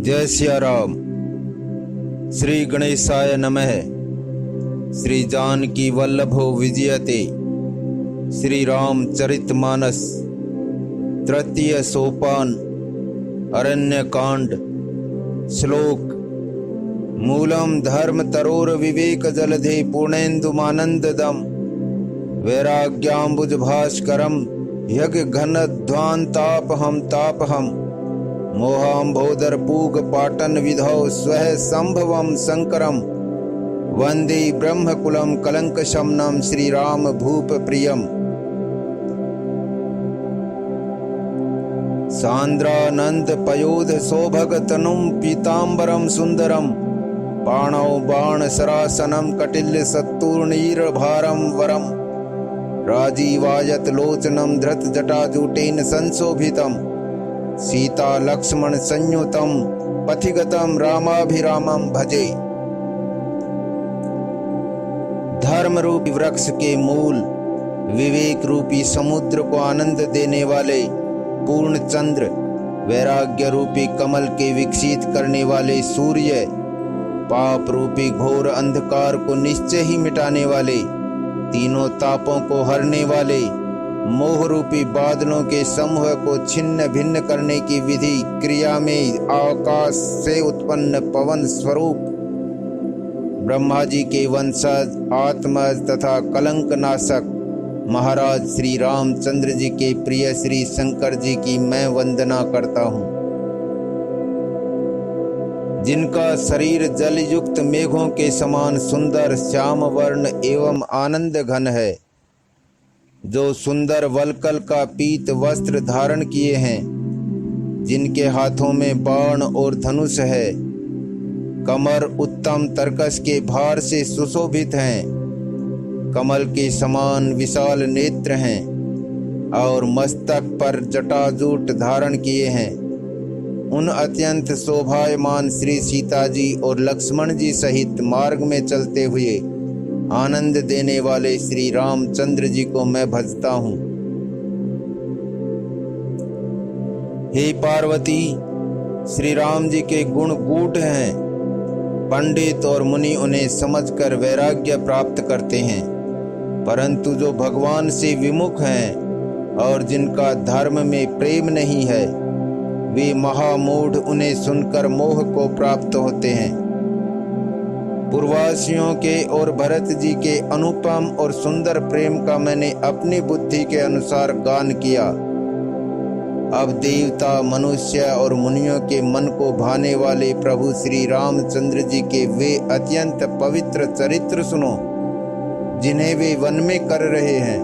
जय सिया राम। श्री गणेशाय नमः। श्री जानकी वल्लभो विजयते। श्री रामचरितमानस तृतीय सोपान अरण्यकांड। श्लोक। मूलम धर्म तरोर विवेक जलधे पूर्णेन्दुमानंददम वैराग्याम्बुज भास्करम यज्ञ घन ध्वांतापहम तापहम मोहाम्भोदर पूग पाटन विधौ स्वः संभवम शंकरम वंदे ब्रह्मकुलम कलंक शमनम श्री राम भूप प्रियम। सांद्रानंद पयोध शोभग तनुम पीतांबरम सुंदरम पाणौ बाण सरासनम कटिल्य सत्तूर्णीर भारम वरम राजीवायत लोचनम धृत जटाजूटेन संशोभितम सीता लक्ष्मण संयुतम पथिगतम रामाभिरामम भजे। धर्म रूपी वृक्ष के मूल, विवेक रूपी समुद्र को आनंद देने वाले पूर्ण चंद्र, वैराग्य रूपी कमल के विकसित करने वाले सूर्य, पाप रूपी घोर अंधकार को निश्चय ही मिटाने वाले, तीनों तापों को हरने वाले, मोह रूपी बादलों के समूह को छिन्न भिन्न करने की विधि क्रिया में आकाश से उत्पन्न पवन स्वरूप, ब्रह्मा जी के वंशज आत्मज तथा कलंक नाशक महाराज श्री रामचंद्र जी के प्रिय श्री शंकर जी की मैं वंदना करता हूँ, जिनका शरीर जल युक्त मेघों के समान सुंदर श्याम वर्ण एवं आनंद घन है, जो सुंदर वलकल का पीत वस्त्र धारण किए हैं, जिनके हाथों में बाण और धनुष है, कमर उत्तम तरकस के भार से सुशोभित हैं, कमल के समान विशाल नेत्र हैं और मस्तक पर जटाजूट धारण किए हैं। उन अत्यंत शोभायमान श्री सीता जी और लक्ष्मण जी सहित मार्ग में चलते हुए आनंद देने वाले श्री रामचंद्र जी को मैं भजता हूँ। हे पार्वती, श्री राम जी के गुण गूढ़ हैं। पंडित और मुनि उन्हें समझकर वैराग्य प्राप्त करते हैं, परंतु जो भगवान से विमुख हैं और जिनका धर्म में प्रेम नहीं है, वे महामूढ़ उन्हें सुनकर मोह को प्राप्त होते हैं। पूर्ववासियों के और भरत जी के अनुपम और सुंदर प्रेम का मैंने अपनी बुद्धि के अनुसार गान किया। अब देवता, मनुष्य और मुनियों के मन को भाने वाले प्रभु श्री रामचंद्र जी के वे अत्यंत पवित्र चरित्र सुनो, जिन्हें वे वन में कर रहे हैं।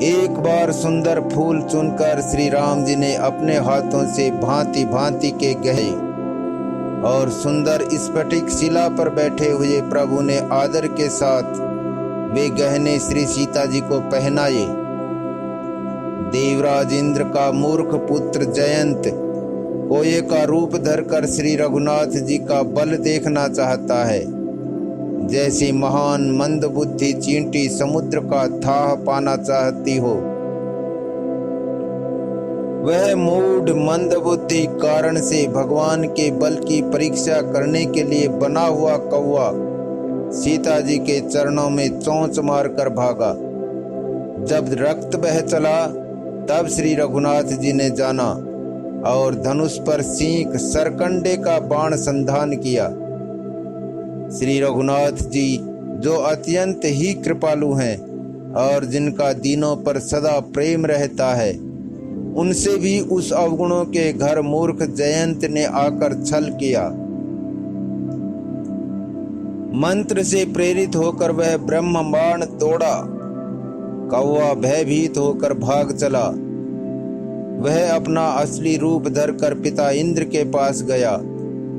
एक बार सुंदर फूल चुनकर श्री राम जी ने अपने हाथों से भांति भांति के गहे और सुंदर स्फटिक शिला पर बैठे हुए प्रभु ने आदर के साथ वे गहने श्री सीता जी को पहनाए। देवराज इंद्र का मूर्ख पुत्र जयंत कोये का रूप धरकर श्री रघुनाथ जी का बल देखना चाहता है, जैसे महान मंद बुद्धि चींटी समुद्र का थाह पाना चाहती हो। वह मूढ़ मंद बुद्धि कारण से भगवान के बल की परीक्षा करने के लिए बना हुआ कौवा सीता जी के चरणों में चोंच मारकर भागा। जब रक्त बह चला तब श्री रघुनाथ जी ने जाना और धनुष पर सींग सरकंडे का बाण संधान किया। श्री रघुनाथ जी जो अत्यंत ही कृपालु हैं और जिनका दीनों पर सदा प्रेम रहता है, उनसे भी उस अवगुणों के घर मूर्ख जयंत ने आकर छल किया। मंत्र से प्रेरित होकर वह ब्रह्म बाण तोड़ा। कौवा भयभीत होकर भाग चला। वह अपना असली रूप धरकर पिता इंद्र के पास गया,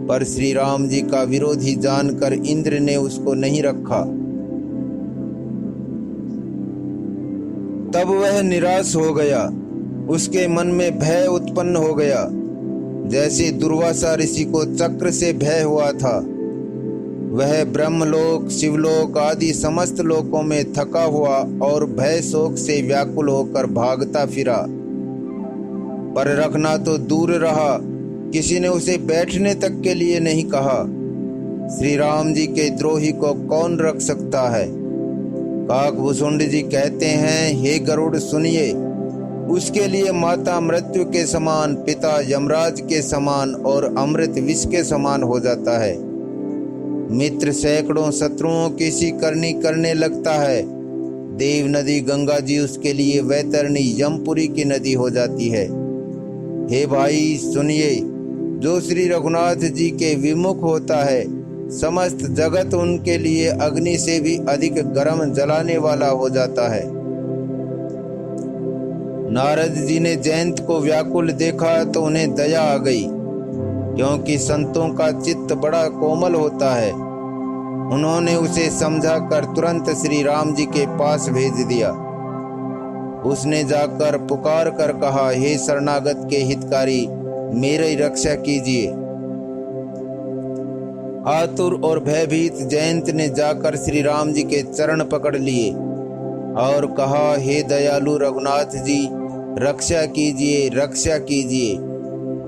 पर श्री राम जी का विरोधी जानकर इंद्र ने उसको नहीं रखा। तब वह निराश हो गया। उसके मन में भय उत्पन्न हो गया, जैसे दुर्वासा ऋषि को चक्र से भय हुआ था। वह ब्रह्मलोक, शिवलोक आदि समस्त लोकों में थका हुआ और भय शोक से व्याकुल होकर भागता फिरा। पर रखना तो दूर रहा, किसी ने उसे बैठने तक के लिए नहीं कहा। श्री राम जी के द्रोही को कौन रख सकता है। काकभूषुंड जी कहते हैं, हे गरुड़ सुनिए, उसके लिए माता मृत्यु के समान, पिता यमराज के समान और अमृत विष के समान हो जाता है। मित्र सैकड़ों शत्रुओं की सी करनी करने लगता है। देव नदी गंगा जी उसके लिए वैतरणी यमपुरी की नदी हो जाती है। हे भाई सुनिए, जो श्री रघुनाथ जी के विमुख होता है, समस्त जगत उनके लिए अग्नि से भी अधिक गर्म जलाने वाला हो जाता है। नारद जी ने जयंत को व्याकुल देखा तो उन्हें दया आ गई, क्योंकि संतों का चित्त बड़ा कोमल होता है। उन्होंने उसे समझाकर तुरंत श्री राम जी के पास भेज दिया। उसने जाकर पुकार कर कहा, हे शरणागत के हितकारी, मेरी रक्षा कीजिए। आतुर और भयभीत जयंत ने जाकर श्री राम जी के चरण पकड़ लिए और कहा, हे दयालु रघुनाथ जी, रक्षा कीजिए, रक्षा कीजिए।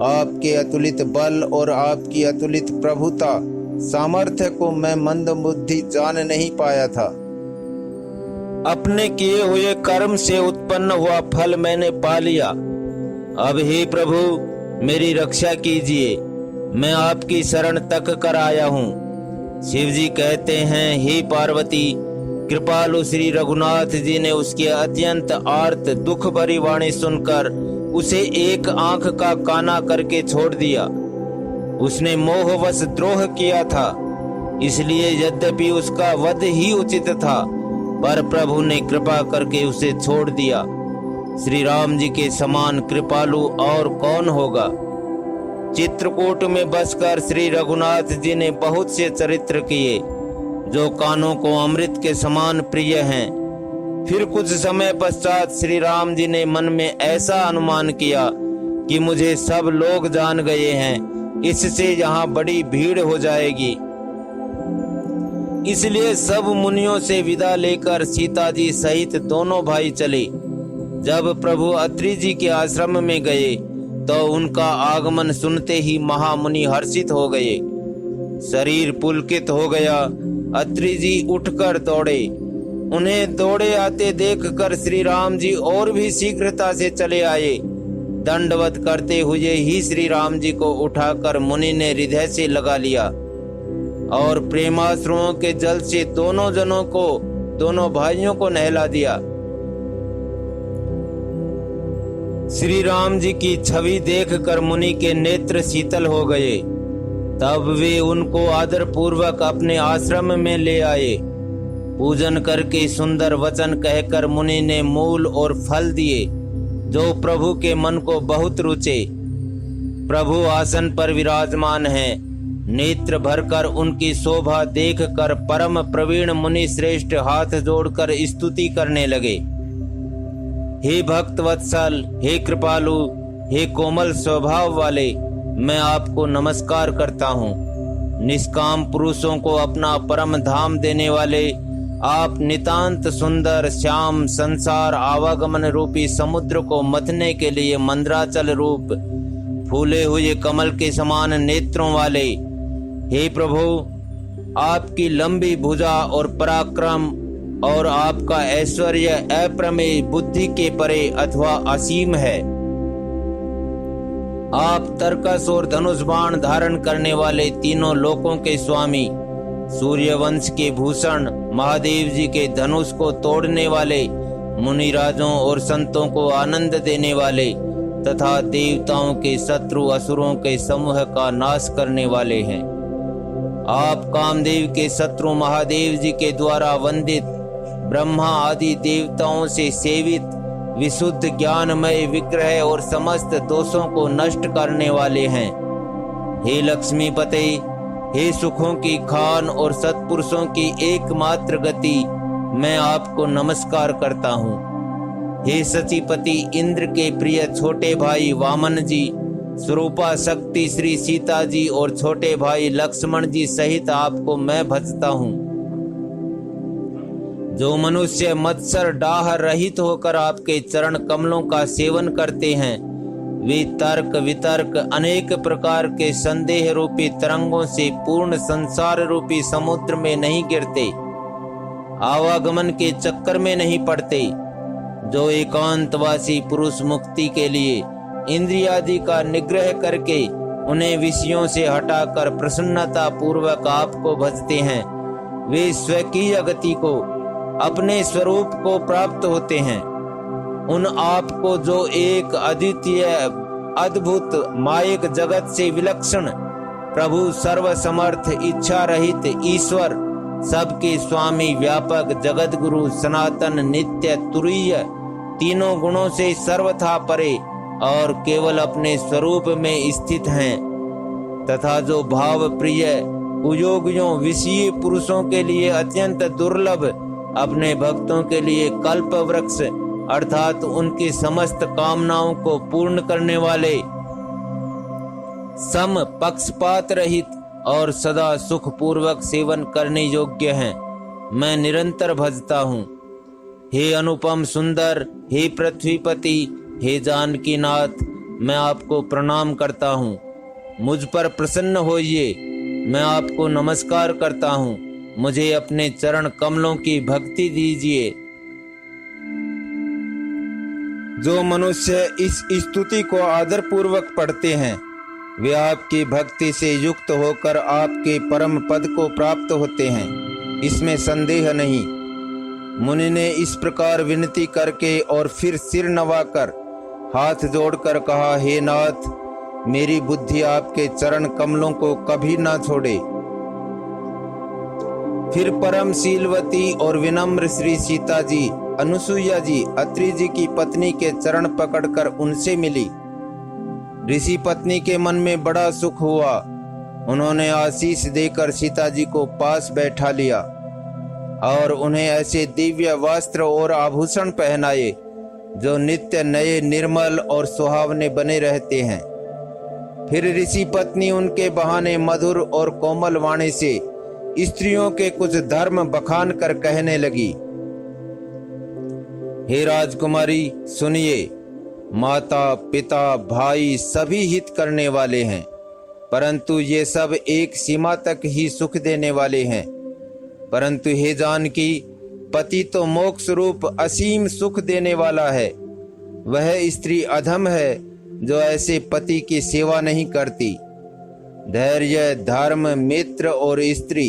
आपके अतुलित बल और आपकी अतुलित प्रभुता सामर्थ्य को मैं मंदबुद्धि जान नहीं पाया था। अपने किए हुए कर्म से उत्पन्न हुआ फल मैंने पा लिया। अब हे प्रभु, मेरी रक्षा कीजिए, मैं आपकी शरण तक कर आया हूँ। शिव जी कहते हैं, हे पार्वती, कृपालु श्री रघुनाथ जी ने उसकी अत्यंत आर्त दुख भरी वाणी सुनकर उसे एक आंख का काना करके छोड़ दिया। उसने मोहवश द्रोह किया था, इसलिए यद्यपि उसका वध ही उचित था, पर प्रभु ने कृपा करके उसे छोड़ दिया। श्री राम जी के समान कृपालु और कौन होगा। चित्रकूट में बसकर श्री रघुनाथ जी ने बहुत से चरित्र किए, जो कानों को अमृत के समान प्रिय हैं। फिर कुछ समय पश्चात श्री राम जी ने मन में ऐसा अनुमान किया कि मुझे सब लोग जान गए हैं, इससे यहाँ बड़ी भीड़ हो जाएगी। इसलिए सब मुनियों से विदा लेकर सीता जी सहित दोनों भाई चले। जब प्रभु अत्रि जी के आश्रम में गए तो उनका आगमन सुनते ही महामुनि हर्षित हो गए। शरीर पुलकित हो गया। अत्रि जी उठकर दौड़े। उन्हें दौड़े आते देखकर श्री राम जी और भी शीघ्रता से चले आए। दंडवत करते हुए ही श्री राम जी को उठाकर मुनि ने हृदय से लगा लिया और प्रेमाश्रुओं के जल से दोनों भाइयों को नहला दिया। श्री राम जी की छवि देखकर मुनि के नेत्र शीतल हो गए। तब वे उनको आदर पूर्वक अपने आश्रम में ले आए। पूजन करके सुंदर वचन कहकर मुनि ने मूल और फल दिए, जो प्रभु के मन को बहुत रुचे। प्रभु आसन पर विराजमान हैं। नेत्र भरकर उनकी शोभा देखकर परम प्रवीण मुनि श्रेष्ठ हाथ जोड़कर स्तुति करने लगे। हे भक्त वत्सल, हे कृपालु, हे कोमल स्वभाव वाले, मैं आपको नमस्कार करता हूँ। निष्काम पुरुषों को अपना परम धाम देने वाले आप नितांत सुंदर श्याम संसार आवागमन रूपी समुद्र को मथने के लिए मंद्राचल रूप फूले हुए कमल के समान नेत्रों वाले, हे प्रभु, आपकी लंबी भुजा और पराक्रम और आपका ऐश्वर्य अप्रमेय बुद्धि के परे अथवा असीम है। आप तर्कस और धनुष बाण धारण करने वाले तीनों लोकों के स्वामी, सूर्यवंश के भूषण, महादेव जी के धनुष को तोड़ने वाले, मुनिराजों और संतों को आनंद देने वाले तथा देवताओं के शत्रु असुरों के समूह का नाश करने वाले हैं। आप कामदेव के शत्रु महादेव जी के द्वारा वंदित, ब्रह्मा आदि देवताओं से सेवित, विशुद्ध ज्ञानमय विग्रह और समस्त दोषों को नष्ट करने वाले हैं। हे लक्ष्मीपते, हे सुखों की खान और सत्पुरुषों की एकमात्र गति, मैं आपको नमस्कार करता हूँ। हे सचीपति इंद्र के प्रिय छोटे भाई वामन जी, स्वरूपा शक्ति श्री सीता जी और छोटे भाई लक्ष्मण जी सहित आपको मैं भजता हूँ। जो मनुष्य मत्सर डाह रहित होकर आपके चरण कमलों का सेवन करते हैं, वे तर्क वितर्क अनेक प्रकार के संदेह रूपी तरंगों से पूर्ण संसार रूपी समुद्र में नहीं गिरते, आवागमन के चक्कर में नहीं पड़ते। जो एकांतवासी पुरुष मुक्ति के लिए इंद्रियादि का निग्रह करके उन्हें विषयों से हटाकर प्रसन्नता पूर्वक आपको भजते हैं, वे स्वकीय गति को, अपने स्वरूप को प्राप्त होते हैं। उन आप को जो एक अद्वितीय अद्भुत मायिक जगत से विलक्षण प्रभु, सर्वसमर्थ, इच्छा रहित ईश्वर, सबके स्वामी, व्यापक, जगत गुरु, सनातन, नित्य, तुरीय, तीनों गुणों से सर्वथा परे और केवल अपने स्वरूप में स्थित हैं, तथा जो भाव प्रिय कुयोगियों विषयी पुरुषों के लिए अत्यंत दुर्लभ, अपने भक्तों के लिए कल्प वृक्ष अर्थात उनकी समस्त कामनाओं को पूर्ण करने वाले, सम पक्षपात रहित और सदा सुख पूर्वक सेवन करने योग्य हैं, मैं निरंतर भजता हूँ। हे अनुपम सुंदर, हे पृथ्वीपति, हे जानकीनाथ, मैं आपको प्रणाम करता हूँ। मुझ पर प्रसन्न होइए, मैं आपको नमस्कार करता हूँ। मुझे अपने चरण कमलों की भक्ति दीजिए। जो मनुष्य इस स्तुति को आदर पूर्वक पढ़ते हैं, वे आपकी भक्ति से युक्त होकर आपके परम पद को प्राप्त होते हैं, इसमें संदेह नहीं। मुनि ने इस प्रकार विनती करके और फिर सिर नवाकर हाथ जोड़कर कहा, हे नाथ, मेरी बुद्धि आपके चरण कमलों को कभी ना छोड़े। फिर परम शीलवती और विनम्र श्री सीता जी, अनुसुईया जी, अत्रि जी की पत्नी के चरण पकड़कर उनसे मिली। ऋषि पत्नी के मन में बड़ा सुख हुआ। उन्होंने आशीष देकर सीता जी को पास बैठा लिया और उन्हें ऐसे दिव्य वस्त्र और आभूषण पहनाए जो नित्य नए, निर्मल और सुहावने बने रहते हैं। फिर ऋषि पत्नी उनके बहाने मधुर और कोमल वाणी से स्त्रियों के कुछ धर्म बखान कर कहने लगी, हे राजकुमारी सुनिए, माता पिता भाई सभी हित करने वाले हैं, परंतु ये सब एक सीमा तक ही सुख देने वाले हैं। परंतु हे जानकी, पति तो मोक्ष रूप असीम सुख देने वाला है। वह स्त्री अधम है जो ऐसे पति की सेवा नहीं करती। धैर्य, धर्म, मित्र और स्त्री,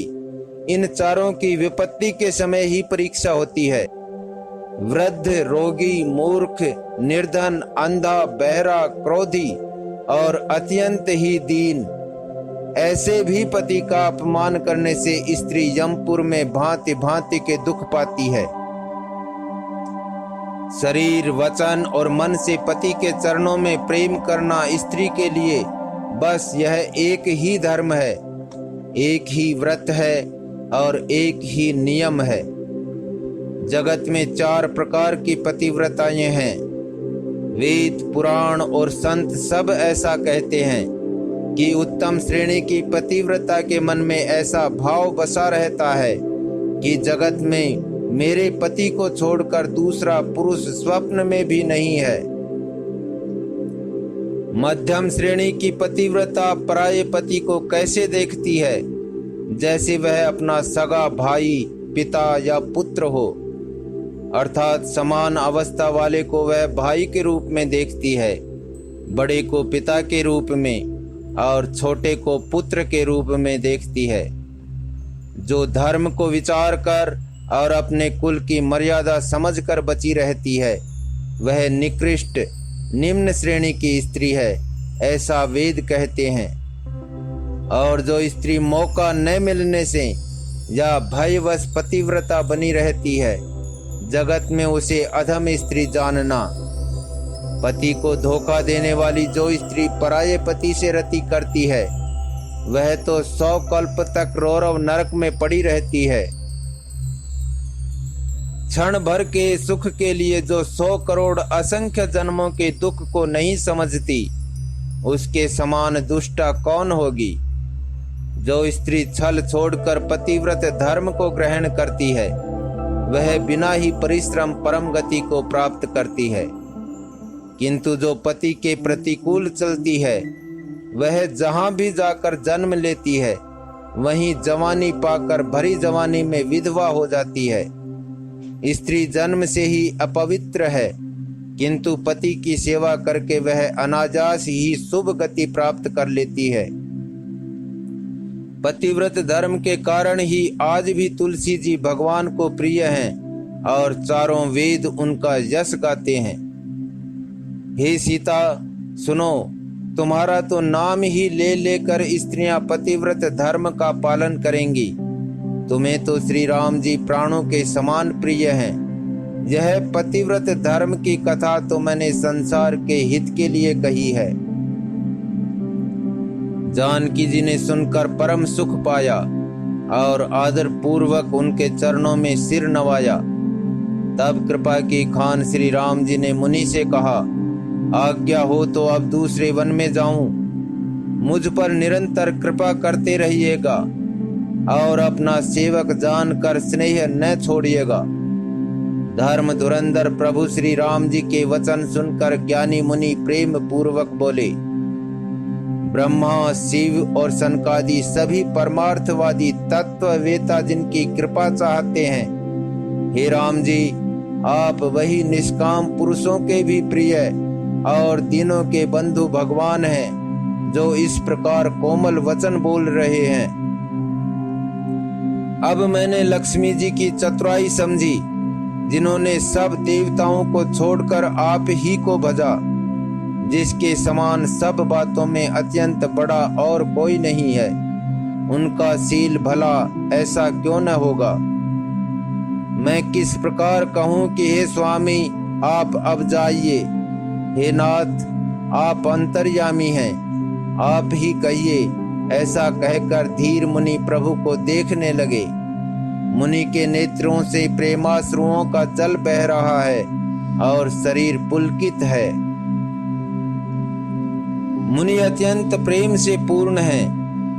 इन चारों की विपत्ति के समय ही परीक्षा होती है। वृद्ध, रोगी, मूर्ख, निर्धन, अंधा, बहरा, क्रोधी और अत्यंत ही दीन, ऐसे भी पति का अपमान करने से स्त्री यमपुर में भांति भांति के दुख पाती है। शरीर, वचन और मन से पति के चरणों में प्रेम करना स्त्री के लिए बस यह एक ही धर्म है, एक ही व्रत है और एक ही नियम है। जगत में 4 प्रकार की पतिव्रताएं हैं। वेद, पुराण और संत सब ऐसा कहते हैं कि उत्तम श्रेणी की पतिव्रता के मन में ऐसा भाव बसा रहता है कि जगत में मेरे पति को छोड़कर दूसरा पुरुष स्वप्न में भी नहीं है। मध्यम श्रेणी की पतिव्रता पराये पति को कैसे देखती है? जैसे वह अपना सगा भाई, पिता या पुत्र हो, अर्थात समान अवस्था वाले को वह भाई के रूप में देखती है, बड़े को पिता के रूप में और छोटे को पुत्र के रूप में देखती है। जो धर्म को विचार कर और अपने कुल की मर्यादा समझकर बची रहती है, वह निकृष्ट निम्न श्रेणी की स्त्री है, ऐसा वेद कहते हैं। और जो स्त्री मौका न मिलने से या भयवश पतिव्रता बनी रहती है, जगत में उसे अधम स्त्री जानना। पति को धोखा देने वाली जो स्त्री पराये पति से रति करती है, वह तो 100 कल्प तक रौरव नरक में पड़ी रहती है। क्षण भर के सुख के लिए जो 100 करोड़ असंख्य जन्मों के दुख को नहीं समझती, उसके समान दुष्टा कौन होगी? जो स्त्री छल छोड़कर पतिव्रत धर्म को ग्रहण करती है, वह बिना ही परिश्रम परम गति को प्राप्त करती है। किंतु जो पति के प्रतिकूल चलती है वह जहां भी जाकर जन्म लेती है वहीं जवानी पाकर भरी जवानी में विधवा हो जाती है। स्त्री जन्म से ही अपवित्र है, किंतु पति की सेवा करके वह अनायास ही शुभ गति प्राप्त कर लेती है। पतिव्रत धर्म के कारण ही आज भी तुलसी जी भगवान को प्रिय हैं और चारों वेद उनका यश गाते हैं। हे सीता सुनो, तुम्हारा तो नाम ही ले लेकर स्त्रियां पतिव्रत धर्म का पालन करेंगी। तुम्हें तो श्री राम जी प्राणों के समान प्रिय हैं। यह पतिव्रत धर्म की कथा तो मैंने संसार के हित के लिए कही है। जानकी जी ने सुनकर परम सुख पाया और आदर पूर्वक उनके चरणों में सिर नवाया। तब कृपा की खान श्री राम जी ने मुनि से कहा, आज्ञा हो तो अब दूसरे वन में जाऊं। मुझ पर निरंतर कृपा करते रहिएगा और अपना सेवक जानकर स्नेह न छोड़िएगा। धर्म धुरंधर प्रभु श्री राम जी के वचन सुनकर ज्ञानी मुनि प्रेम पूर्वक बोले, ब्रह्मा शिव और सनकादि सभी परमार्थवादी तत्ववेता जिनकी कृपा चाहते हैं, हे राम जी आप वही निष्काम पुरुषों के भी प्रिय और दीनों के बंधु भगवान हैं जो इस प्रकार कोमल वचन बोल रहे हैं। अब मैंने लक्ष्मी जी की चतुराई समझी, जिन्होंने सब देवताओं को छोड़कर आप ही को भजा, जिसके समान सब बातों में अत्यंत बड़ा और कोई नहीं है। उनका शील भला ऐसा क्यों न होगा। मैं किस प्रकार कहूँ कि हे स्वामी आप अब जाइए। हे नाथ आप अंतर्यामी हैं, आप ही कहिए। ऐसा कहकर धीर मुनि प्रभु को देखने लगे। मुनि के नेत्रों से प्रेमाश्रुओं का जल बह रहा है और शरीर पुलकित है। मुनि अत्यंत प्रेम से पूर्ण है,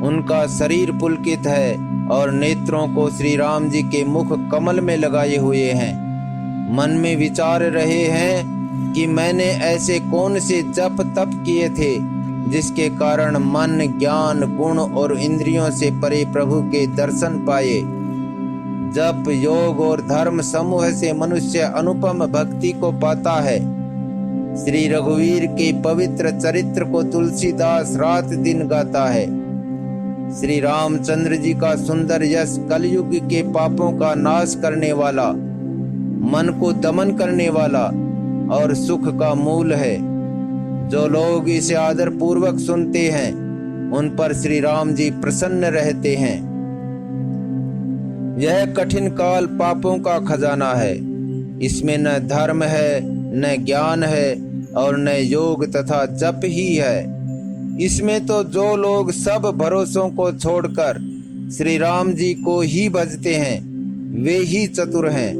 उनका शरीर पुलकित है और नेत्रों को श्री राम जी के मुख कमल में लगाए हुए हैं। मन में विचार रहे हैं कि मैंने ऐसे कौन से जप तप किए थे जिसके कारण मन ज्ञान गुण और इंद्रियों से परे प्रभु के दर्शन पाए। जप योग और धर्म समूह से मनुष्य अनुपम भक्ति को पाता है। श्री रघुवीर के पवित्र चरित्र को तुलसीदास रात दिन गाता है। श्री रामचंद्र जी का सुंदर यश कलयुग के पापों का नाश करने वाला, मन को दमन करने वाला और सुख का मूल है। जो लोग इसे आदर पूर्वक सुनते हैं उन पर श्री राम जी प्रसन्न रहते हैं। यह कठिन काल पापों का खजाना है। इसमें न धर्म है, न ज्ञान है और न योग तथा जप ही है। इसमें तो जो लोग सब भरोसों को छोड़कर श्री राम जी को ही भजते हैं वे ही चतुर हैं।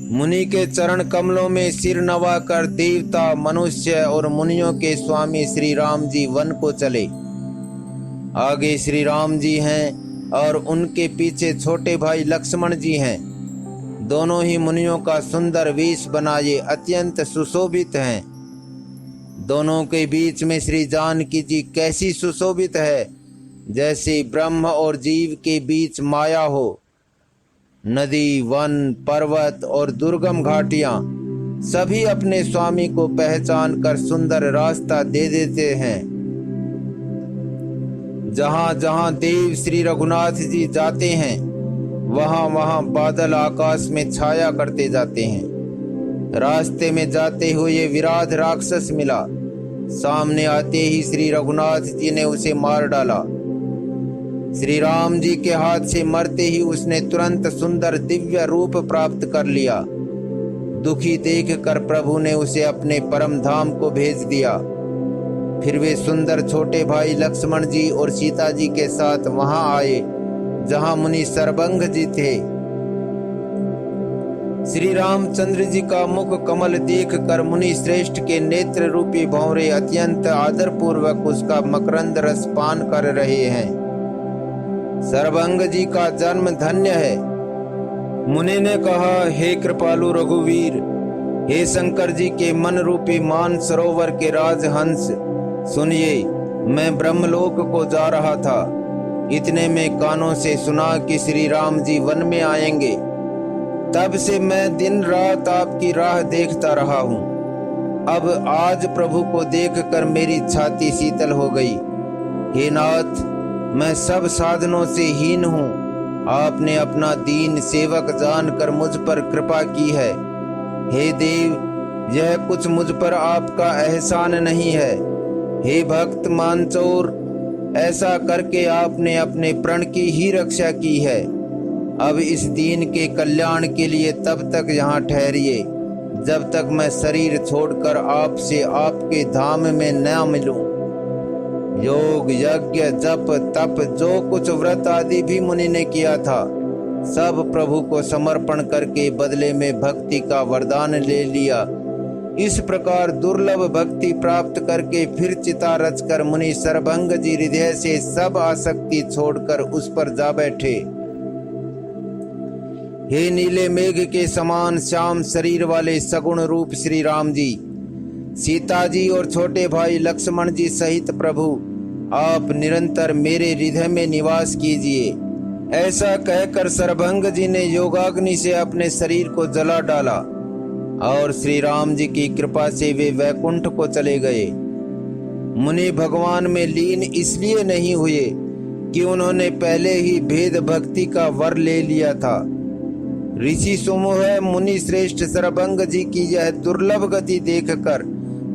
मुनि के चरण कमलों में सिर नवाकर देवता मनुष्य और मुनियों के स्वामी श्री राम जी वन को चले। आगे श्री राम जी हैं और उनके पीछे छोटे भाई लक्ष्मण जी हैं। दोनों ही मुनियों का सुंदर वेश बनाए अत्यंत सुशोभित हैं। दोनों के बीच में श्री जानकी जी कैसी सुशोभित है, जैसे ब्रह्म और जीव के बीच माया हो। नदी वन पर्वत और दुर्गम घाटियां सभी अपने स्वामी को पहचान कर सुंदर रास्ता दे देते हैं। जहां जहां देव श्री रघुनाथ जी जाते हैं वहां वहां बादल आकाश में छाया करते जाते हैं। रास्ते में जाते हुए विराट राक्षस मिला। सामने आते ही श्री रघुनाथ जी ने उसे मार डाला। श्री राम जी के हाथ से मरते ही उसने तुरंत सुंदर दिव्य रूप प्राप्त कर लिया। दुखी देखकर प्रभु ने उसे अपने परम धाम को भेज दिया। फिर वे सुंदर छोटे भाई लक्ष्मण जी और सीता जी के साथ वहां आए जहां मुनि सरभंग जी थे। श्री रामचंद्र जी का मुख कमल देखकर मुनि श्रेष्ठ के नेत्र रूपी भंवरे अत्यंत आदर पूर्वक उसका मकरंद रस पान कर रहे हैं। सरभंग जी का जन्म धन्य है। मुनि ने कहा, हे कृपालु रघुवीर, हे शंकर जी के मन रूपी मान सरोवर के राजहंस, सुनिए, मैं ब्रह्मलोक को जा रहा था। इतने में कानों से सुना कि श्री राम जी वन में आएंगे। तब से मैं दिन रात आपकी राह देखता रहा हूँ। अब आज प्रभु को देखकर मेरी छाती शीतल हो गई। हे नाथ, मैं सब साधनों से हीन हूँ। आपने अपना दीन सेवक जानकर मुझ पर कृपा की है। हे देव, यह कुछ मुझ पर आपका एहसान नहीं है। हे भक्त मानचोर, ऐसा करके आपने अपने प्रण की ही रक्षा की है। अब इस दीन के कल्याण के लिए तब तक यहाँ ठहरिए जब तक मैं शरीर छोड़कर आपसे आपके धाम में न मिलूं। योग, यज्ञ, जप, तप, जो कुछ व्रत आदि भी मुनि ने किया था, सब प्रभु को समर्पण करके बदले में भक्ति का वरदान ले लिया। इस प्रकार दुर्लभ भक्ति प्राप्त करके फिर चिता रचकर मुनि सरभंग जी हृदय से सब आसक्ति छोड़कर उस पर जा बैठे। हे नीले मेघ के समान श्याम शरीर वाले सगुण रूप श्री राम जी, सीता जी और छोटे भाई लक्ष्मण जी सहित प्रभु, आप निरंतर मेरे हृदय में निवास कीजिए। ऐसा कहकर सरभंग जी ने योगाग्नि से अपने शरीर को जला डाला और श्री राम जी की कृपा से वे वैकुंठ को चले गए। मुनि भगवान में लीन इसलिए नहीं हुए कि उन्होंने पहले ही भेद भक्ति का वर ले लिया था। ऋषि समूह मुनि श्रेष्ठ सरभंग जी की यह दुर्लभ गति देखकर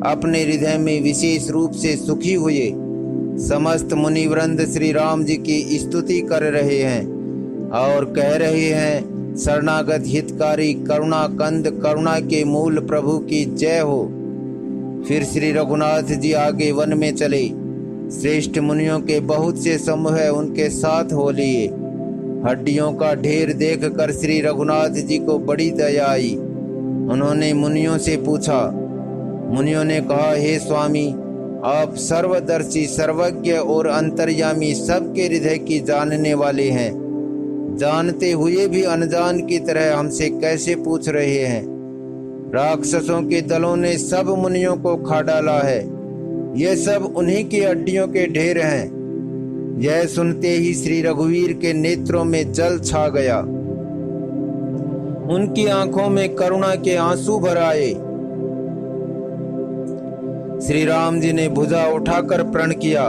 अपने हृदय में विशेष रूप से सुखी हुए। समस्त मुनि वृंद श्री राम जी की स्तुति कर रहे हैं और कह रहे हैं, शरणागत हितकारी करुणा कंद करुणा के मूल प्रभु की जय हो। फिर श्री रघुनाथ जी आगे वन में चले। श्रेष्ठ मुनियों के बहुत से समूह उनके साथ हो लिए। हड्डियों का ढेर देखकर श्री रघुनाथ जी को बड़ी दया आई। उन्होंने मुनियों से पूछा। मुनियों ने कहा, हे स्वामी, आप सर्वदर्शी, सर्वज्ञ और अंतर्यामी, सबके हृदय की जानने वाले हैं। जानते हुए भी अनजान की तरह हमसे कैसे पूछ रहे हैं? राक्षसों के दलों ने सब मुनियों को खा डाला है। ये सब उन्हीं की हड्डियों के ढेर हैं। यह सुनते ही श्री रघुवीर के नेत्रों में जल छा गया। उनकी आंखों में करुणा के आंसू भर आए। श्री राम जी ने भुजा उठाकर प्रण किया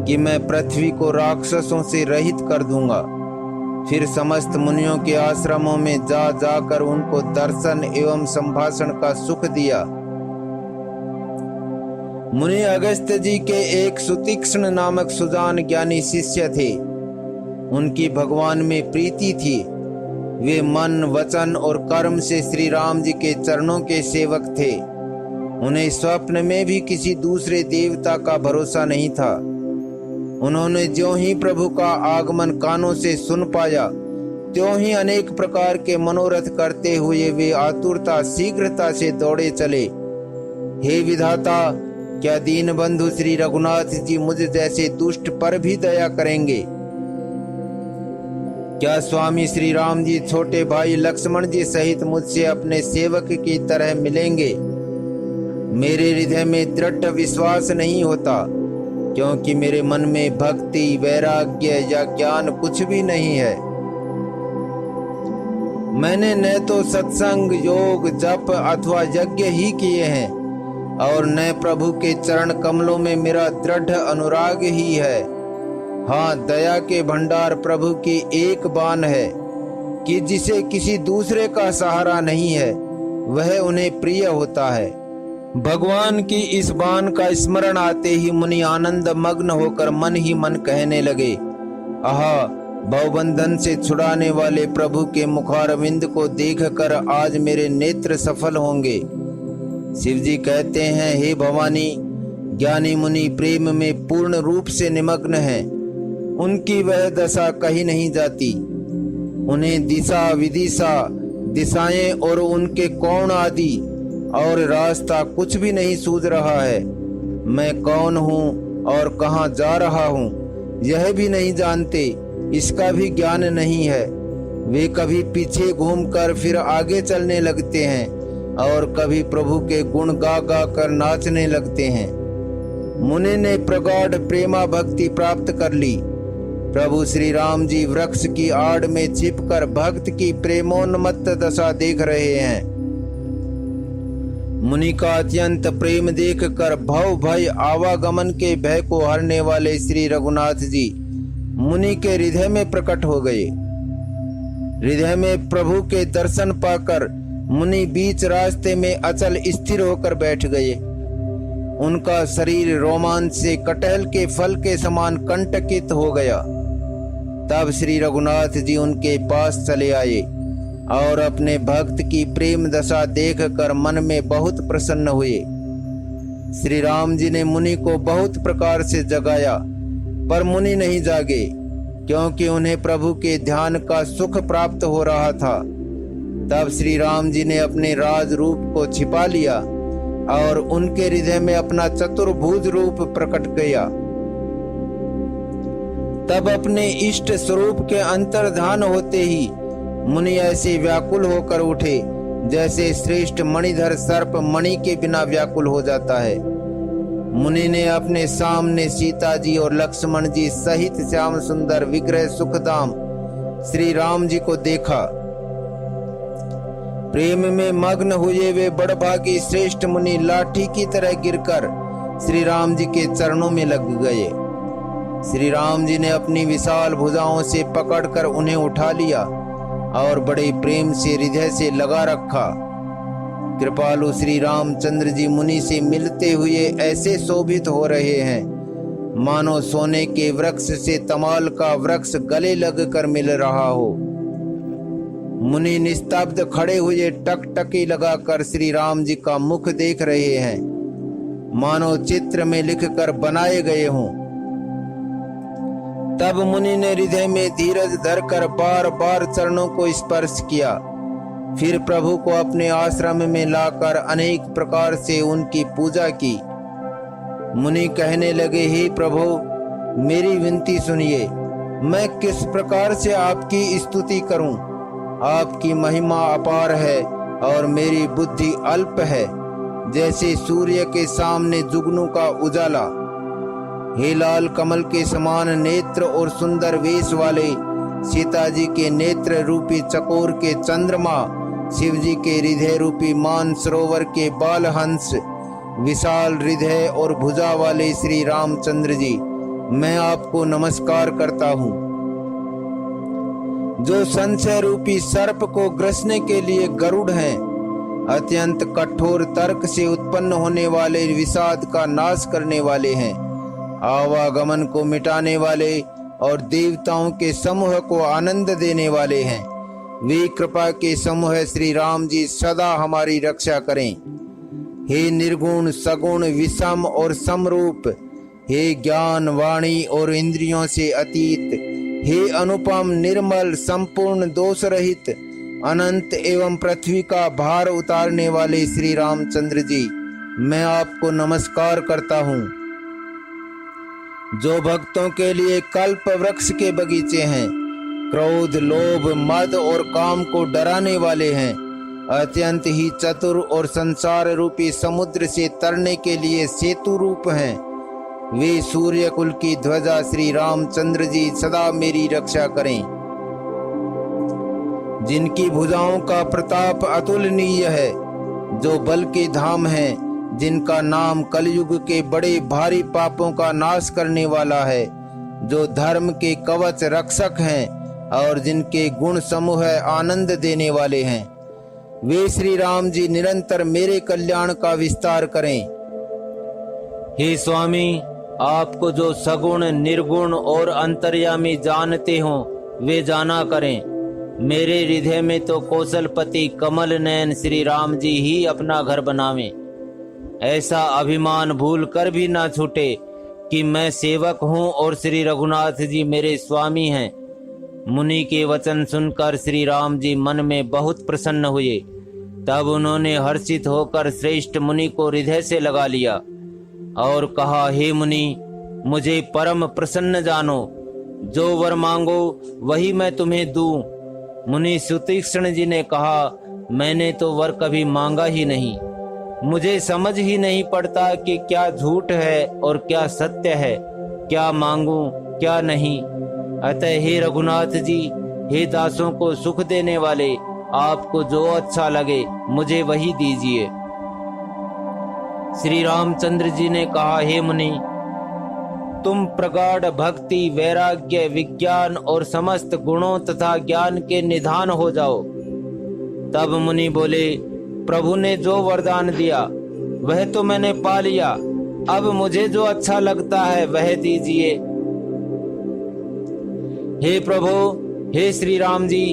कि मैं पृथ्वी को राक्षसों से रहित कर दूंगा। फिर समस्त मुनियों के आश्रमों में जा जाकर उनको दर्शन एवं संभाषण का सुख दिया। मुनि अगस्त जी के एक सुतीक्ष्ण नामक सुजान ज्ञानी शिष्य थे। उनकी भगवान में प्रीति थी। वे मन, वचन और कर्म से श्री राम जी के चरणों के सेवक थे। उन्हें स्वप्न में भी किसी दूसरे देवता का भरोसा नहीं था। उन्होंने ज्यों ही प्रभु का आगमन कानों से सुन पाया, त्यों ही अनेक प्रकार के मनोरथ करते हुए वे आतुरता शीघ्रता से दौड़े चले। हे विधाता, क्या दीन बंधु श्री रघुनाथ जी मुझ जैसे दुष्ट पर भी दया करेंगे? क्या स्वामी श्री राम जी छोटे भाई लक्ष्मण जी सहित मुझसे अपने सेवक की तरह मिलेंगे? मेरे हृदय में दृढ़ विश्वास नहीं होता, क्योंकि मेरे मन में भक्ति, वैराग्य या ज्ञान कुछ भी नहीं है। मैंने न तो सत्संग, योग, जप अथवा यज्ञ ही किए हैं और न प्रभु के चरण कमलों में मेरा दृढ़ अनुराग ही है। हाँ, दया के भंडार प्रभु की एक बाण है कि जिसे किसी दूसरे का सहारा नहीं है, वह उन्हें प्रिय होता है। भगवान की इस बाण का स्मरण आते ही मुनि आनंद मग्न होकर मन ही मन कहने लगे, आहा, भवबंधन से छुड़ाने वाले प्रभु के मुखारविंद को देखकर आज मेरे नेत्र सफल होंगे। शिव जी कहते हैं, हे भवानी, ज्ञानी मुनि प्रेम में पूर्ण रूप से निमग्न हैं। उनकी वह दशा कहीं नहीं जाती। उन्हें दिशा, विदिशा, दिशाएं और उनके कोण आदि और रास्ता कुछ भी नहीं सूझ रहा है। मैं कौन हूँ और कहाँ जा रहा हूँ यह भी नहीं जानते, इसका भी ज्ञान नहीं है। वे कभी पीछे घूमकर फिर आगे चलने लगते हैं, और कभी प्रभु के गुण गा गा कर नाचने लगते हैं। मुनि ने प्रगाढ़ प्रेमा भक्ति प्राप्त कर ली। प्रभु श्री राम जी वृक्ष की आड़ में छिपकर भक्त की प्रेमोन्मत्त दशा देख रहे हैं। मुनि का अत्यंत प्रेम देखकर भव भय आवागमन के भय को हरने वाले श्री रघुनाथ जी मुनि के हृदय में प्रकट हो गए। हृदय में प्रभु के दर्शन पाकर मुनि बीच रास्ते में अचल स्थिर होकर बैठ गए। उनका शरीर रोमांच से कटहल के फल के समान कंटकित हो गया। तब श्री रघुनाथ जी उनके पास चले आए और अपने भक्त की प्रेम दशा देखकर मन में बहुत प्रसन्न हुए। श्री राम जी ने मुनि को बहुत प्रकार से जगाया, पर मुनि नहीं जागे, क्योंकि उन्हें प्रभु के ध्यान का सुख प्राप्त हो रहा था। तब श्री राम जी ने अपने राज रूप को छिपा लिया और उनके हृदय में अपना चतुर्भुज रूप प्रकट किया। तब अपने इष्ट स्वरूप के अंतर्धान होते ही मुनि ऐसे व्याकुल होकर उठे जैसे श्रेष्ठ मणिधर सर्प मणि के बिना व्याकुल हो जाता है। मुनि ने अपने सामने सीता जी और लक्ष्मण जी सहित श्याम सुंदर विग्रह सुखधाम श्री राम जी को देखा। प्रेम में मग्न हुए वे बड़भागी श्रेष्ठ मुनि लाठी की तरह गिरकर श्री राम जी के चरणों में लग गए। श्री राम जी ने अपनी विशाल भुजाओं से पकड़कर उन्हें उठा लिया और बड़े प्रेम से हृदय से लगा रखा। कृपालु श्री रामचंद्र जी मुनि से मिलते हुए ऐसे शोभित हो रहे हैं मानो सोने के वृक्ष से तमाल का वृक्ष गले लगकर मिल रहा हो। मुनि निस्तब्ध खड़े हुए टकटकी लगाकर श्री राम जी का मुख देख रहे हैं मानो चित्र में लिखकर बनाए गए हों। तब मुनि ने हृदय में धीरज धरकर बार बार चरणों को स्पर्श किया। फिर प्रभु को अपने आश्रम में लाकर अनेक प्रकार से उनकी पूजा की। मुनि कहने लगे, हे प्रभु मेरी विनती सुनिए, मैं किस प्रकार से आपकी स्तुति करूं? आपकी महिमा अपार है और मेरी बुद्धि अल्प है, जैसे सूर्य के सामने जुगनू का उजाला। हे लाल कमल के समान नेत्र और सुंदर वेश वाले सीता जी के नेत्र रूपी चकोर के चंद्रमा, शिव जी के हृदय रूपी मान सरोवर के बाल हंस, विशाल हृदय और भुजा वाले श्री रामचंद्र जी, मैं आपको नमस्कार करता हूँ। जो संशय रूपी सर्प को ग्रसने के लिए गरुड़ हैं, अत्यंत कठोर तर्क से उत्पन्न होने वाले विषाद का नाश करने वाले हैं, आवागमन को मिटाने वाले और देवताओं के समूह को आनंद देने वाले हैं, वे कृपा के समूह श्री राम जी सदा हमारी रक्षा करें। हे निर्गुण सगुण विषम और समरूप, हे ज्ञान वाणी और इंद्रियों से अतीत, हे अनुपम निर्मल संपूर्ण दोष रहित अनंत एवं पृथ्वी का भार उतारने वाले श्री रामचंद्र जी, मैं आपको नमस्कार करता हूँ। जो भक्तों के लिए कल्प वृक्ष के बगीचे हैं, क्रोध लोभ मद और काम को डराने वाले हैं, अत्यंत ही चतुर और संसार रूपी समुद्र से तरने के लिए सेतु रूप हैं, वे सूर्य कुल की ध्वजा श्री रामचंद्र जी सदा मेरी रक्षा करें। जिनकी भुजाओं का प्रताप अतुलनीय है, जो बल के धाम हैं, जिनका नाम कलयुग के बड़े भारी पापों का नाश करने वाला है, जो धर्म के कवच रक्षक हैं और जिनके गुण समूह आनंद देने वाले हैं, वे श्री राम जी निरंतर मेरे कल्याण का विस्तार करें। हे स्वामी, आपको जो सगुण निर्गुण और अंतर्यामी जानते हो वे जाना करें। मेरे हृदय में तो कौशलपति कमल नयन श्री राम जी ही अपना घर बनावें। ऐसा अभिमान भूल कर भी ना छूटे कि मैं सेवक हूँ और श्री रघुनाथ जी मेरे स्वामी हैं। मुनि के वचन सुनकर श्री राम जी मन में बहुत प्रसन्न हुए। तब उन्होंने हर्षित होकर श्रेष्ठ मुनि को हृदय से लगा लिया और कहा, हे मुनि, मुझे परम प्रसन्न जानो, जो वर मांगो वही मैं तुम्हें दूं। मुनि सुतीक्ष्ण जी ने कहा, मैंने तो वर कभी मांगा ही नहीं। मुझे समझ ही नहीं पड़ता कि क्या झूठ है और क्या सत्य है, क्या मांगूं क्या नहीं। अतः हे रघुनाथ जी, हे दासों को सुख देने वाले, आपको जो अच्छा लगे मुझे वही दीजिए। श्री रामचंद्र जी ने कहा, हे मुनि, तुम प्रगाढ़ भक्ति, वैराग्य, विज्ञान और समस्त गुणों तथा ज्ञान के निधान हो जाओ। तब मुनि बोले, प्रभु ने जो वरदान दिया वह तो मैंने पा लिया, अब मुझे जो अच्छा लगता है वह दीजिए। हे प्रभु, हे श्री राम जी,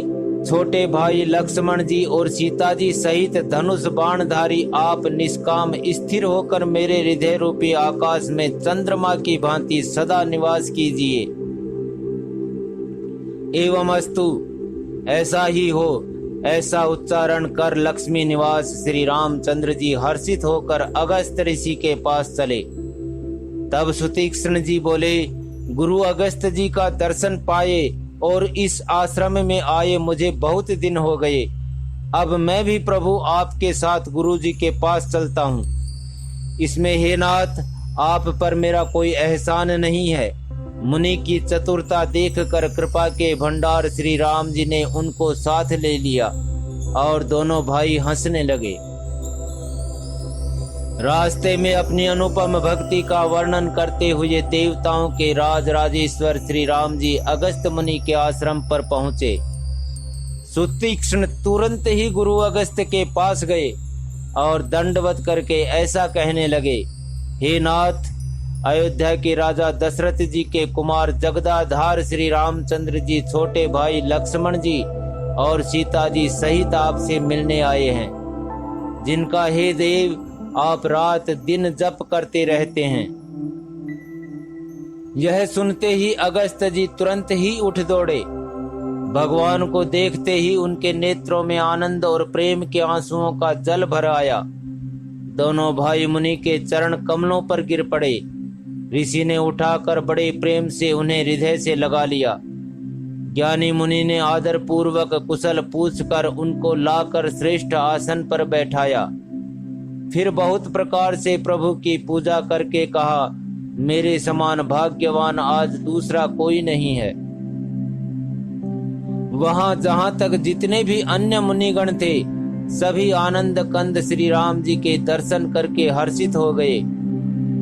छोटे भाई लक्ष्मण जी और सीता जी सहित धनुष बाणधारी आप निष्काम स्थिर होकर मेरे हृदय रूपी आकाश में चंद्रमा की भांति सदा निवास कीजिए। एवं अस्तु, ऐसा ही हो। ऐसा उच्चारण कर लक्ष्मी निवास श्री रामचंद्र जी हर्षित होकर अगस्त ऋषि के पास चले। तब सुतीक्ष्ण जी बोले, गुरु अगस्त जी का दर्शन पाए और इस आश्रम में आए मुझे बहुत दिन हो गए। अब मैं भी प्रभु आपके साथ गुरु जी के पास चलता हूँ। इसमें हे नाथ, आप पर मेरा कोई एहसान नहीं है। मुनि की चतुरता देखकर कृपा के भंडार श्री राम जी ने उनको साथ ले लिया और दोनों भाई हंसने लगे। रास्ते में अपनी अनुपम भक्ति का वर्णन करते हुए देवताओं के राज राजेश्वर श्री राम जी अगस्त मुनि के आश्रम पर पहुंचे। सुतीक्ष्ण तुरंत ही गुरु अगस्त के पास गए और दंडवत करके ऐसा कहने लगे, हे नाथ, अयोध्या के राजा दशरथ जी के कुमार जगदाधार श्री रामचंद्र जी छोटे भाई लक्ष्मण जी और सीता जी सहित आपसे मिलने आए हैं, जिनका हे देव आप रात दिन जप करते रहते हैं। यह सुनते ही अगस्त जी तुरंत ही उठ दौड़े। भगवान को देखते ही उनके नेत्रों में आनंद और प्रेम के आंसुओं का जल भर आया। दोनों भाई मुनि के चरण कमलों पर गिर पड़े। ऋषि ने उठाकर बड़े प्रेम से उन्हें हृदय से लगा लिया। ज्ञानी मुनि ने आदर पूर्वक कुशल पूछकर उनको लाकर श्रेष्ठ आसन पर बैठाया। फिर बहुत प्रकार से प्रभु की पूजा करके कहा, मेरे समान भाग्यवान आज दूसरा कोई नहीं है। वहां जहां तक जितने भी अन्य मुनिगण थे, सभी आनंद कंद श्री राम जी के दर्शन करके हर्षित हो गए।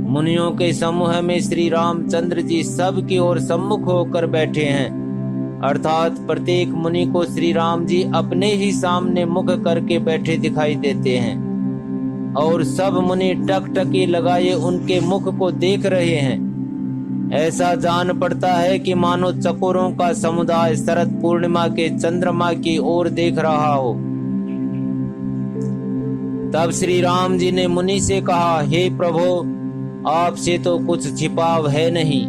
मुनियों के समूह में श्री रामचंद्र जी सब की ओर सम्मुख होकर बैठे हैं, अर्थात प्रत्येक मुनि को श्री राम जी अपने ही सामने मुख करके बैठे दिखाई देते हैं और सब मुनि टकटकी लगाए उनके मुख को देख रहे हैं। ऐसा जान पड़ता है कि मानो चकोरों का समुदाय शरद पूर्णिमा के चंद्रमा की ओर देख रहा हो। तब श्री राम जी ने मुनि से कहा, हे प्रभु, आपसे तो कुछ छिपाव है नहीं।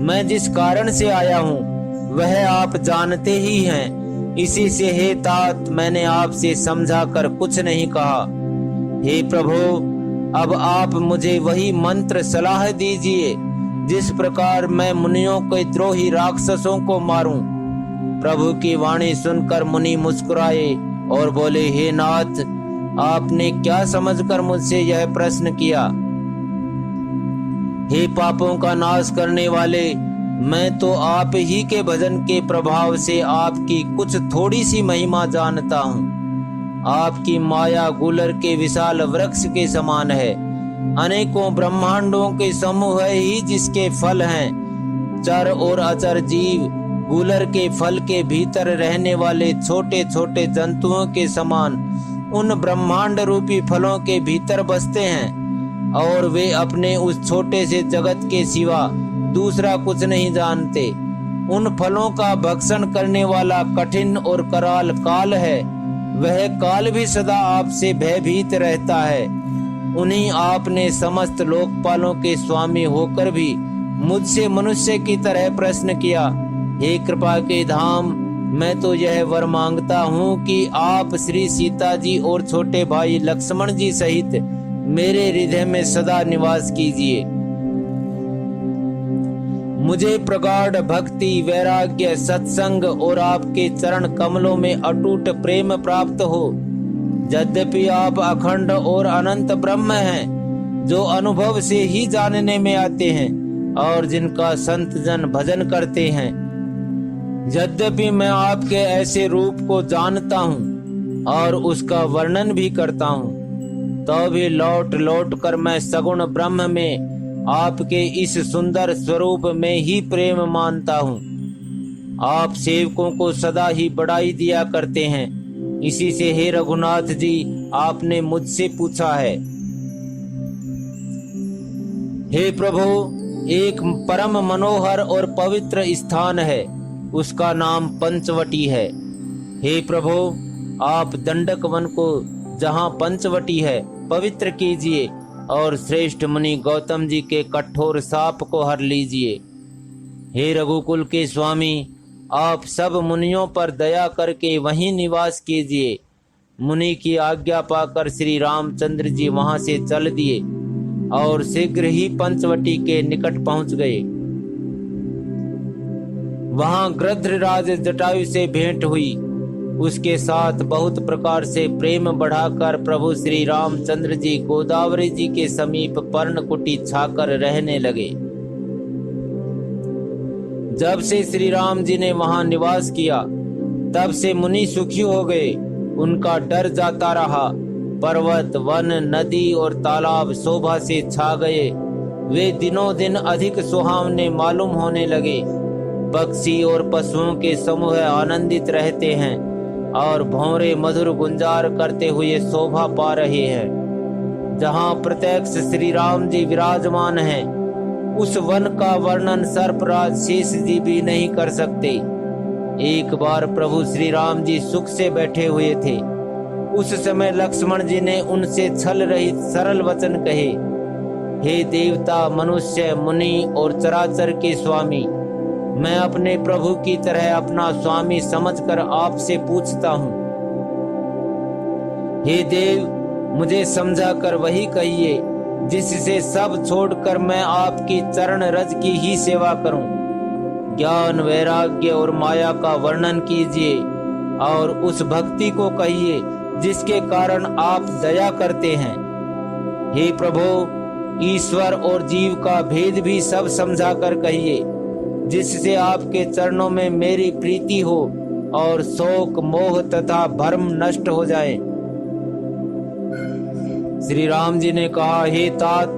मैं जिस कारण से आया हूँ वह आप जानते ही हैं। इसी से हे तात, मैंने आपसे समझा कर कुछ नहीं कहा। हे प्रभु, अब आप मुझे वही मंत्र सलाह दीजिए जिस प्रकार मैं मुनियों के द्रोही राक्षसों को मारूं। प्रभु की वाणी सुनकर मुनि मुस्कुराए और बोले, हे नाथ, आपने क्या समझकर मुझसे यह प्रश्न किया? हे पापों का नाश करने वाले, मैं तो आप ही के भजन के प्रभाव से आपकी कुछ थोड़ी सी महिमा जानता हूँ। आपकी माया गूलर के विशाल वृक्ष के समान है। अनेकों ब्रह्मांडों के समूह ही जिसके फल हैं। चर और अचर जीव गूलर के फल के भीतर रहने वाले छोटे छोटे जंतुओं के समान उन ब्रह्मांड रूपी फलों के भीतर बसते हैं और वे अपने उस छोटे से जगत के सिवा दूसरा कुछ नहीं जानते। उन फलों का भक्षण करने वाला कठिन और कराल काल है। वह काल भी सदा आपसे भयभीत रहता है। उन्हीं आपने समस्त लोकपालों के स्वामी होकर भी मुझसे मनुष्य की तरह प्रश्न किया। हे कृपा के धाम, मैं तो यह वर मांगता हूँ कि आप श्री सीता जी और छोटे भाई लक्ष्मण जी सहित मेरे हृदय में सदा निवास कीजिए। मुझे प्रगाढ़ भक्ति, वैराग्य, सत्संग और आपके चरण कमलों में अटूट प्रेम प्राप्त हो। यद्यपि आप अखंड और अनंत ब्रह्म हैं, जो अनुभव से ही जानने में आते हैं और जिनका संत जन भजन करते हैं। यद्यपि मैं आपके ऐसे रूप को जानता हूँ और उसका वर्णन भी करता हूँ, तो भी लौट लौट कर मैं सगुण ब्रह्म में आपके इस सुंदर स्वरूप में ही प्रेम मानता हूँ। आप सेवकों को सदा ही बड़ाई दिया करते हैं, इसी से हे रघुनाथ जी आपने मुझसे पूछा है। हे प्रभु, एक परम मनोहर और पवित्र स्थान है, उसका नाम पंचवटी है। हे प्रभु, आप दंडक वन को जहाँ पंचवटी है पवित्र कीजिए और श्रेष्ठ मुनि गौतम जी के कठोर शाप को हर लीजिए। हे रघुकुल के स्वामी, आप सब मुनियों पर दया करके वहीं निवास कीजिए। मुनि की आज्ञा पाकर श्री रामचंद्र जी वहां से चल दिए और शीघ्र ही पंचवटी के निकट पहुंच गए। वहां गृध्रराज जटायु से भेंट हुई। उसके साथ बहुत प्रकार से प्रेम बढ़ाकर प्रभु श्री रामचंद्र जी गोदावरी जी के समीप पर्णकुटी छाकर रहने लगे। जब से श्री राम जी ने वहां निवास किया, तब से मुनि सुखी हो गए। उनका डर जाता रहा। पर्वत, वन, नदी और तालाब शोभा से छा गए। वे दिनों दिन अधिक सुहावने मालूम होने लगे। पक्षी और पशुओं के समूह आनंदित रहते हैं और भौरे मधुर गुंजार करते हुए शोभा पा रहे हैं। जहाँ प्रत्यक्ष श्री राम जी विराजमान हैं, उस वन का वर्णन सर्पराज शेष जी भी नहीं कर सकते। एक बार प्रभु श्री राम जी सुख से बैठे हुए थे। उस समय लक्ष्मण जी ने उनसे छल रहित सरल वचन कहे। हे देवता, मनुष्य, मुनि और चराचर के स्वामी, मैं अपने प्रभु की तरह अपना स्वामी समझकर आपसे पूछता हूँ। हे देव, मुझे समझाकर वही कहिए जिससे सब छोड़कर मैं आपकी चरण रज की ही सेवा करूं। ज्ञान, वैराग्य और माया का वर्णन कीजिए और उस भक्ति को कहिए जिसके कारण आप दया करते हैं। हे प्रभु, ईश्वर और जीव का भेद भी सब समझाकर कहिए, जिससे आपके चरणों में मेरी प्रीति हो और शोक, मोह तथा भ्रम नष्ट हो जाए। श्री राम जी ने कहा, हे तात,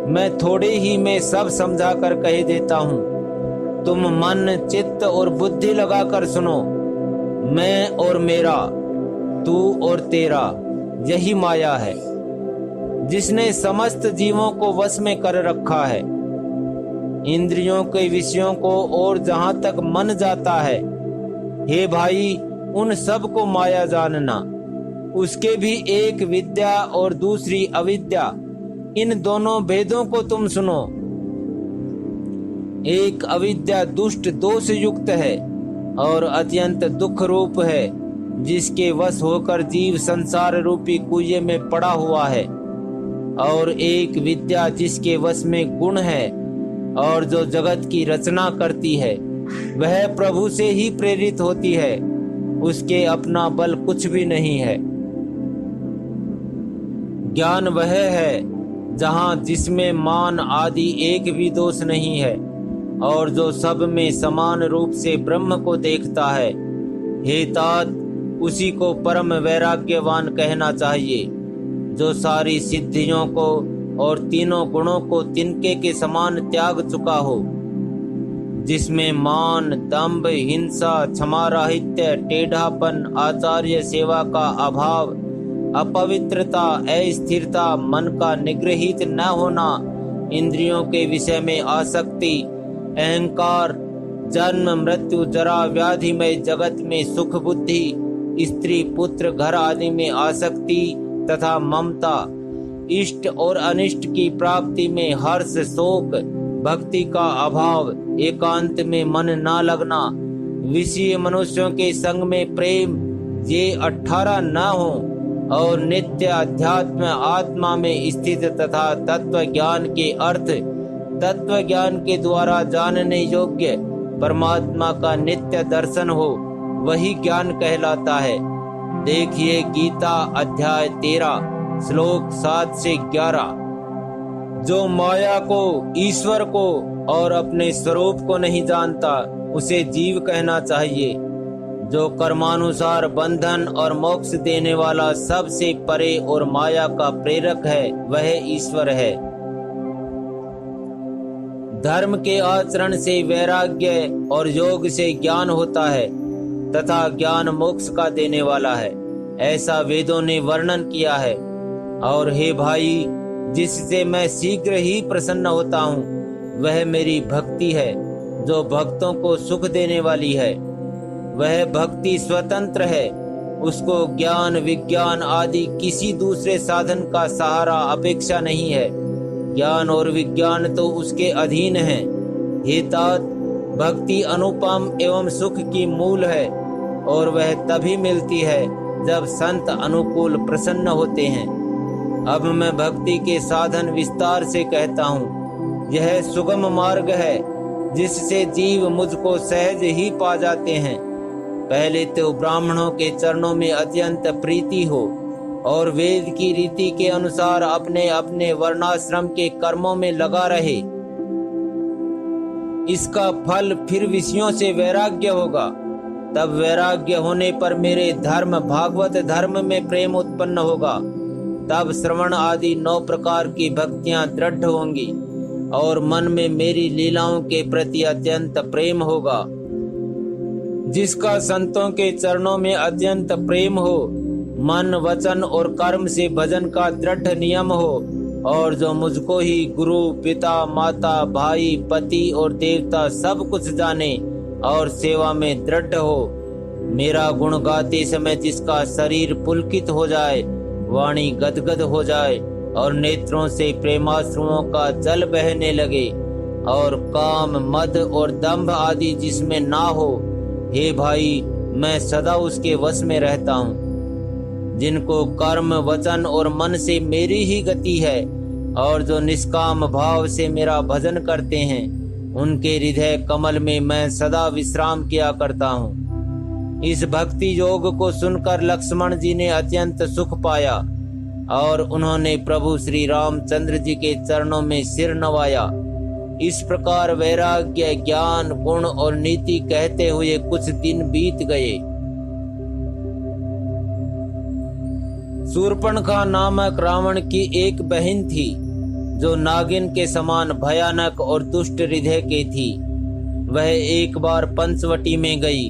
मैं थोड़े ही में सब समझाकर कह देता हूँ। तुम मन, चित्त और बुद्धि लगाकर सुनो। मैं और मेरा, तू और तेरा, यही माया है जिसने समस्त जीवों को वश में कर रखा है। इंद्रियों के विषयों को और जहां तक मन जाता है, हे भाई, उन सब को माया जानना। उसके भी एक विद्या और दूसरी अविद्या, इन दोनों भेदों को तुम सुनो। एक अविद्या दुष्ट दोष युक्त है और अत्यंत दुख रूप है, जिसके वश होकर जीव संसार रूपी कुएं में पड़ा हुआ है। और एक विद्या जिसके वश में गुण है और जो जगत की रचना करती है, वह प्रभु से ही प्रेरित होती है। उसके अपना बल कुछ भी नहीं है। ज्ञान वह है जहाँ जिसमें मान आदि एक भी दोष नहीं है और जो सब में समान रूप से ब्रह्म को देखता है। हे तात, उसी को परम वैराग्यवान कहना चाहिए, जो सारी सिद्धियों को और तीनों गुणों को तिनके के समान त्याग चुका हो, जिसमें मान, दंभ, हिंसा, क्षमाराहित्य, टेढ़ापन, आचार्य सेवा का अभाव, अपवित्रता, अस्थिरता, मन का निग्रहित न होना, इंद्रियों के विषय में आसक्ति, अहंकार, जन्म, मृत्यु, जरा, व्याधि में जगत में सुख बुद्धि, स्त्री, पुत्र, घर आदि में आसक्ति तथा ममता, इष्ट और अनिष्ट की प्राप्ति में हर्ष, शोक, भक्ति का अभाव, एकांत में मन न लगना, विषय मनुष्यों के संग में प्रेम, ये 18 न हो और नित्य अध्यात्म आत्मा में स्थित तथा तत्व ज्ञान के अर्थ तत्व ज्ञान के द्वारा जानने योग्य परमात्मा का नित्य दर्शन हो, वही ज्ञान कहलाता है। देखिए गीता अध्याय 13 श्लोक 7 से 11। जो माया को, ईश्वर को और अपने स्वरूप को नहीं जानता उसे जीव कहना चाहिए। जो कर्मानुसार बंधन और मोक्ष देने वाला सबसे परे और माया का प्रेरक है वह ईश्वर है। धर्म के आचरण से वैराग्य और योग से ज्ञान होता है तथा ज्ञान मोक्ष का देने वाला है, ऐसा वेदों ने वर्णन किया है। और हे भाई, जिससे मैं शीघ्र ही प्रसन्न होता हूँ वह मेरी भक्ति है, जो भक्तों को सुख देने वाली है। वह भक्ति स्वतंत्र है, उसको ज्ञान विज्ञान आदि किसी दूसरे साधन का सहारा अपेक्षा नहीं है। ज्ञान और विज्ञान तो उसके अधीन है। हे तात, भक्ति अनुपम एवं सुख की मूल है और वह तभी मिलती है जब संत अनुकूल प्रसन्न होते हैं। अब मैं भक्ति के साधन विस्तार से कहता हूँ। यह सुगम मार्ग है जिससे जीव मुझको सहज ही पा जाते हैं। पहले तो ब्राह्मणों के चरणों में अत्यंत प्रीति हो और वेद की रीति के अनुसार अपने अपने वर्णाश्रम के कर्मों में लगा रहे। इसका फल फिर विषयों से वैराग्य होगा। तब वैराग्य होने पर मेरे धर्म भागवत धर्म में प्रेम उत्पन्न होगा। तब श्रवण आदि 9 प्रकार की भक्तियां दृढ़ होंगी और मन में मेरी लीलाओं के प्रति अत्यंत प्रेम होगा। जिसका संतों के चरणों में अत्यंत प्रेम हो, मन वचन और कर्म से भजन का दृढ़ नियम हो और जो मुझको ही गुरु पिता माता भाई पति और देवता सब कुछ जाने और सेवा में दृढ़ हो। मेरा गुण गाते समय जिसका शरीर पुलकित हो जाए, वाणी गदगद हो जाए और नेत्रों से प्रेमाश्रुओं का जल बहने लगे और काम मद और दंभ आदि जिसमें ना हो, हे भाई, मैं सदा उसके वश में रहता हूँ। जिनको कर्म वचन और मन से मेरी ही गति है और जो निष्काम भाव से मेरा भजन करते हैं, उनके हृदय कमल में मैं सदा विश्राम किया करता हूँ। इस भक्ति योग को सुनकर लक्ष्मण जी ने अत्यंत सुख पाया और उन्होंने प्रभु श्री रामचंद्र जी के चरणों में सिर नवाया। इस प्रकार वैराग्य ज्ञान गुण और नीति कहते हुए कुछ दिन बीत गए। शूर्पणखा नामक रावण की एक बहन थी जो नागिन के समान भयानक और दुष्ट हृदय की थी। वह एक बार पंचवटी में गई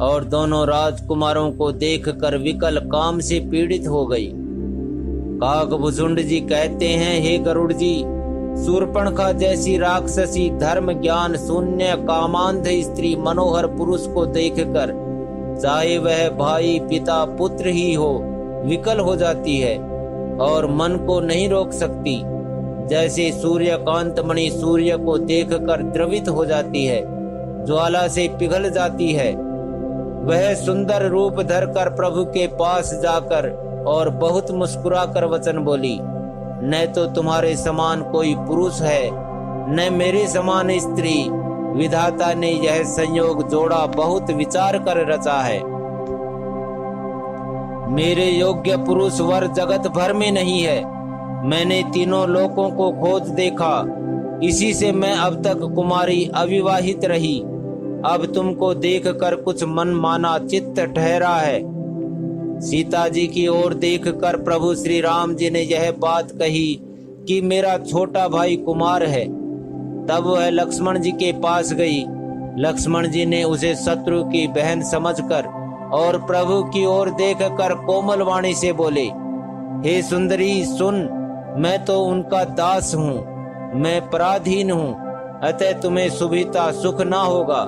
और दोनों राजकुमारों को देखकर विकल काम से पीड़ित हो गई। काकभुजुंड जी कहते हैं, हे गरुड़ जी, शूर्पणखा जैसी राक्षसी धर्म ज्ञान शून्य कामांध स्त्री मनोहर पुरुष को देखकर चाहे वह भाई पिता पुत्र ही हो विकल हो जाती है और मन को नहीं रोक सकती। जैसे सूर्यकांत मणि सूर्य को देखकर द्रवित हो जाती है, ज्वाला से पिघल जाती है। वह सुंदर रूप धरकर प्रभु के पास जाकर और बहुत मुस्कुराकर वचन बोली, न तो तुम्हारे समान कोई पुरुष है न मेरे समान स्त्री। विधाता ने यह संयोग जोड़ा बहुत विचार कर रचा है। मेरे योग्य पुरुष वर जगत भर में नहीं है। मैंने तीनों लोकों को खोज देखा, इसी से मैं अब तक कुमारी अविवाहित रही। अब तुमको देखकर कुछ मन माना चित्त ठहरा है। सीता जी की ओर देखकर प्रभु श्री राम जी ने यह बात कही कि मेरा छोटा भाई कुमार है। तब वह लक्ष्मण जी के पास गई। लक्ष्मण जी ने उसे शत्रु की बहन समझकर और प्रभु की ओर देखकर कोमल वाणी से बोले, हे सुंदरी सुन, मैं तो उनका दास हूँ, मैं पराधीन हूँ, अतः तुम्हें सुविधा सुख ना होगा।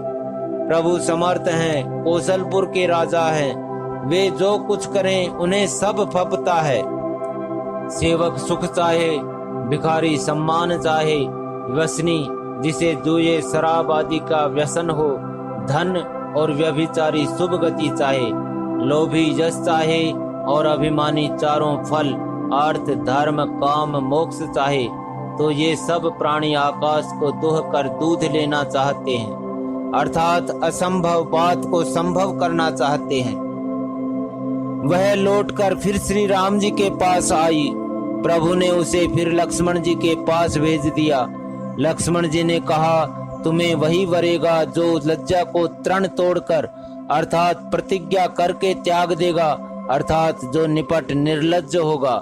प्रभु समर्थ हैं, कौशलपुर के राजा हैं, वे जो कुछ करें उन्हें सब फपता है। सेवक सुख चाहे, भिखारी सम्मान चाहे, व्यसनी जिसे जुए शराब आदि का व्यसन हो, धन और व्यभिचारी शुभ गति चाहे, लोभी यश चाहे और अभिमानी चारों फल अर्थ धर्म काम मोक्ष चाहे, तो ये सब प्राणी आकाश को दुह कर दूध लेना चाहते हैं, अर्थात असंभव बात को संभव करना चाहते हैं। वह लौटकर फिर श्री राम जी के पास आई। प्रभु ने उसे फिर लक्ष्मण जी के पास भेज दिया। लक्ष्मण जी ने कहा, तुम्हें वही वरेगा जो लज्जा को तृण तोड़कर अर्थात प्रतिज्ञा करके त्याग देगा, अर्थात जो निपट निर्लज्ज होगा।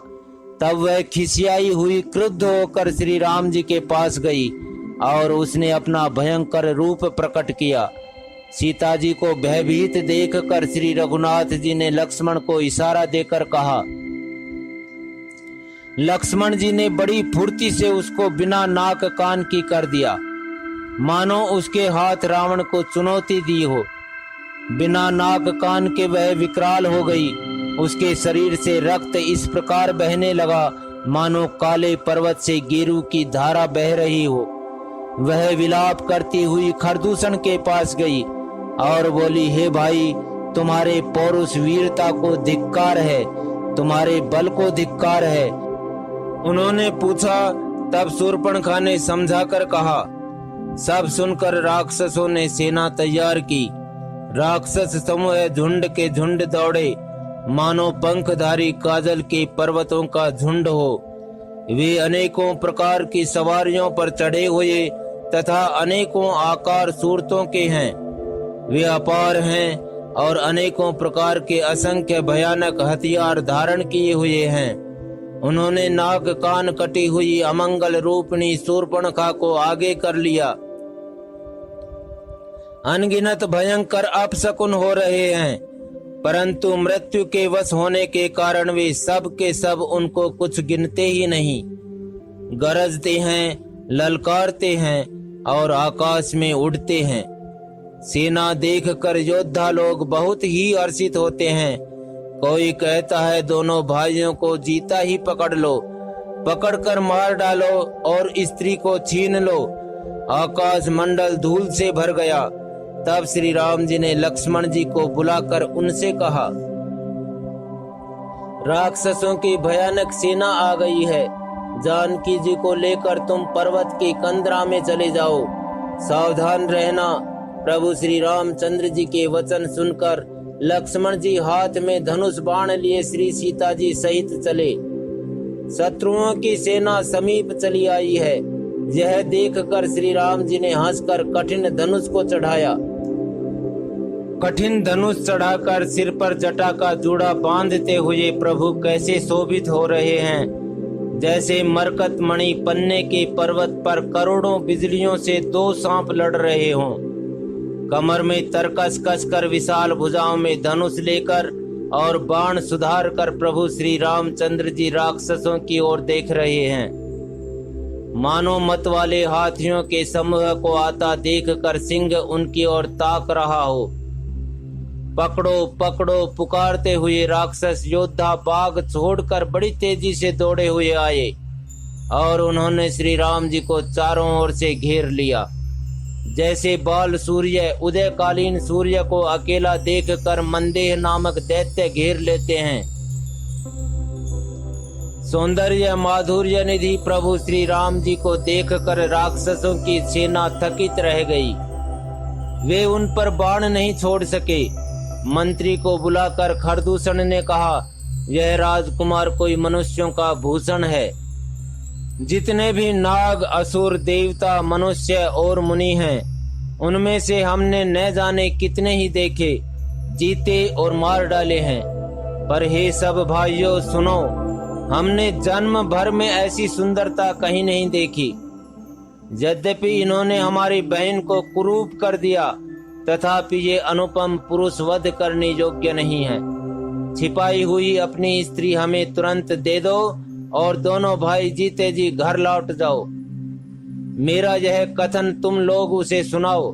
तब वह खिसियाई हुई क्रुद्ध होकर श्री राम जी के पास गई और उसने अपना भयंकर रूप प्रकट किया। सीता जी को भयभीत देखकर श्री रघुनाथ जी ने लक्ष्मण को इशारा देकर कहा। लक्ष्मण जी ने बड़ी फुर्ती से उसको बिना नाक कान की कर दिया, मानो उसके हाथ रावण को चुनौती दी हो। बिना नाक कान के वह विकराल हो गई। उसके शरीर से रक्त इस प्रकार बहने लगा मानो काले पर्वत से गेरू की धारा बह रही हो। वह विलाप करती हुई खरदूषण के पास गई और बोली, हे भाई, तुम्हारे पौरुष वीरता को धिक्कार है, तुम्हारे बल को धिक्कार है। उन्होंने पूछा। तब शूर्पणखा ने समझाकर कहा। सब सुनकर राक्षसों ने सेना तैयार की। राक्षस समूह झुंड के झुंड दौड़े, मानो पंखधारी काजल के पर्वतों का झुंड हो। वे अनेकों प्रकार की सवारियों पर चढ़े हुए तथा अनेकों आकार सूरतों के हैं। वे अपार हैं और अनेकों प्रकार के असंख्य भयानक हथियार धारण किए हुए हैं। उन्होंने नाक कान कटी हुई अमंगल रूपणी शूर्पणखा को आगे कर लिया। अनगिनत भयंकर अपशकुन हो रहे हैं, परंतु मृत्यु के वश होने के कारण वे सब के सब उनको कुछ गिनते ही नहीं। गरजते हैं, ललकारते हैं और आकाश में उड़ते हैं। सेना देखकर योद्धा लोग बहुत ही हर्षित होते हैं। कोई कहता है, दोनों भाइयों को जीता ही पकड़ लो, पकड़कर मार डालो और स्त्री को छीन लो। आकाश मंडल धूल से भर गया। तब श्री राम जी ने लक्ष्मण जी को बुलाकर उनसे कहा, राक्षसों की भयानक सेना आ गई है। जानकी जी को लेकर तुम पर्वत की कंदरा में चले जाओ। सावधान रहना। प्रभु श्री रामचंद्र जी के वचन सुनकर लक्ष्मण जी हाथ में धनुष बाण लिए श्री सीता जी सहित चले। शत्रुओं की सेना समीप चली आई है। यह देखकर श्री राम जी ने हंसकर कठिन धनुष को चढ़ाया। कठिन धनुष चढ़ाकर सिर पर जटा का जूड़ा बांधते हुए प्रभु कैसे शोभित हो रहे हैं, जैसे मरकत मणि पन्ने के पर्वत पर करोड़ों बिजलियों से दो सांप लड़ रहे हों। कमर में तरकस कसकर विशाल भुजाओं में धनुष लेकर और बाण सुधार कर प्रभु श्री रामचंद्र जी राक्षसों की ओर देख रहे हैं। मानो मत वाले हाथियों के समूह को आता देखकर सिंह उनकी ओर ताक रहा हो। पकड़ो पकड़ो पुकारते हुए राक्षस योद्धा बाघ छोड़कर बड़ी तेजी से दौड़े हुए आए और उन्होंने श्री राम जी को चारों ओर से घेर लिया। जैसे बाल सूर्य उदयकालीन सूर्य को अकेला देखकर मंदेह नामक दैत्य घेर लेते हैं। सौंदर्य माधुर्य निधि प्रभु श्री राम जी को देखकर राक्षसों की सेना थकित रह गई। वे उन पर बाण नहीं छोड़ सके। मंत्री को बुलाकर खरदूषण ने कहा, यह राजकुमार कोई मनुष्यों का भूषण है। जितने भी नाग असुर देवता मनुष्य और मुनि हैं, उनमें से हमने न जाने कितने ही देखे, जीते और मार डाले हैं। पर हे सब भाइयों सुनो, हमने जन्म भर में ऐसी सुंदरता कहीं नहीं देखी। यद्यपि इन्होंने हमारी बहन को कुरूप कर दिया, तथापि ये अनुपम पुरुष वध करने योग्य नहीं है। छिपाई हुई अपनी स्त्री हमें तुरंत दे दो और दोनों भाई जीते जी घर लौट जाओ। मेरा यह कथन तुम लोग उसे सुनाओ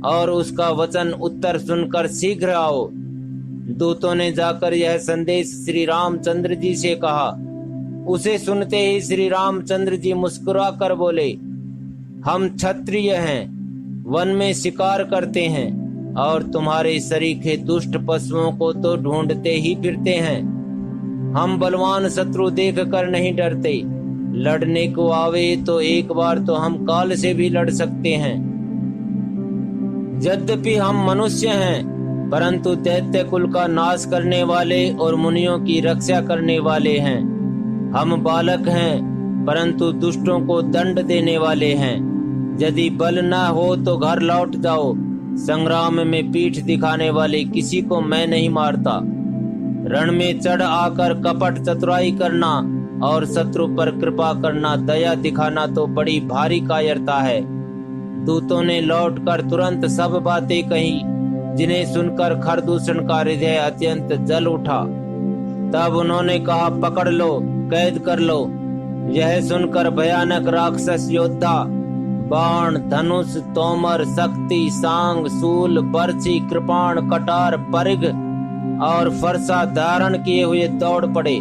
और उसका वचन उत्तर सुनकर शीघ्र आओ। दूतों ने जाकर यह संदेश श्री रामचंद्र जी से कहा। उसे सुनते ही श्री रामचंद्र जी मुस्कुरा कर बोले, हम क्षत्रिय हैं, वन में शिकार करते हैं और तुम्हारे सरीखे दुष्ट पशुओं को तो ढूंढते ही फिरते हैं। हम बलवान शत्रु देख कर नहीं डरते। लड़ने को आवे तो एक बार तो हम काल से भी लड़ सकते हैं। यद्यपि हम मनुष्य हैं, परंतु दैत्य कुल का नाश करने वाले और मुनियों की रक्षा करने वाले हैं। हम बालक हैं, परंतु दुष्टों को दंड देने वाले हैं। यदि बल न हो तो घर लौट जाओ। संग्राम में पीठ दिखाने वाले किसी को मैं नहीं मारता। रण में चढ़ आकर कपट चतुराई करना और शत्रु पर कृपा करना, दया दिखाना तो बड़ी भारी कायरता है। दूतों ने लौटकर तुरंत सब बातें कही, जिन्हें सुनकर खरदूषण का हृदय अत्यंत जल उठा। तब उन्होंने कहा, पकड़ लो, कैद कर लो। यह सुनकर भयानक राक्षस योद्धा बाण, धनुष, तोमर, शक्ति, सांग, शूल, बर्छी, कृपाण, कटार, परिघ और फरसा धारण किए हुए दौड़ पड़े।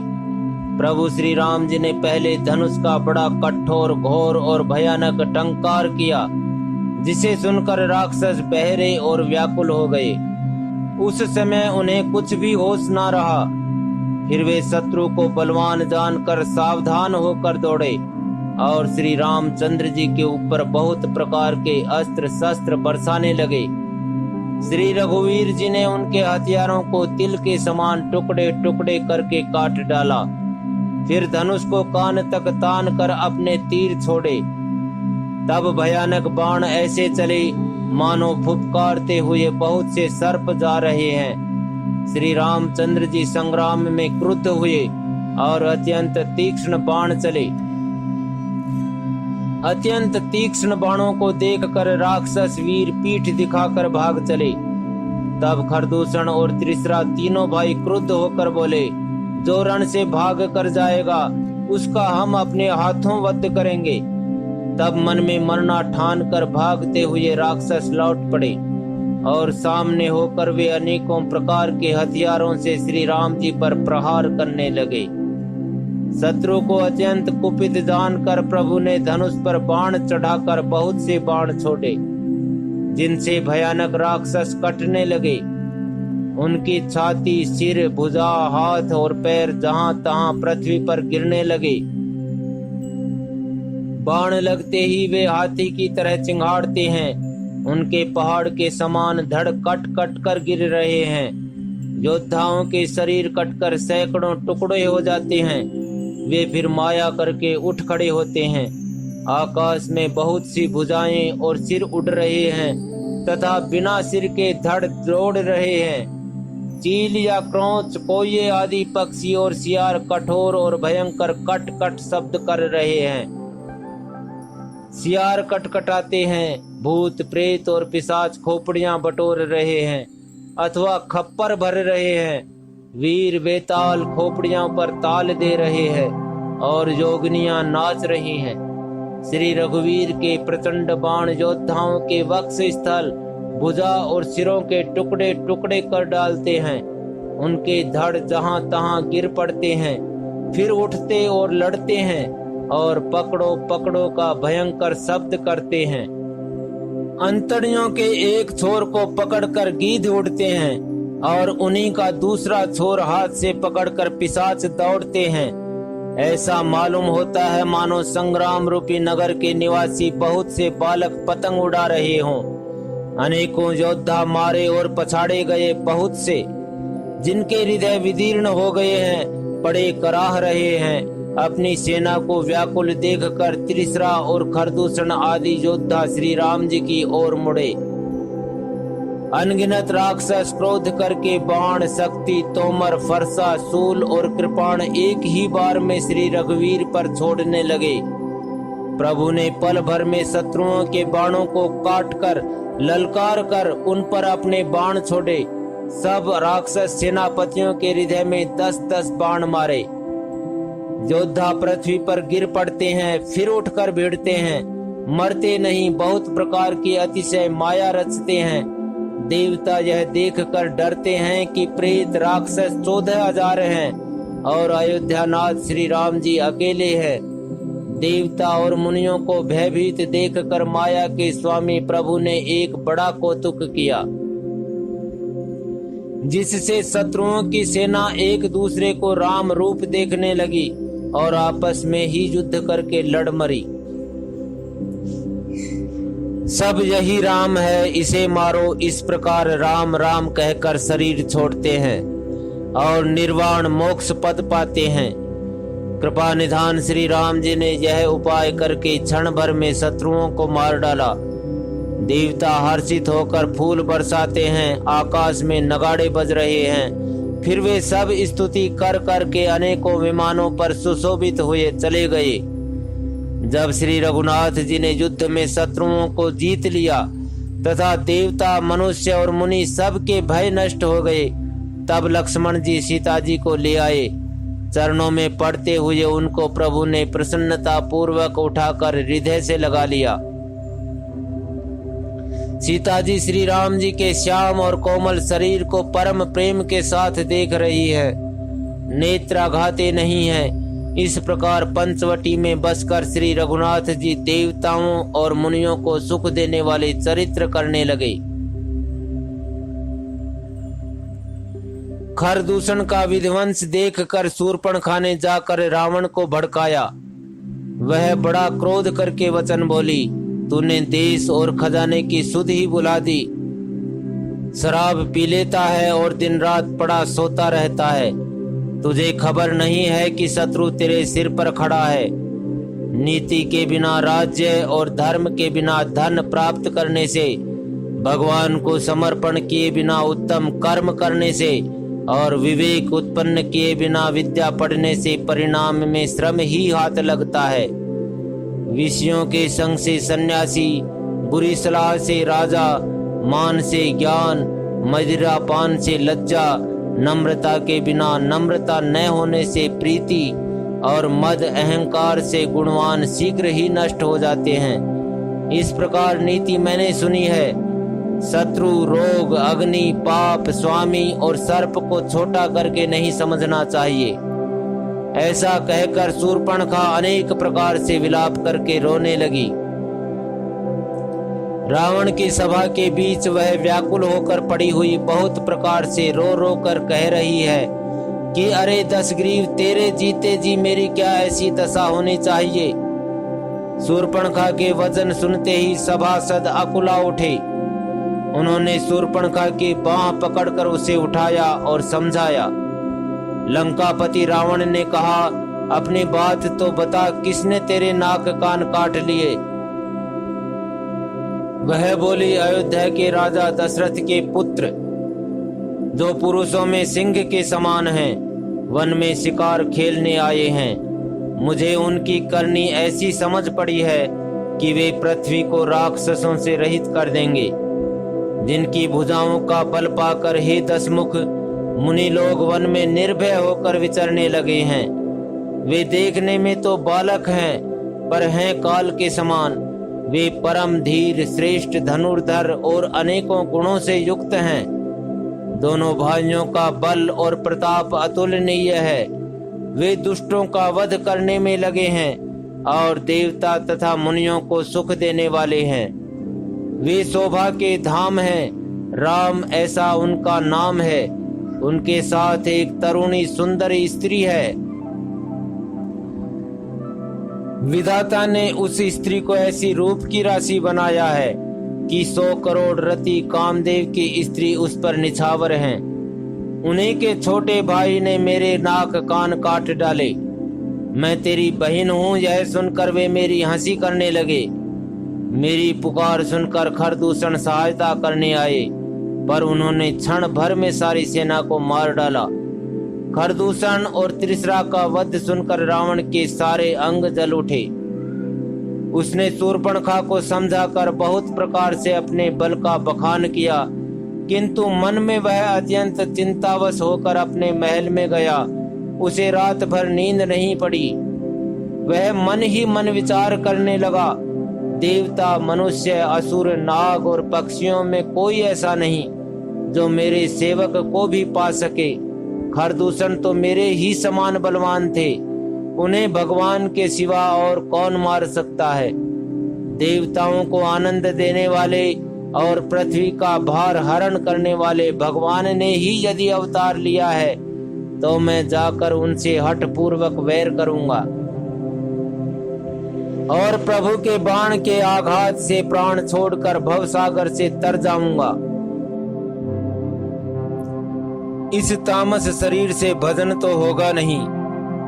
प्रभु श्री राम जी ने पहले धनुष का बड़ा कठोर, घोर और भयानक टंकार किया, जिसे सुनकर राक्षस बहरे और व्याकुल हो गए। उस समय उन्हें कुछ भी होश न रहा। फिर वे शत्रु को बलवान जानकर सावधान होकर दौड़े और श्री रामचंद्र जी के ऊपर बहुत प्रकार के अस्त्र शस्त्र बरसाने लगे। श्री रघुवीर जी ने उनके हथियारों को तिल के समान टुकड़े टुकड़े करके काट डाला। फिर धनुष को कान तक तान कर अपने तीर छोड़े। तब भयानक बाण ऐसे चले मानो फुफकारते हुए बहुत से सर्प जा रहे हैं। श्री रामचंद्र जी संग्राम में क्रुद्ध हुए और अत्यंत तीक्ष्ण बाण चले। अत्यंत तीक्ष्ण बाणों को देखकर राक्षस वीर पीठ दिखाकर भाग चले। तब खरदूषण और त्रिशरा तीनों भाई क्रुद्ध होकर बोले, जो रण से भाग कर जाएगा उसका हम अपने हाथों वध करेंगे। तब मन में मरना ठान कर भागते हुए राक्षस लौट पड़े और सामने होकर वे अनेकों प्रकार के हथियारों से श्री राम जी पर प्रहार करने लगे। शत्रु को अत्यंत कुपित जानकर प्रभु ने धनुष पर बाण चढ़ाकर बहुत से बाण छोड़े, जिनसे भयानक राक्षस कटने लगे। उनकी छाती, सिर, भुजा, हाथ और पैर जहां तहां पृथ्वी पर गिरने लगे। बाण लगते ही वे हाथी की तरह चिंगाड़ते हैं। उनके पहाड़ के समान धड़ कट कट कर गिर रहे हैं। योद्धाओं के शरीर कटकर सैकड़ों टुकड़े हो जाते हैं। वे फिर माया करके उठ खड़े होते हैं। आकाश में बहुत सी भुजाएं और सिर उड़ रहे हैं तथा बिना सिर के धड़ दौड़ रहे हैं। चील या क्रोंच, कोये आदि पक्षी और सियार कठोर और भयंकर कट कट शब्द कर रहे हैं। सियार कटकटाते हैं, भूत प्रेत और पिशाच खोपड़ियां बटोर रहे हैं अथवा खप्पर भर रहे हैं। वीर बेताल खोपड़ियों पर ताल दे रहे हैं और योगिनियां नाच रही हैं। श्री रघुवीर के प्रचंड बाण योद्धाओं के वक्ष स्थल, भुजा और सिरों के टुकड़े टुकड़े कर डालते हैं। उनके धड़ जहां तहां गिर पड़ते हैं, फिर उठते और लड़ते हैं और पकड़ो पकड़ो का भयंकर शब्द करते हैं। अंतड़ियों के एक छोर को पकड़कर गीध उड़ते हैं और उन्हीं का दूसरा छोर हाथ से पकड़कर पिशाच दौड़ते हैं। ऐसा मालूम होता है मानो संग्राम रूपी नगर के निवासी बहुत से बालक पतंग उड़ा रहे हों। अनेकों योद्धा मारे और पछाड़े गए, बहुत से जिनके हृदय विदीर्ण हो गए हैं पड़े कराह रहे हैं। अपनी सेना को व्याकुल देखकर त्रिशरा और खरदूषण आदि योद्धा श्री राम जी की ओर मुड़े। अनगिनत राक्षस क्रोध करके बाण, शक्ति, तोमर, फरसा, शूल और कृपाण एक ही बार में श्री रघुवीर पर छोड़ने लगे। प्रभु ने पल भर में शत्रुओं के बाणों को काटकर ललकार कर उन पर अपने बाण छोड़े। सब राक्षस सेनापतियों के हृदय में 10-10 बाण मारे। योद्धा पृथ्वी पर गिर पड़ते हैं, फिर उठकर भिड़ते हैं, मरते नहीं, बहुत प्रकार की अतिशय माया रचते हैं। देवता यह देखकर डरते हैं कि प्रेत राक्षस 14,000 हैं और अयोध्यानाथ श्री राम जी अकेले हैं। देवता और मुनियों को भयभीत देखकर माया के स्वामी प्रभु ने एक बड़ा कौतुक किया, जिससे शत्रुओं की सेना एक दूसरे को राम रूप देखने लगी और आपस में ही युद्ध करके लड़ मरी। सब यही राम है, इसे मारो, इस प्रकार राम राम कहकर शरीर छोड़ते हैं और निर्वाण मोक्ष पद पाते हैं। कृपा निधान श्री राम जी ने यह उपाय करके क्षण भर में शत्रुओं को मार डाला। देवता हर्षित होकर फूल बरसाते हैं, आकाश में नगाड़े बज रहे हैं। फिर वे सब स्तुति कर कर के अनेकों विमानों पर सुशोभित हुए चले गए। जब श्री रघुनाथ जी ने युद्ध में शत्रुओं को जीत लिया तथा देवता मनुष्य और मुनि सबके भय नष्ट हो गए, तब लक्ष्मण जी सीता जी को ले आए। चरणों में पड़ते हुए उनको प्रभु ने प्रसन्नता पूर्वक उठाकर हृदय से लगा लिया। सीता जी श्री राम जी के श्याम और कोमल शरीर को परम प्रेम के साथ देख रही है, नेत्राघाते नहीं है। इस प्रकार पंचवटी में बसकर श्री रघुनाथ जी देवताओं और मुनियों को सुख देने वाले चरित्र करने लगे। खरदूषण का विध्वंस देखकर शूर्पणखा ने जाकर रावण को भड़काया। वह बड़ा क्रोध करके वचन बोली, तूने देश और खजाने की सुध ही बुला दी। शराब पी लेता है और दिन रात पड़ा सोता रहता है। तुझे खबर नहीं है कि शत्रु तेरे सिर पर खड़ा है। नीति के बिना राज्य और धर्म के बिना धन प्राप्त करने से, भगवान को समर्पण किए बिना उत्तम कर्म करने से और विवेक उत्पन्न किए बिना विद्या पढ़ने से परिणाम में श्रम ही हाथ लगता है। विषयों के संग से सन्यासी, बुरी सलाह से राजा, मान से ज्ञान, मदिरा पान से लज्जा, नम्रता के बिना नम्रता न होने से प्रीति और मद अहंकार से गुणवान शीघ्र ही नष्ट हो जाते हैं। इस प्रकार नीति मैंने सुनी है। शत्रु, रोग, अग्नि, पाप, स्वामी और सर्प को छोटा करके नहीं समझना चाहिए। ऐसा कहकर शूर्पणखा अनेक प्रकार से विलाप करके रोने लगी। रावण की सभा के बीच वह व्याकुल होकर पड़ी हुई बहुत प्रकार से रो रो कर कह रही है कि अरे दशग्रीव, तेरे जीते जी मेरी क्या ऐसी दशा होनी चाहिए। शूर्पणखा के वचन सुनते ही सभासद अकुला उठे। उन्होंने शूर्पणखा की बांह पकड़कर उसे उठाया और समझाया। लंकापति रावण ने कहा, अपनी बात तो बता, किसने तेरे नाक कान काट लिए। वह बोली, अयोध्या के राजा दशरथ के पुत्र, जो पुरुषों में सिंह के समान हैं, वन में शिकार खेलने आए हैं। मुझे उनकी करनी ऐसी समझ पड़ी है कि वे पृथ्वी को राक्षसों से रहित कर देंगे। जिनकी भुजाओं का बल पाकर हे दशमुख मुनि लोग वन में निर्भय होकर विचरने लगे हैं। वे देखने में तो बालक हैं, पर हैं काल के समान। वे परम धीर, श्रेष्ठ धनुर्धर और अनेकों गुणों से युक्त हैं। दोनों भाइयों का बल और प्रताप अतुलनीय है। वे दुष्टों का वध करने में लगे हैं और देवता तथा मुनियों को सुख देने वाले हैं। वे शोभा के धाम हैं, राम ऐसा उनका नाम है। उनके साथ एक तरुणी सुंदर स्त्री है। विधाता ने उस स्त्री को ऐसी रूप की राशि बनाया है कि 100 करोड़ रति कामदेव की स्त्री उस पर निछावर हैं। उन्हीं के छोटे भाई ने मेरे नाक कान काट डाले। मैं तेरी बहन हूँ, यह सुनकर वे मेरी हंसी करने लगे। मेरी पुकार सुनकर खरदूषण सहायता करने आए, पर उन्होंने क्षण भर में सारी सेना को मार डाला। खरदूषण और त्रिशरा का वध सुनकर रावण के सारे अंग जल उठे। उसने शूर्पणखा को समझाकर बहुत प्रकार से अपने बल का बखान किया, किंतु मन में वह अत्यंत चिंतावश होकर अपने महल में गया। उसे रात भर नींद नहीं पड़ी। वह मन ही मन विचार करने लगा, देवता, मनुष्य, असुर, नाग और पक्षियों में कोई ऐसा नहीं जो मेरे सेवक को भी पा सके। खरदूषण तो मेरे ही समान बलवान थे। उन्हें भगवान के सिवा और कौन मार सकता है। देवताओं को आनंद देने वाले और पृथ्वी का भार हरण करने वाले भगवान ने ही यदि अवतार लिया है तो मैं जाकर उनसे हठ पूर्वक वैर करूंगा। और प्रभु के बाण के आघात से प्राण छोड़कर भवसागर से तर जाऊंगा। इस तामस शरीर से भजन तो होगा नहीं,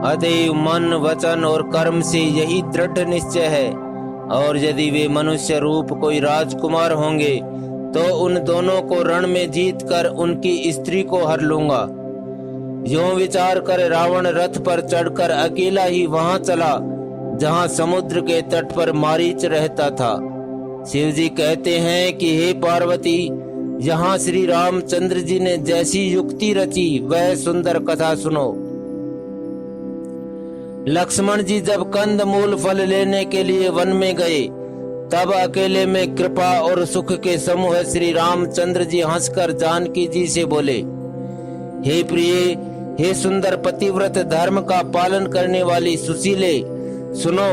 अतएव मन, वचन और कर्म से यही दृढ़ निश्चय है। और यदि वे मनुष्य रूप कोई राजकुमार होंगे तो उन दोनों को रण में जीत कर उनकी स्त्री को हर लूंगा। यूं विचार कर रावण रथ पर चढ़कर अकेला ही वहां चला जहां समुद्र के तट पर मारीच रहता था। शिव जी कहते हैं कि हे पार्वती, यहाँ श्री रामचंद्र जी ने जैसी युक्ति रची वह सुंदर कथा सुनो। लक्ष्मण जी जब कंद मूल फल लेने के लिए वन में गए तब अकेले में कृपा और सुख के समूह श्री रामचंद्र जी हंसकर जानकी जी से बोले, हे प्रिय, हे सुंदर पतिव्रत धर्म का पालन करने वाली सुशीले, सुनो,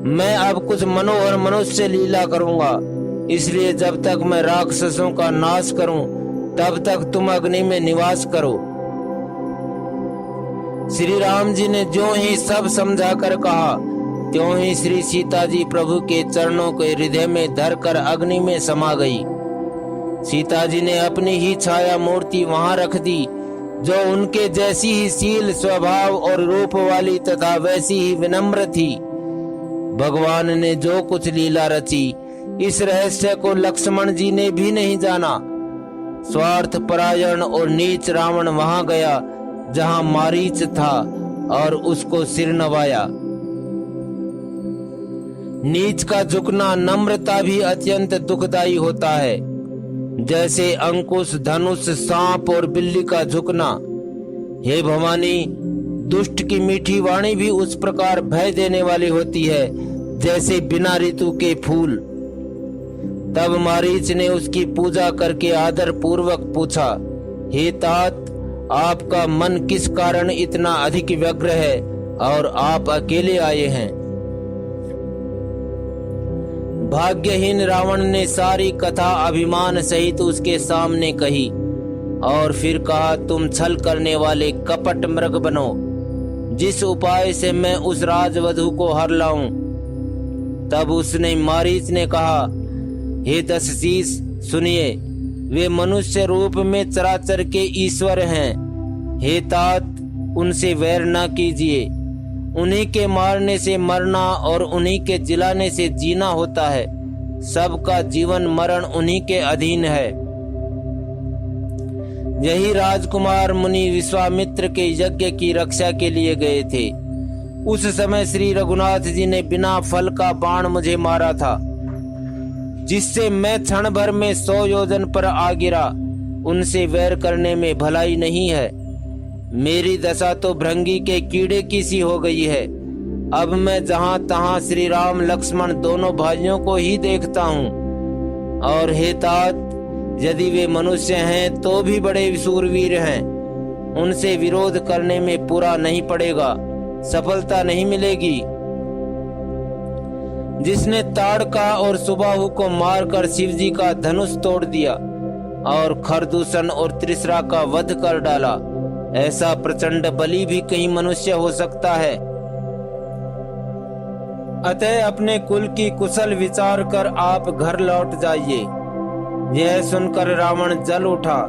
मैं अब कुछ मनोहर मनुष्य लीला करूंगा। इसलिए जब तक मैं राक्षसों का नाश करूं तब तक तुम अग्नि में निवास करो। श्री राम जी ने जो ही सब समझा कर कहा त्यों ही श्री सीता जी प्रभु के चरणों के हृदय में धरकर अग्नि में समा गई। सीता जी ने अपनी ही छाया मूर्ति वहां रख दी जो उनके जैसी ही शील, स्वभाव और रूप वाली तथा वैसी ही विनम्र थी। भगवान ने जो कुछ लीला रची इस रहस्य को लक्ष्मण जी ने भी नहीं जाना। स्वार्थ परायण और नीच रावण वहां गया जहां मारीच था और उसको सिर नवाया। नीच का झुकना नम्रता भी अत्यंत दुखदायी होता है, जैसे अंकुश, धनुष, सांप और बिल्ली का झुकना। हे भवानी, दुष्ट की मीठी वाणी भी उस प्रकार भय देने वाली होती है जैसे बिना ऋतु के फूल। तब मारीच ने उसकी पूजा करके आदर पूर्वक पूछा, हे तात, आपका मन किस कारण इतना अधिक व्यग्र है और आप अकेले आए हैं? भाग्यहीन रावण ने सारी कथा अभिमान सहित उसके सामने कही और फिर कहा, तुम छल करने वाले कपट मृग बनो। जिस उपाय से मैं उस राजवधू को हर लाऊं। तब उसने मारीच ने कहा, हे दशशीष, सुनिए, वे मनुष्य रूप में चराचर के ईश्वर हैं। हे तात, उनसे वैर न कीजिए। उन्हीं के मारने से मरना और उन्हीं के जिलाने से जीना होता है। सबका जीवन मरण उन्हीं के अधीन है। यही राजकुमार मुनि विश्वामित्र के यज्ञ की रक्षा के लिए गए थे। उस समय श्री रघुनाथ जी ने बिना फल का बाण मुझे मारा था, जिससे मैं क्षण भर में 100 योजन पर आ गिरा। उनसे वैर करने में भलाई नहीं है। मेरी दशा तो भृंगी के कीड़े की सी हो गई है। अब मैं जहां तहां श्री राम लक्ष्मण दोनों भाइयों को ही देखता हूं। और हे तात, यदि वे मनुष्य हैं तो भी बड़े शूरवीर हैं। उनसे विरोध करने में पूरा नहीं पड़ेगा, सफलता नहीं मिलेगी। जिसने ताड़का और सुबाहु को मारकर शिवजी का धनुष तोड़ दिया और खरदूषण और त्रिशरा का वध कर डाला, ऐसा प्रचंड बली भी कहीं मनुष्य हो सकता है। अतः अपने कुल की कुशल विचार कर आप घर लौट जाइए। यह सुनकर रावण जल उठा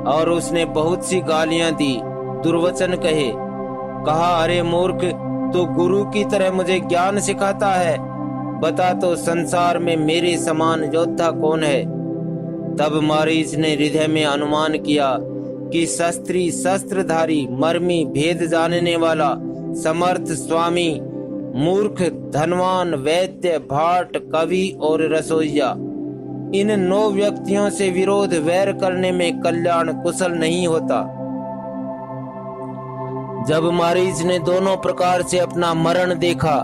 और उसने बहुत सी गालियां दी, दुर्वचन कहे। कहा, अरे मूर्ख, तू गुरु की तरह मुझे ज्ञान सिखाता है। बता तो संसार में मेरे समान योद्धा कौन है? तब मारीच ने हृदय में अनुमान किया कि शस्त्री, शस्त्रधारी, मर्मी, भेद जानने वाला, समर्थ, स्वामी, मूर्ख, धनवान, वैद्य, भाट, कवि और रसोइया, इन 9 व्यक्तियों से विरोध वैर करने में कल्याण कुशल नहीं होता। जब मारीच ने दोनों प्रकार से अपना मरण देखा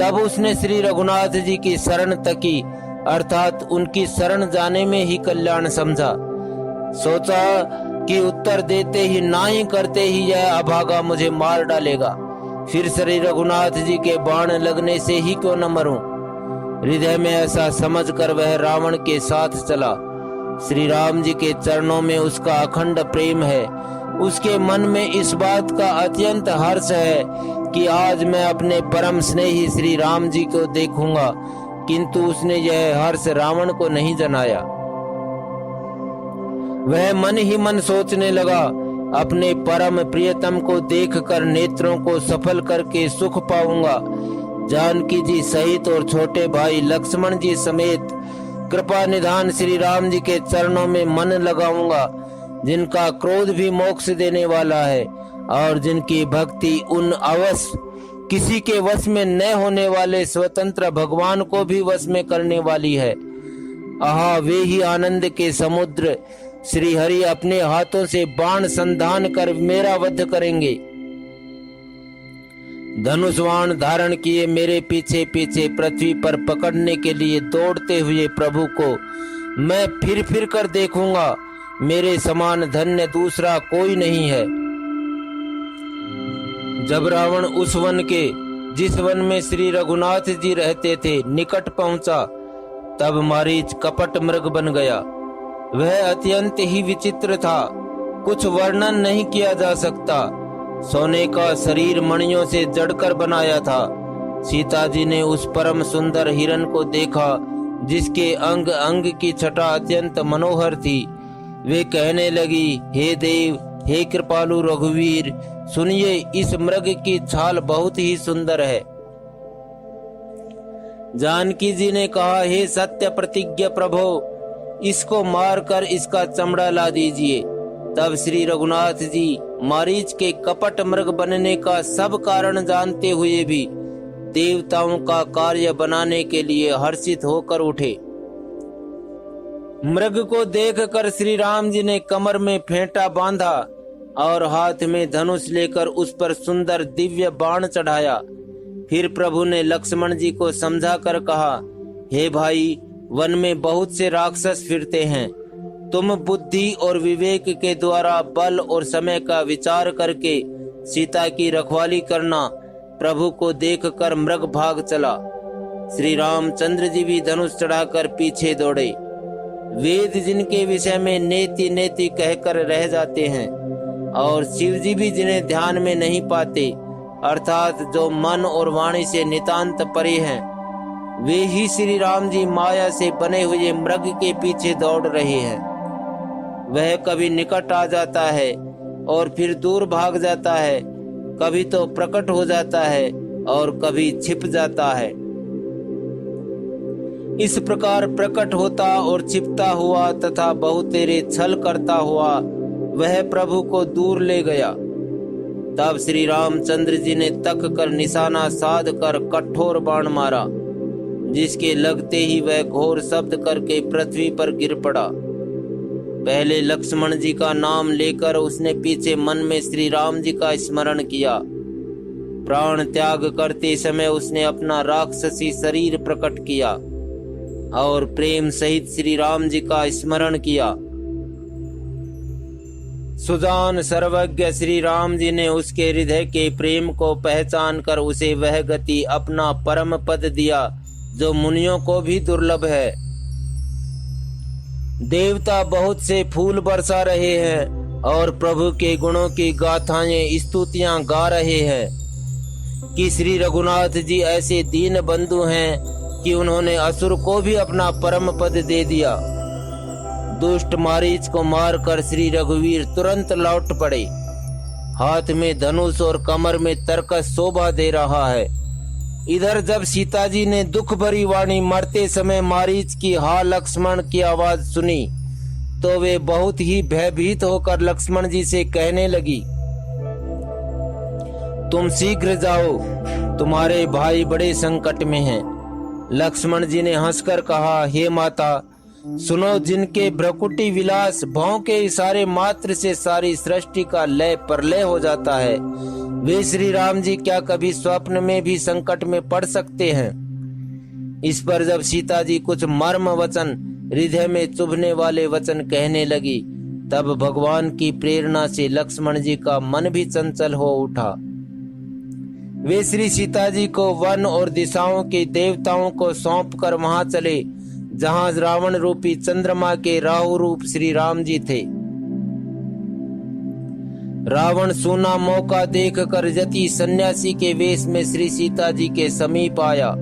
तब उसने श्री रघुनाथ जी की शरण तकी, अर्थात उनकी शरण जाने में ही कल्याण समझा। सोचा कि उत्तर देते ही ना ही करते ही यह अभागा मुझे मार डालेगा, फिर श्री रघुनाथ जी के बाण लगने से ही क्यों न मरूं। हृदय में ऐसा समझकर वह रावण के साथ चला। श्री राम जी के चरणों में उसका अखंड प्रेम है। उसके मन में इस बात का अत्यंत हर्ष है कि आज मैं अपने परम स्नेही श्री राम जी को देखूंगा, किंतु उसने यह हर्ष रावण को नहीं जनाया। वह मन ही मन सोचने लगा, अपने परम प्रियतम को देखकर नेत्रों को सफल करके सुख पाऊंगा। जानकी जी सहित और छोटे भाई लक्ष्मण जी समेत कृपा निधान श्री राम जी के चरणों में मन लगाऊंगा, जिनका क्रोध भी मोक्ष देने वाला है और जिनकी भक्ति उन अवश्य किसी के वश में न होने वाले स्वतंत्र भगवान को भी वश में करने वाली है। आहा, वे ही आनंद के समुद्र श्री हरि अपने हाथों से बाण संधान कर मेरा वध करेंगे। धनुष्वाण धारण किए मेरे पीछे पीछे पृथ्वी पर पकड़ने के लिए दौड़ते हुए प्रभु को मैं फिर फिर कर देखूंगा। मेरे समान धन्य दूसरा कोई नहीं है। जब रावण उस वन के जिस वन में श्री रघुनाथ जी रहते थे निकट पहुंचा, तब मारीच कपट मृग बन गया। वह अत्यंत ही विचित्र था, कुछ वर्णन नहीं किया जा सकता। सोने का शरीर मणियों से जड़कर बनाया था। सीता जी ने उस परम सुंदर हिरण को देखा, जिसके अंग अंग की छटा अत्यंत मनोहर थी। वे कहने लगी, हे देव, हे कृपालु रघुवीर, सुनिए, इस मृग की छाल बहुत ही सुंदर है। जानकी जी ने कहा, हे सत्य प्रतिज्ञ प्रभो, इसको मारकर इसका चमड़ा ला दीजिए। तब श्री रघुनाथ जी मारीच के कपट मृग बनने का सब कारण जानते हुए भी देवताओं का कार्य बनाने के लिए हर्षित होकर उठे। मृग को देखकर श्री राम जी ने कमर में फेंटा बांधा और हाथ में धनुष लेकर उस पर सुंदर दिव्य बाण चढ़ाया। फिर प्रभु ने लक्ष्मण जी को समझा कर कहा, हे भाई, वन में बहुत से राक्षस फिरते हैं। तुम बुद्धि और विवेक के द्वारा बल और समय का विचार करके सीता की रखवाली करना। प्रभु को देखकर मृग भाग चला। श्री रामचंद्र जी भी धनुष चढ़ाकर पीछे दौड़े। वेद जिनके विषय में नेति नेति कहकर रह जाते हैं और शिव जी भी जिन्हें ध्यान में नहीं पाते, अर्थात जो मन और वाणी से नितांत परे हैं, वे ही श्री राम जी माया से बने हुए मृग के पीछे दौड़ रहे हैं। वह कभी निकट आ जाता है और फिर दूर भाग जाता है, कभी तो प्रकट हो जाता है और कभी छिप जाता है। इस प्रकार प्रकट होता और छिपता हुआ तथा बहुतेरे छल करता हुआ वह प्रभु को दूर ले गया। तब श्री रामचंद्र जी ने तक कर निशाना साध कर कठोर बाण मारा, जिसके लगते ही वह घोर शब्द करके पृथ्वी पर गिर पड़ा। पहले लक्ष्मण जी का नाम लेकर उसने पीछे मन में श्री राम जी का स्मरण किया। प्राण त्याग करते समय उसने अपना राक्षसी शरीर प्रकट किया और प्रेम सहित श्री राम जी का स्मरण किया। सुजान सर्वज्ञ श्री राम जी ने उसके हृदय के प्रेम को पहचान कर उसे वह गति अपना परम पद दिया जो मुनियों को भी दुर्लभ है। देवता बहुत से फूल बरसा रहे हैं और प्रभु के गुणों की गाथाएं स्तुतियां गा रहे हैं कि श्री रघुनाथ जी ऐसे दीन बंधु हैं कि उन्होंने असुर को भी अपना परम पद दे दिया। दुष्ट मारीच को मारकर श्री रघुवीर तुरंत लौट पड़े। हाथ में धनुष और कमर में तरकस शोभा दे रहा है। इधर जब सीता जी ने दुख भरी वाणी मरते समय मारीच की हा लक्ष्मण की आवाज सुनी, तो वे बहुत ही भयभीत होकर लक्ष्मण जी से कहने लगी, तुम शीघ्र जाओ, तुम्हारे भाई बड़े संकट में हैं। लक्ष्मण जी ने हंसकर कहा, हे माता, सुनो, जिनके भ्रकुटी विलास भौं के इशारे मात्र से सारी सृष्टि का लय प्रलय हो जाता है, वे श्री राम जी क्या कभी स्वप्न में भी संकट में पड़ सकते हैं। इस पर जब सीता जी कुछ मर्म वचन, हृदय में चुभने वाले वचन कहने लगी, तब भगवान की प्रेरणा से लक्ष्मण जी का मन भी चंचल हो उठा। वे श्री सीता जी को वन और दिशाओं के देवताओं को सौंप कर वहां चले जहां रावण रूपी चंद्रमा के राहु रूप श्री राम जी थे। रावण सूना मौका देखकर जति सन्यासी के वेश में श्री सीता जी के समीप आया,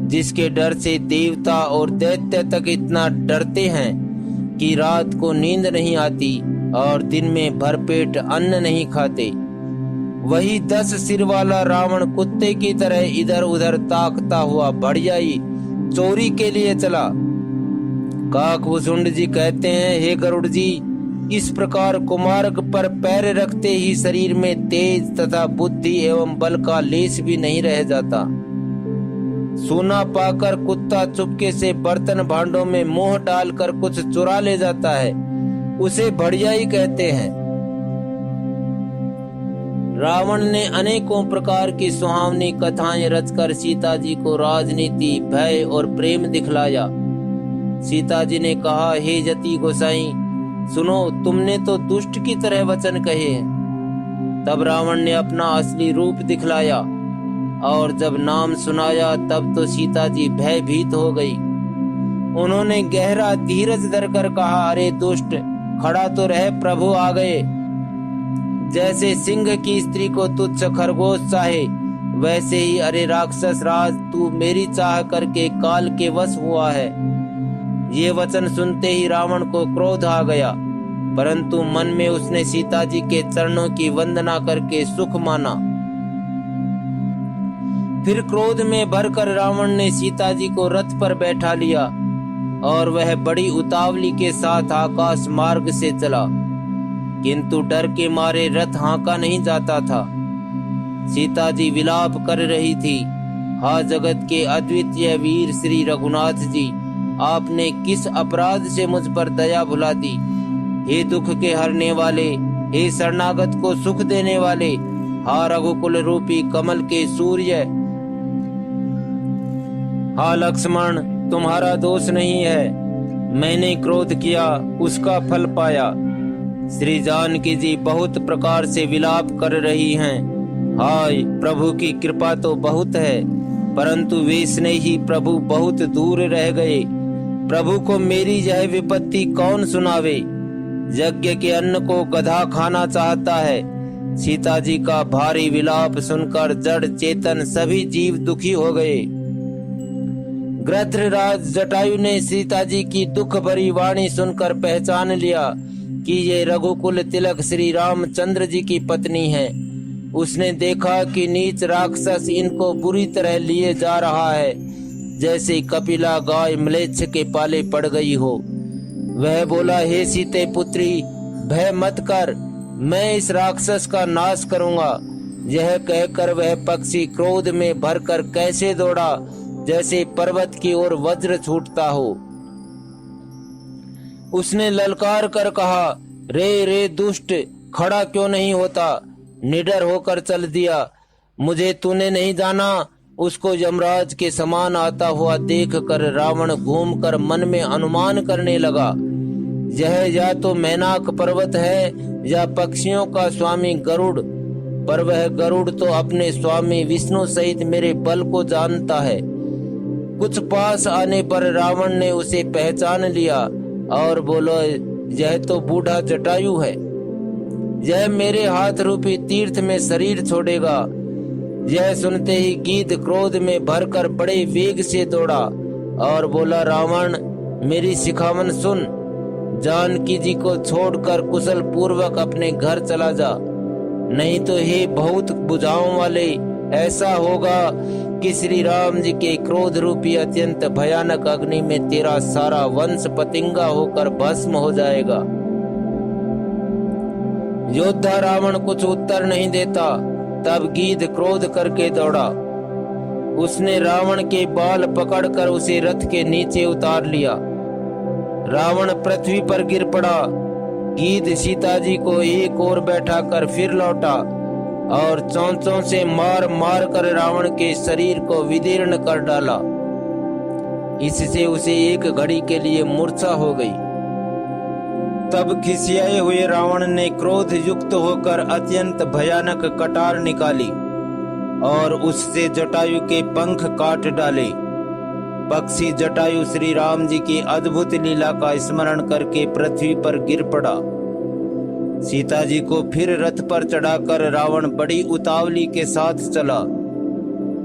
जिसके डर से देवता और दैत्य तक इतना डरते हैं कि रात को नींद नहीं आती और दिन में भरपेट अन्न नहीं खाते। वही 10 सिर वाला रावण कुत्ते की तरह इधर उधर ताकता हुआ भड़ियाई चोरी के लिए चला। काकभूषुंड जी कहते हैं, हे गरुड़ जी, इस प्रकार कुमार्ग पर पैर रखते ही शरीर में तेज तथा बुद्धि एवं बल का लेश भी नहीं रह जाता। सोना पाकर कुत्ता चुपके से बर्तन भांडों में मुंह डालकर कुछ चुरा ले जाता है, उसे भड़ियाई कहते हैं। रावण ने अनेकों प्रकार की सुहावनी कथाएं रचकर सीता जी को राजनीति, भय और प्रेम दिखलाया। सीता जी ने कहा, हे जति गोसाई, सुनो, तुमने तो दुष्ट की तरह वचन कहे हैं। तब रावण ने अपना असली रूप दिखलाया और जब नाम सुनाया तब तो सीता जी भयभीत हो गई। उन्होंने गहरा धीरज धरकर कहा, अरे दुष्ट, खड़ा तो रह, प्रभु आ गए। जैसे सिंह की स्त्री को तुच्छ खरगोश चाहे, वैसे ही अरे राक्षस राज, तू मेरी चाह करके काल के वश हुआ है। ये वचन सुनते ही रावण को क्रोध आ गया, परंतु मन में उसने सीता जी के चरणों की वंदना करके सुख माना। फिर क्रोध में भरकर रावण ने सीता जी को रथ पर बैठा लिया और वह बड़ी उतावली के साथ आकाश मार्ग से चला, किंतु डर के मारे रथ हाँका नहीं जाता था। सीता जी विलाप कर रही थी, हा जगत के अद्वितीय वीर श्री रघुनाथ जी, आपने किस अपराध से मुझ पर दया भुला दी। हे दुख के हरने वाले, हे शरणागत को सुख देने वाले, हा रघुकुल रूपी कमल के सूर्य, हा लक्ष्मण, तुम्हारा दोष नहीं है। मैंने क्रोध किया, उसका फल पाया। श्री जानकी जी बहुत प्रकार से विलाप कर रही हैं। हाय, प्रभु की कृपा तो बहुत है, परंतु वे स्नेही प्रभु बहुत दूर रह गए। प्रभु को मेरी यह विपत्ति कौन सुनावे। यज्ञ के अन्न को गधा खाना चाहता है। सीता जी का भारी विलाप सुनकर जड़ चेतन सभी जीव दुखी हो गए। गृध्रराज जटायु ने सीता जी की दुख भरी वाणी सुनकर पहचान लिया कि ये रघुकुल तिलक श्री रामचंद्र जी की पत्नी है। उसने देखा कि नीच राक्षस इनको बुरी तरह लिए जा रहा है, जैसे कपिला गाय म्लेच्छ के पाले पड़ गई हो। वह बोला, हे सीते पुत्री, भय मत कर, मैं इस राक्षस का नाश करूंगा। यह कहकर वह पक्षी क्रोध में भरकर कैसे दौड़ा, जैसे पर्वत की ओर वज्र छूटता हो। उसने ललकार कर कहा, रे रे दुष्ट, खड़ा क्यों नहीं होता? निडर होकर चल दिया। मुझे तूने नहीं जाना। उसको यमराज के समान आता हुआ देखकर रावण घूमकर मन में अनुमान करने लगा, यह या तो मैनाक पर्वत है या पक्षियों का स्वामी गरुड़, पर वह गरुड़ तो अपने स्वामी विष्णु सहित मेरे बल को जानता है। कुछ पास आने पर रावण ने उसे पहचान लिया और बोलो, यह तो बूढ़ा जटायु है। यह मेरे हाथ रूपी तीर्थ में शरीर छोड़ेगा। यह सुनते ही गीध क्रोध में भरकर बड़े वेग से दौड़ा और बोला, रावण, मेरी सिखावन सुन। जानकी जी को छोड़कर कुशल पूर्वक अपने घर चला जा, नहीं तो हे बहुत बुझाओं वाले, ऐसा होगा कि श्री राम जी के क्रोध रूपी अत्यंत भयानक अग्नि में तेरा सारा वंश पतिंगा होकर भस्म हो जाएगा। योद्धा रावण कुछ उत्तर नहीं देता। तब गीध क्रोध करके दौड़ा। उसने रावण के बाल पकड़कर उसे रथ के नीचे उतार लिया। रावण पृथ्वी पर गिर पड़ा। गीध सीता जी को एक ओर बैठा कर फिर लौटा और चोंचों से मार मार कर रावण के शरीर को विदीर्ण कर डाला। इससे उसे एक घड़ी के लिए मूर्छा हो गई। तब खिसियाए हुए रावण ने क्रोध युक्त होकर अत्यंत भयानक कटार निकाली और उससे जटायु के पंख काट डाले। पक्षी जटायु श्री राम जी की अद्भुत लीला का स्मरण करके पृथ्वी पर गिर पड़ा। सीता जी को फिर रथ पर चढ़ाकर रावण बड़ी उतावली के साथ चला।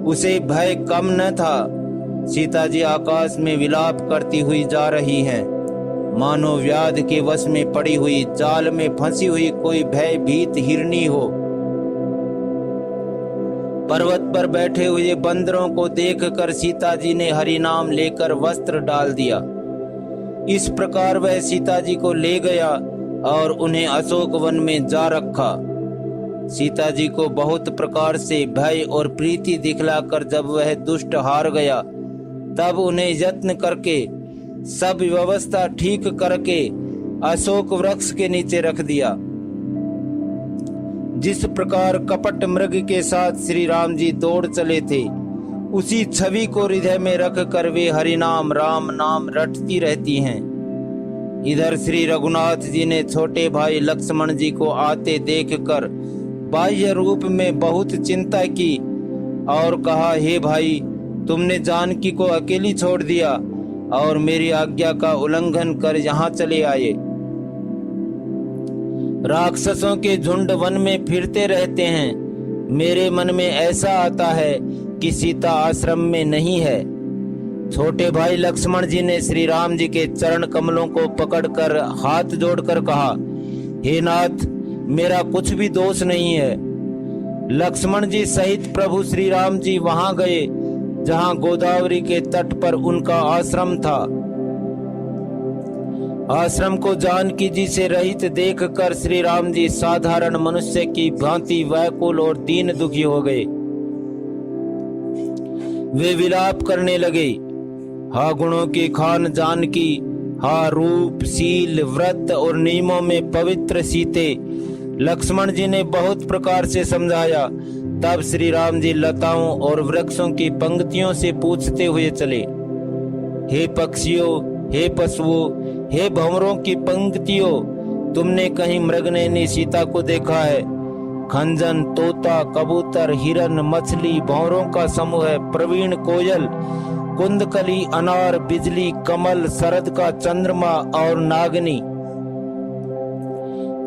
उसे भय कम न था। सीता जी आकाश में विलाप करती हुई जा रही हैं, मानो व्याध के वश में पड़ी हुई, जाल में फंसी हुई कोई भयभीत हिरनी हो। पर्वत पर बैठे हुए बंदरों को देखकर सीता जी ने हरि नाम लेकर वस्त्र डाल दिया। इस प्रकार वह सीता जी को ले गया और उन्हें अशोक वन में जा रखा। सीता जी को बहुत प्रकार से भय और प्रीति दिखलाकर जब वह दुष्ट हार गया, तब उन्हें यत्न करके सब व्यवस्था ठीक करके अशोक वृक्ष के नीचे रख दिया। जिस प्रकार कपट मृग के साथ श्री राम जी दौड़ चले थे, उसी छवि को हृदय में रख कर वे हरि नाम राम नाम रटती रहती हैं। इधर श्री रघुनाथ जी ने छोटे भाई लक्ष्मण जी को आते देखकर बाह्य रूप में बहुत चिंता की और कहा, हे भाई, तुमने जानकी को अकेली छोड़ दिया और मेरी आज्ञा का उल्लंघन कर यहाँ चले आए। राक्षसों के झुंड वन में फिरते रहते हैं। मेरे मन में ऐसा आता है कि सीता आश्रम में नहीं है। छोटे भाई लक्ष्मण जी ने श्री राम जी के चरण कमलों को पकड़कर हाथ जोड़कर कहा, हे नाथ, मेरा कुछ भी दोष नहीं है। लक्ष्मण जी सहित प्रभु श्री राम जी वहां गए जहां गोदावरी के तट पर उनका आश्रम था। आश्रम को जानकी जी से रहित देखकर श्री राम जी साधारण मनुष्य की भांति व्याकुल और दीन दुखी हो गए। वे विलाप करने लगे, हा गुणों की खान जानकी, हा रूप शील व्रत और नियमों में पवित्र सीते। लक्ष्मण जी ने बहुत प्रकार से समझाया। तब श्री राम जी लताओं और वृक्षों की पंक्तियों से पूछते हुए चले, हे पक्षियों, हे पशुओं, हे भंवरों की पंक्तियों, तुमने कहीं मृगनयनी सीता को देखा है? खंजन, तोता, कबूतर, हिरन, मछली, भंवरों का समूह है, प्रवीण कोयल, कुंदकली, अनार, बिजली, कमल, शरद का चंद्रमा और नागनी,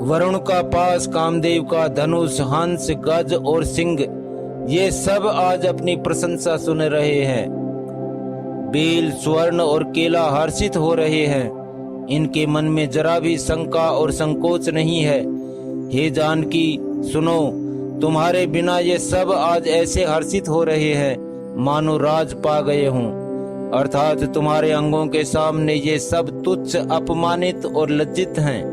वरुण का पास, कामदेव का धनुष, हंस, गज और सिंह, ये सब आज अपनी प्रशंसा सुन रहे हैं। बेल, स्वर्ण और केला हर्षित हो रहे हैं। इनके मन में जरा भी शंका और संकोच नहीं है। हे जानकी, सुनो, तुम्हारे बिना ये सब आज ऐसे हर्षित हो रहे हैं मानो राज पा गए हों। अर्थात तुम्हारे अंगों के सामने ये सब तुच्छ, अपमानित और लज्जित हैं।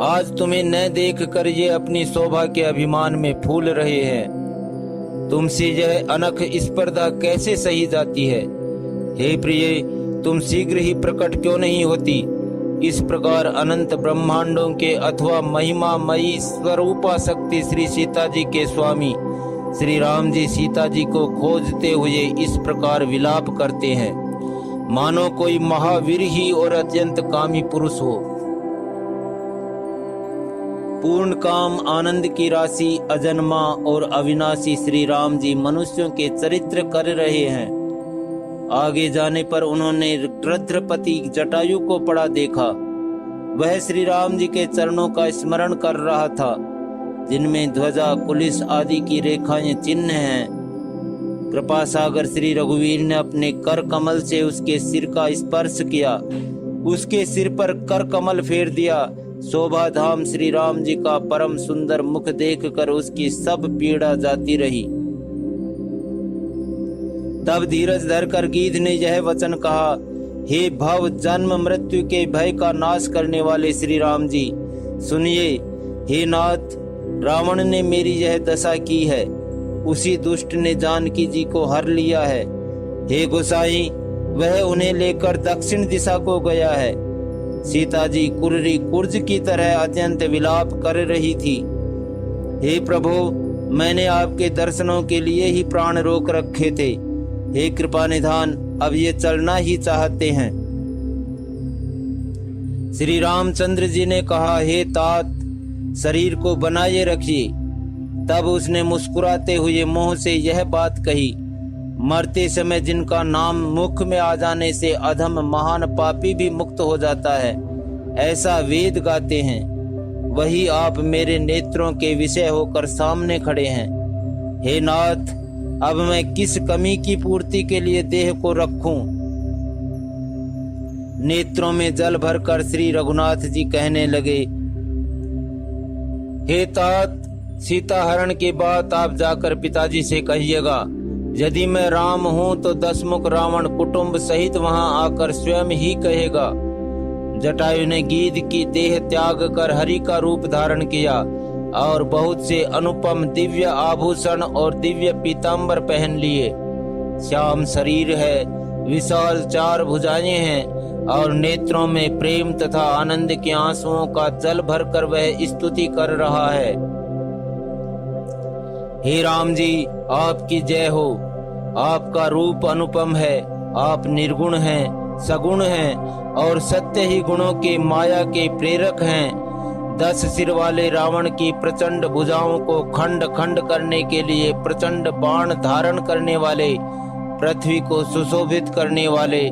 आज तुम्हें न देख कर ये अपनी शोभा के अभिमान में फूल रहे हैं। तुमसे यह अनख स्पर्धा कैसे सही जाती है? हे प्रिय, तुम शीघ्र ही प्रकट क्यों नहीं होती? इस प्रकार अनंत ब्रह्मांडों के अथवा महिमा मयी स्वरूपा शक्ति श्री सीता जी के स्वामी श्री राम जी सीता जी को खोजते हुए इस प्रकार विलाप करते हैं, मानो कोई महावीर ही और अत्यंत कामी पुरुष हो। पूर्ण काम आनंद की राशि अजन्मा और अविनाशी श्री राम जी मनुष्यों के चरित्र कर रहे हैं। आगे जाने पर उन्होंने रुद्रपति जटायु को पड़ा देखा। वह श्री राम जी के चरणों का स्मरण कर रहा था, जिनमें ध्वजा, कुलिस आदि की रेखाएं चिन्ह हैं। कृपा सागर श्री रघुवीर ने अपने कर कमल से उसके सिर का स्पर्श किया, उसके सिर पर कर कमल फेर दिया। शोभा धाम श्री राम जी का परम सुंदर मुख देखकर उसकी सब पीड़ा जाती रही। तब धीरज धरकर गीध ने यह वचन कहा, हे भव जन्म मृत्यु के भय का नाश करने वाले श्री राम जी, सुनिए। हे नाथ, रावण ने मेरी यह दशा की है, उसी दुष्ट ने जानकी जी को हर लिया है। हे गोसाई, वह उन्हें लेकर दक्षिण दिशा को गया है। सीता जी कुर्री कुर्ज की तरह अत्यंत विलाप कर रही थी। हे प्रभु, मैंने आपके दर्शनों के लिए ही प्राण रोक रखे थे। हे कृपा निधान, अब ये चलना ही चाहते हैं। श्री रामचंद्र जी ने कहा, हे तात, शरीर को बनाए रखिए। तब उसने मुस्कुराते हुए मुंह से यह बात कही, मरते समय जिनका नाम मुख में आ जाने से अधम महान पापी भी मुक्त हो जाता है, ऐसा वेद गाते हैं, वही आप मेरे नेत्रों के विषय होकर सामने खड़े हैं। हे नाथ, अब मैं किस कमी की पूर्ति के लिए देह को रखूं? नेत्रों में जल भरकर श्री रघुनाथ जी कहने लगे, हे तात, सीता हरण की बात आप जाकर पिताजी से कहिएगा। यदि मैं राम हूं तो दशमुख रावण कुटुंब सहित वहां आकर स्वयं ही कहेगा। जटायु ने गीध की देह त्याग कर हरि का रूप धारण किया और बहुत से अनुपम दिव्य आभूषण और दिव्य पीतांबर पहन लिए। श्याम शरीर है, विशाल 4 भुजाएं हैं और नेत्रों में प्रेम तथा आनंद के आंसुओं का जल भरकर वह स्तुति कर रहा है। हे राम जी, आपकी जय हो। आपका रूप अनुपम है, आप निर्गुण हैं, सगुण हैं और सत्य ही गुणों के माया के प्रेरक हैं। 10 सिर वाले रावण की प्रचंड भुजाओं को खंड खंड करने के लिए प्रचंड बाण धारण करने वाले, पृथ्वी को सुशोभित करने वाले,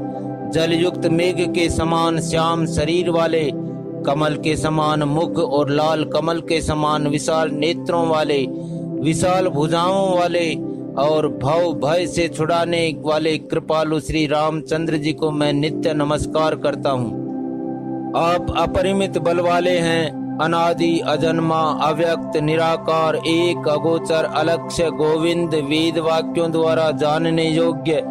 जलयुक्त मेघ के समान श्याम शरीर वाले, कमल के समान मुख और लाल कमल के समान विशाल नेत्रों वाले, विशाल भुजाओं वाले और भव भय से छुड़ाने वाले कृपालु श्री रामचंद्र जी को मैं नित्य नमस्कार करता हूँ। आप अपरिमित बल वाले हैं, अनादि अजन्मा अव्यक्त निराकार एक अगोचर अलक्ष्य गोविंद, वेद वाक्यों द्वारा जानने योग्य,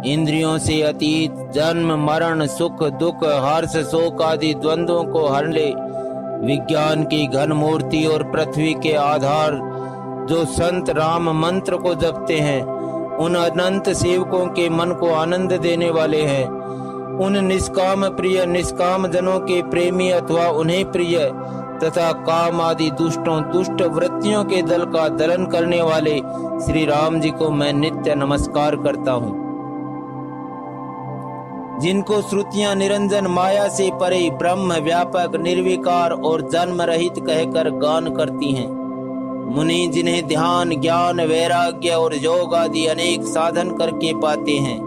इंद्रियों से अतीत, जन्म मरण सुख दुख हर्ष शोक आदि द्वंद्वों को हर ले, विज्ञान की घन मूर्ति और पृथ्वी के आधार, जो संत राम मंत्र को जपते हैं, उन अनंत सेवकों के मन को आनंद देने वाले हैं, उन निष्काम प्रिय निष्काम जनों के प्रेमी अथवा उन्हें प्रिय तथा काम आदि दुष्ट वृत्तियों के दल का दलन करने वाले श्री राम जी को मैं नित्य नमस्कार करता हूँ। जिनको श्रुतियां निरंजन माया से परे ब्रह्म व्यापक निर्विकार और जन्म रहित कहकर गान करती हैं। मुनि जिन्हें ध्यान ज्ञान वैराग्य और योग आदि अनेक साधन करके पाते हैं,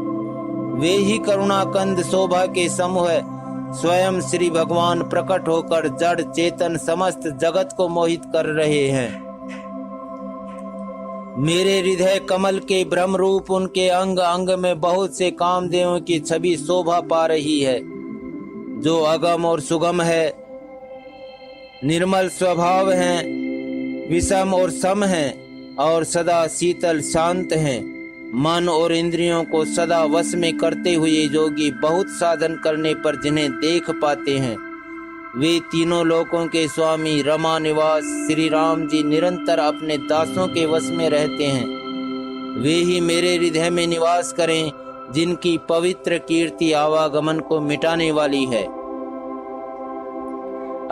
वे ही करुणाकंद शोभा के समूह स्वयं श्री भगवान प्रकट होकर जड़ चेतन समस्त जगत को मोहित कर रहे हैं। मेरे हृदय कमल के ब्रह्म रूप उनके अंग अंग में बहुत से कामदेवों की छवि शोभा पा रही है, जो अगम और सुगम है, निर्मल स्वभाव हैं, विषम और सम हैं और सदा शीतल शांत हैं। मन और इंद्रियों को सदा वश में करते हुए योगी बहुत साधन करने पर जिन्हें देख पाते हैं, वे तीनों लोकों के स्वामी रमा निवास श्री राम जी निरंतर अपने दासों के वश में रहते हैं। वे ही मेरे हृदय में निवास करें, जिनकी पवित्र कीर्ति आवागमन को मिटाने वाली है।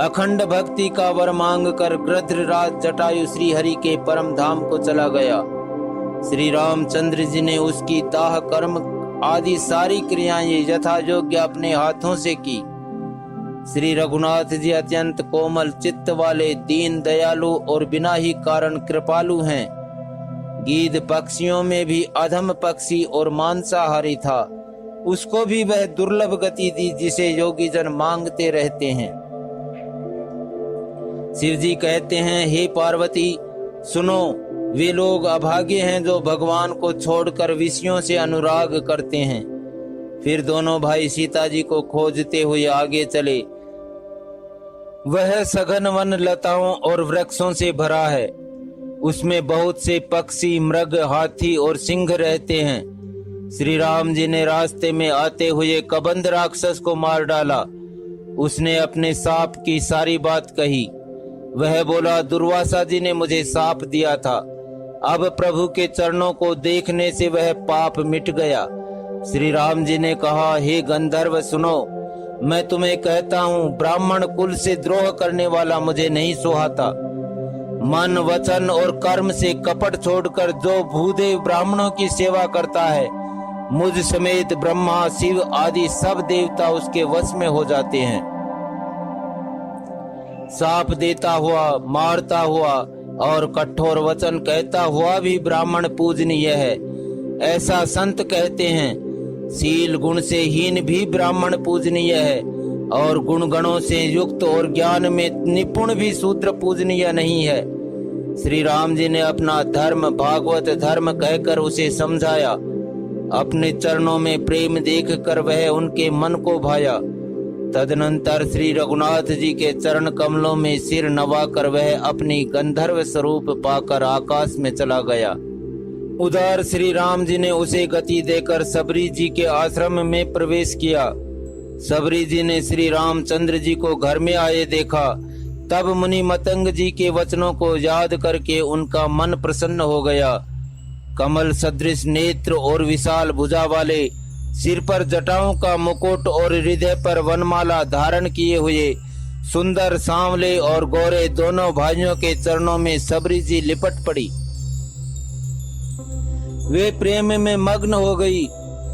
अखंड भक्ति का वर मांग कर गृध्रराज जटायु श्री हरि के परम धाम को चला गया। श्री रामचंद्र जी ने उसकी दाह कर्म आदि सारी क्रियाएं यथा योग्य अपने हाथों से की। श्री रघुनाथ जी अत्यंत कोमल चित्त वाले, दीन दयालु और बिना ही कारण कृपालु हैं। गीध पक्षियों में भी अधम पक्षी और मांसाहारी था, उसको भी वह दुर्लभ गति दी जिसे योगी जन मांगते रहते हैं। शिव जी कहते हैं, हे पार्वती सुनो, वे लोग अभागे हैं जो भगवान को छोड़कर विषयों से अनुराग करते हैं। फिर दोनों भाई सीता जी को खोजते हुए आगे चले। वह सघन वन लताओं और वृक्षों से भरा है, उसमें बहुत से पक्षी मृग हाथी और सिंह रहते हैं। श्री राम जी ने रास्ते में आते हुए कबंध राक्षस को मार डाला। उसने अपने सांप की सारी बात कही। वह बोला, दुर्वासा जी ने मुझे सांप दिया था, अब प्रभु के चरणों को देखने से वह पाप मिट गया। श्री राम जी ने कहा, हे गंधर्व सुनो, मैं तुम्हें कहता हूँ, ब्राह्मण कुल से द्रोह करने वाला मुझे नहीं सुहाता। मन वचन और कर्म से कपट छोड़कर जो भूदेव ब्राह्मणों की सेवा करता है, मुझ समेत ब्रह्मा शिव आदि सब देवता उसके वश में हो जाते हैं। साप देता हुआ, मारता हुआ और कठोर वचन कहता हुआ भी ब्राह्मण पूजनीय है, ऐसा संत कहते हैं। शील गुण से हीन भी ब्राह्मण पूजनीय है और गुणगणों से युक्त और ज्ञान में निपुण भी शूद्र पूजनीय नहीं है। श्री राम जी ने अपना धर्म भागवत धर्म कहकर उसे समझाया। अपने चरणों में प्रेम देखकर वह उनके मन को भाया। तदनंतर श्री रघुनाथ जी के चरण कमलों में सिर नवाकर वह अपनी गंधर्व स्वरूप पाकर आकाश में चला गया। उधर श्री राम जी ने उसे गति देकर सबरी जी के आश्रम में प्रवेश किया। सबरी जी ने श्री रामचंद्र जी को घर में आए देखा। तब मुनि मतंग जी के वचनों को याद करके उनका मन प्रसन्न हो गया। कमल सदृश नेत्र और विशाल भुजा वाले, सिर पर जटाओं का मुकुट और हृदय पर वनमाला धारण किए हुए सुंदर सांवले और गोरे दोनों भाइयों के चरणों में सबरी जी लिपट पड़ी। वे प्रेम में मग्न हो गई।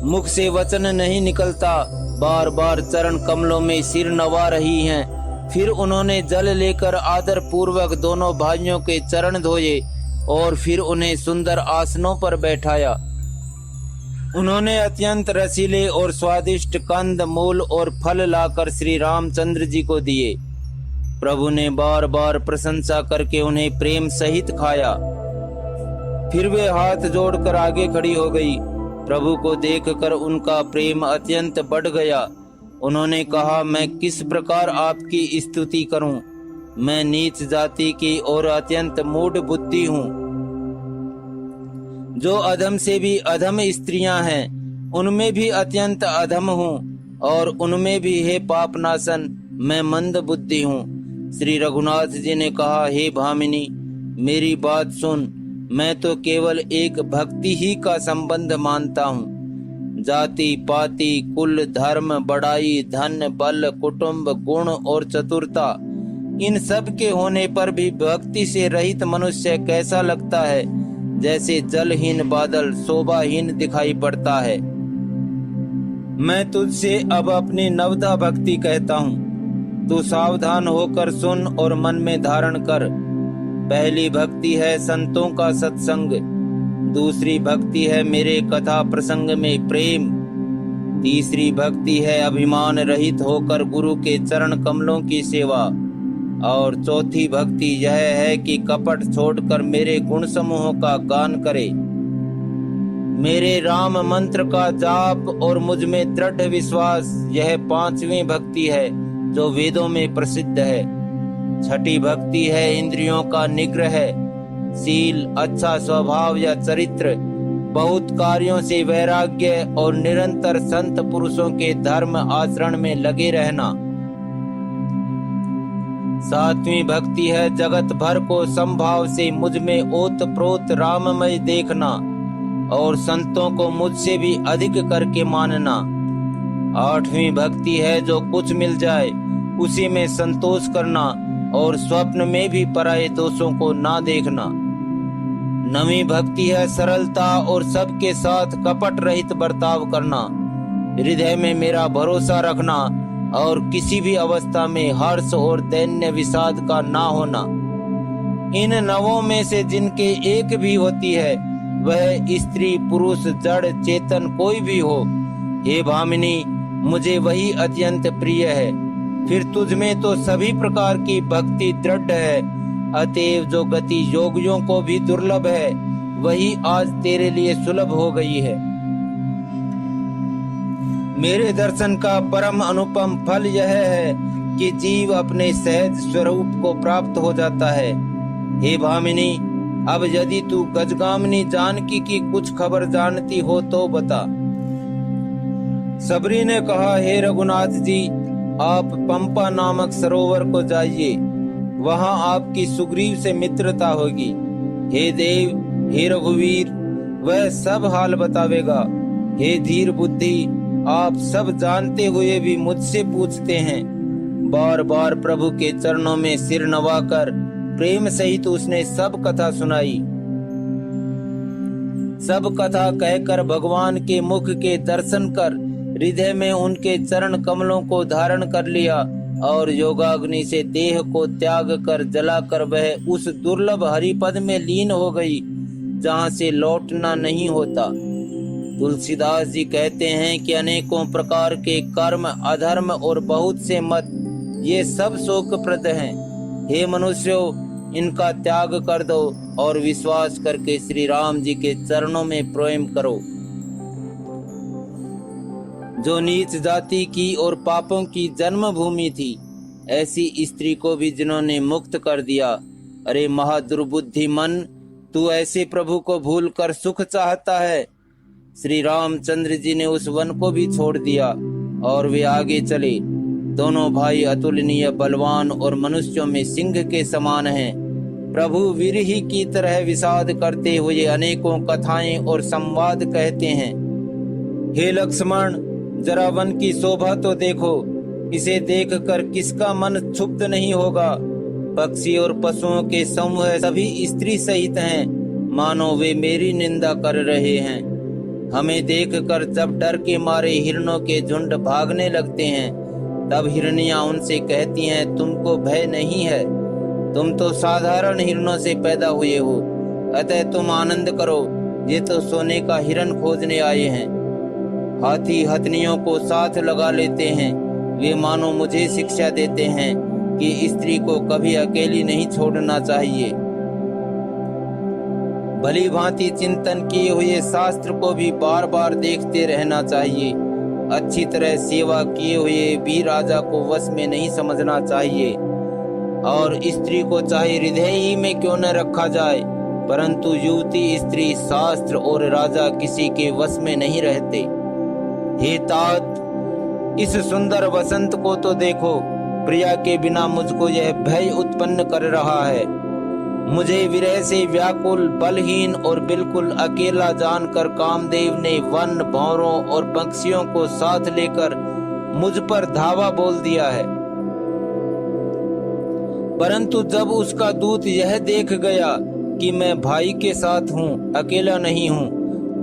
मुख से वचन नहीं निकलता। बार बार चरण कमलों में सिर नवा रही हैं। फिर उन्होंने जल लेकर आदर पूर्वक दोनों भाइयों के चरण धोए और फिर उन्हें सुंदर आसनों पर बैठाया। उन्होंने अत्यंत रसीले और स्वादिष्ट कंद मूल और फल लाकर श्री रामचंद्र जी को दिए। प्रभु ने बार बार प्रशंसा करके उन्हें प्रेम सहित खाया। फिर वे हाथ जोड़कर आगे खड़ी हो गई। प्रभु को देखकर उनका प्रेम अत्यंत बढ़ गया। उन्होंने कहा, मैं किस प्रकार आपकी स्तुति करूं? मैं नीच जाति की और अत्यंत मूढ़ बुद्धि हूं। जो अधम से भी अधम स्त्रियां हैं, उनमें भी अत्यंत अधम हूं और उनमें भी हे पापनाशन मैं मंद बुद्धि हूं। श्री रघुनाथ जी ने कहा, हे भामिनी, मेरी बात सुन। मैं तो केवल एक भक्ति ही का संबंध मानता हूँ। जाति पाति कुल धर्म बड़ाई धन बल कुटुंब गुण और चतुरता, इन सब के होने पर भी भक्ति से रहित मनुष्य कैसा लगता है? जैसे जलहीन बादल शोभाहीन दिखाई पड़ता है। मैं तुझसे अब अपनी नवधा भक्ति कहता हूँ। तू सावधान होकर सुन और मन में धारण कर। पहली भक्ति है संतों का सत्संग। दूसरी भक्ति है मेरे कथा प्रसंग में प्रेम। तीसरी भक्ति है अभिमान रहित होकर गुरु के चरण कमलों की सेवा। और चौथी भक्ति यह है कि कपट छोड़कर मेरे गुण समूहों का गान करे। मेरे राम मंत्र का जाप और मुझ में दृढ़ विश्वास, यह पांचवी भक्ति है जो वेदों में प्रसिद्ध है। छठी भक्ति है इंद्रियों का निग्रह, शील, अच्छा स्वभाव या चरित्र, बहुत कार्यों से वैराग्य और निरंतर संत पुरुषों के धर्म आचरण में लगे रहना। सातवीं भक्ति है जगत भर को संभाव से मुझ में ओत प्रोत राममय देखना और संतों को मुझसे भी अधिक करके मानना। आठवीं भक्ति है जो कुछ मिल जाए उसी में संतोष करना और स्वप्न में भी पराये दोषों को ना देखना। नवीं भक्ति है सरलता और सबके साथ कपट रहित बर्ताव करना, हृदय में मेरा भरोसा रखना और किसी भी अवस्था में हर्ष और दैन्य विषाद का ना होना। इन नवों में से जिनके एक भी होती है, वह स्त्री पुरुष जड़ चेतन कोई भी हो, हे भामिनी, मुझे वही अत्यंत प्रिय है। फिर तुझ में तो सभी प्रकार की भक्ति दृढ़ है, अतएव जो गति योगियों को भी दुर्लभ है, वही आज तेरे लिए सुलभ हो गई है। मेरे दर्शन का परम अनुपम फल यह है कि जीव अपने सहज स्वरूप को प्राप्त हो जाता है। हे भामिनी, अब यदि तू गजगामिनी जानकी की कुछ खबर जानती हो तो बता। सबरी ने कहा, हे रघुनाथ जी, आप पंपा नामक सरोवर को जाइए, वहां आपकी सुग्रीव से मित्रता होगी। हे देव, हे रघुवीर, वह सब हाल बतावेगा। हे धीर बुद्धि, आप सब जानते हुए भी मुझसे पूछते हैं। बार बार प्रभु के चरणों में सिर नवाकर प्रेम सहित उसने सब कथा सुनाई। सब कथा कहकर भगवान के मुख के दर्शन कर हृदय में उनके चरण कमलों को धारण कर लिया और योगाग्नि से देह को त्याग कर जलाकर वह उस दुर्लभ हरिपद में लीन हो गई जहाँ से लौटना नहीं होता। तुलसीदास जी कहते हैं कि अनेकों प्रकार के कर्म, अधर्म और बहुत से मत, ये सब शोकप्रद हैं। हे मनुष्यों, इनका त्याग कर दो और विश्वास करके श्री राम जी के चरणों में प्रेम करो। जो नीच जाति की और पापों की जन्मभूमि थी, ऐसी स्त्री को भी जिन्होंने मुक्त कर दिया। अरे महादुर्बुद्धि मन, तू ऐसे प्रभु को भूलकर सुख चाहता है। श्री रामचंद्र जी ने उस वन को भी छोड़ दिया और वे आगे चले। दोनों भाई अतुलनीय बलवान और मनुष्यों में सिंह के समान हैं। प्रभु विरही की तरह विषाद करते हुए अनेकों कथाएं और संवाद कहते हैं। हे लक्ष्मण, जरा वन की शोभा तो देखो। इसे देखकर किसका मन क्षुब्ध नहीं होगा। पक्षी और पशुओं के समूह सभी स्त्री सहित हैं, मानो वे मेरी निंदा कर रहे हैं। हमें देखकर जब डर के मारे हिरणों के झुंड भागने लगते हैं, तब हिरनियां उनसे कहती हैं, तुमको भय नहीं है, तुम तो साधारण हिरणों से पैदा हुए हो, अतः तुम आनंद करो, ये तो सोने का हिरण खोजने आए हैं। हाथी हथनियों को साथ लगा लेते हैं। वे मानो मुझे शिक्षा देते हैं कि स्त्री को कभी अकेली नहीं छोड़ना चाहिए। भली भांति चिंतन किए हुए शास्त्र को भी बार बार देखते रहना चाहिए। अच्छी तरह सेवा किए हुए भी राजा को वश में नहीं समझना चाहिए। और स्त्री को चाहे हृदय ही में क्यों न रखा जाए, परंतु युवती, स्त्री, शास्त्र और राजा किसी के वश में नहीं रहते। हे तात, इस सुंदर वसंत को तो देखो। प्रिया के बिना मुझको यह भय उत्पन्न कर रहा है। मुझे विरह से व्याकुल, बलहीन और बिल्कुल अकेला जानकर कामदेव ने वन, भंवरों और पक्षियों को साथ लेकर मुझ पर धावा बोल दिया है। परंतु जब उसका दूत यह देख गया कि मैं भाई के साथ हूँ, अकेला नहीं हूँ,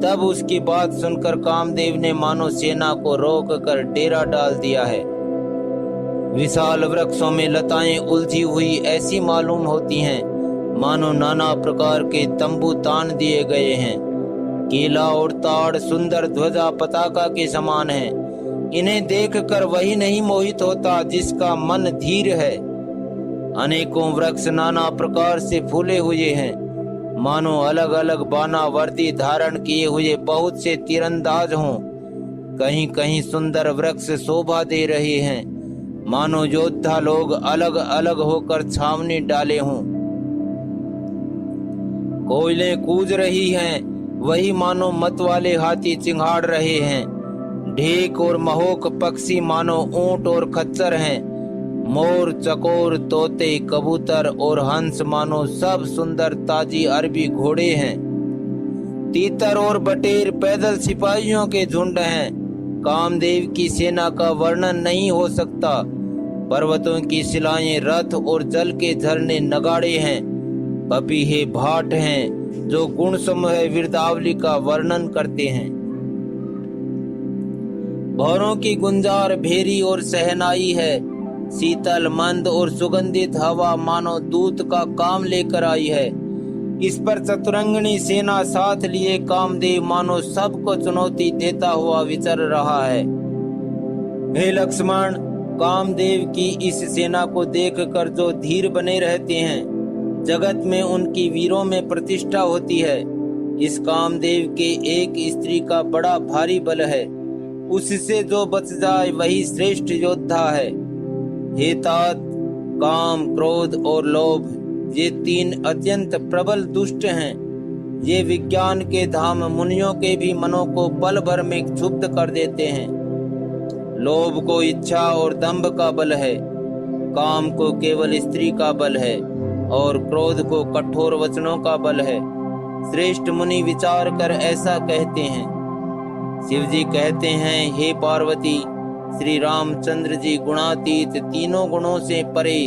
तब उसकी बात सुनकर कामदेव ने मानो सेना को रोक कर डेरा डाल दिया है। विशाल वृक्षों में लताएं उलझी हुई ऐसी मालूम होती हैं, मानो नाना प्रकार के तंबू तान दिए गए हैं। केला और ताड़ सुंदर ध्वजा पताका के समान है। इन्हें देखकर वही नहीं मोहित होता जिसका मन धीर है। अनेकों वृक्ष नाना प्रकार से फूले हुए हैं, मानो अलग अलग बाना वर्दी धारण किए हुए बहुत से तीरंदाज हों। कहीं कहीं सुंदर वृक्ष शोभा दे रहे हैं, मानो योद्धा लोग अलग अलग होकर छावनी डाले हों। कोयलें कूज रही हैं, वही मानो मत वाले हाथी चिंगाड़ रहे हैं। ढेक और महोक पक्षी मानो ऊंट और खच्चर हैं। मोर, चकोर, तोते, कबूतर और हंस मानो सब सुंदर ताजी अरबी घोड़े हैं। तीतर और बटेर पैदल सिपाहियों के झुंड हैं। कामदेव की सेना का वर्णन नहीं हो सकता। पर्वतों की शिलाएं रथ और जल के झरने नगाड़े हैं। पपीहे भाट हैं जो गुण समूह वीरदावली का वर्णन करते हैं। भौरों की गुंजार भेरी और सहनाई है। शीतल, मंद और सुगंधित हवा मानो दूत का काम लेकर आई है। इस पर चतुरंगिणी सेना साथ लिए कामदेव मानो सबको चुनौती देता हुआ विचर रहा है। हे लक्ष्मण, कामदेव की इस सेना को देखकर जो धीर बने रहते हैं, जगत में उनकी वीरों में प्रतिष्ठा होती है। इस कामदेव के एक स्त्री का बड़ा भारी बल है। उससे जो बच जाए वही श्रेष्ठ योद्धा है। हे तात, काम, क्रोध और लोभ ये तीन अत्यंत प्रबल दुष्ट हैं। ये विज्ञान के धाम मुनियों के भी मनों को पल भर में क्षुब्ध कर देते हैं। लोभ को इच्छा और दंभ का बल है। काम को केवल स्त्री का बल है और क्रोध को कठोर वचनों का बल है। श्रेष्ठ मुनि विचार कर ऐसा कहते हैं। शिव जी कहते हैं, हे पार्वती, श्री रामचंद्र जी गुणातीत, तीनों गुणों से परे,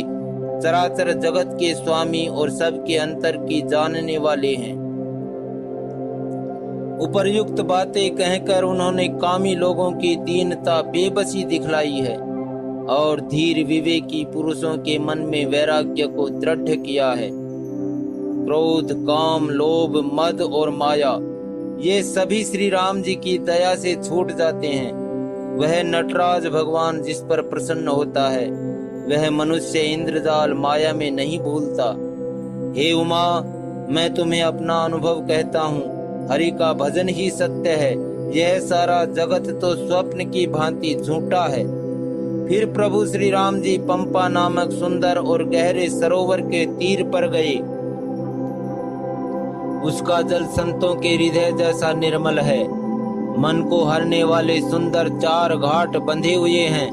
चराचर जगत के स्वामी और सबके अंतर की जानने वाले हैं। उपर्युक्त बातें कहकर उन्होंने कामी लोगों की दीनता, बेबसी दिखलाई है और धीर विवेकी पुरुषों के मन में वैराग्य को दृढ़ किया है। क्रोध, काम, लोभ, मद और माया ये सभी श्री राम जी की दया से छूट जाते हैं। वह नटराज भगवान जिस पर प्रसन्न होता है, वह मनुष्य इंद्रजाल माया में नहीं भूलता। हे उमा, मैं तुम्हें अपना अनुभव कहता हूँ, हरि का भजन ही सत्य है। यह सारा जगत तो स्वप्न की भांति झूठा है। फिर प्रभु श्री राम जी पंपा नामक सुंदर और गहरे सरोवर के तीर पर गए। उसका जल संतों के हृदय जैसा निर्मल है। मन को हरने वाले सुंदर 4 घाट बंधे हुए हैं।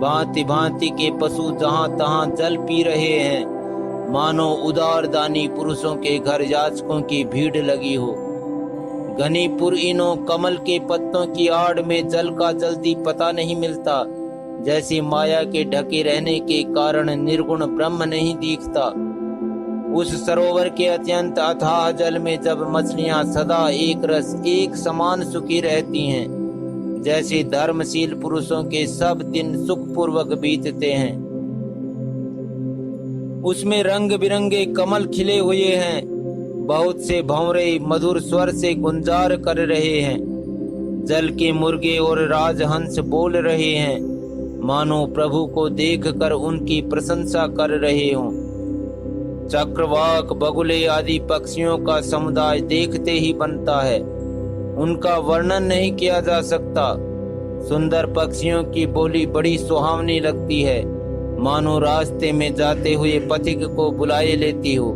भांति भांति के पशु जहां तहां जल पी रहे हैं। मानो उदार दानी पुरुषों के घर याचकों की भीड़ लगी हो। घनी पुरइनों कमल के पत्तों की आड़ में जल का जल्दी पता नहीं मिलता। जैसी माया के ढके रहने के कारण निर्गुण ब्रह्म नहीं दिखता। उस सरोवर के अत्यंत अथाह जल में जब मछलियां सदा एक रस एक समान सुखी रहती हैं, जैसे धर्मशील पुरुषों के सब दिन सुखपूर्वक बीतते हैं। उसमें रंग बिरंगे कमल खिले हुए हैं। बहुत से भंवरे मधुर स्वर से गुंजार कर रहे हैं। जल के मुर्गे और राजहंस बोल रहे हैं, मानो प्रभु को देखकर उनकी प्रशंसा कर रहे हों। चक्रवाक, बगुले आदि पक्षियों का समुदाय देखते ही बनता है। उनका वर्णन नहीं किया जा सकता। सुंदर पक्षियों की बोली बड़ी सुहावनी लगती है, मानो रास्ते में जाते हुए पथिक को बुलाए लेती हो।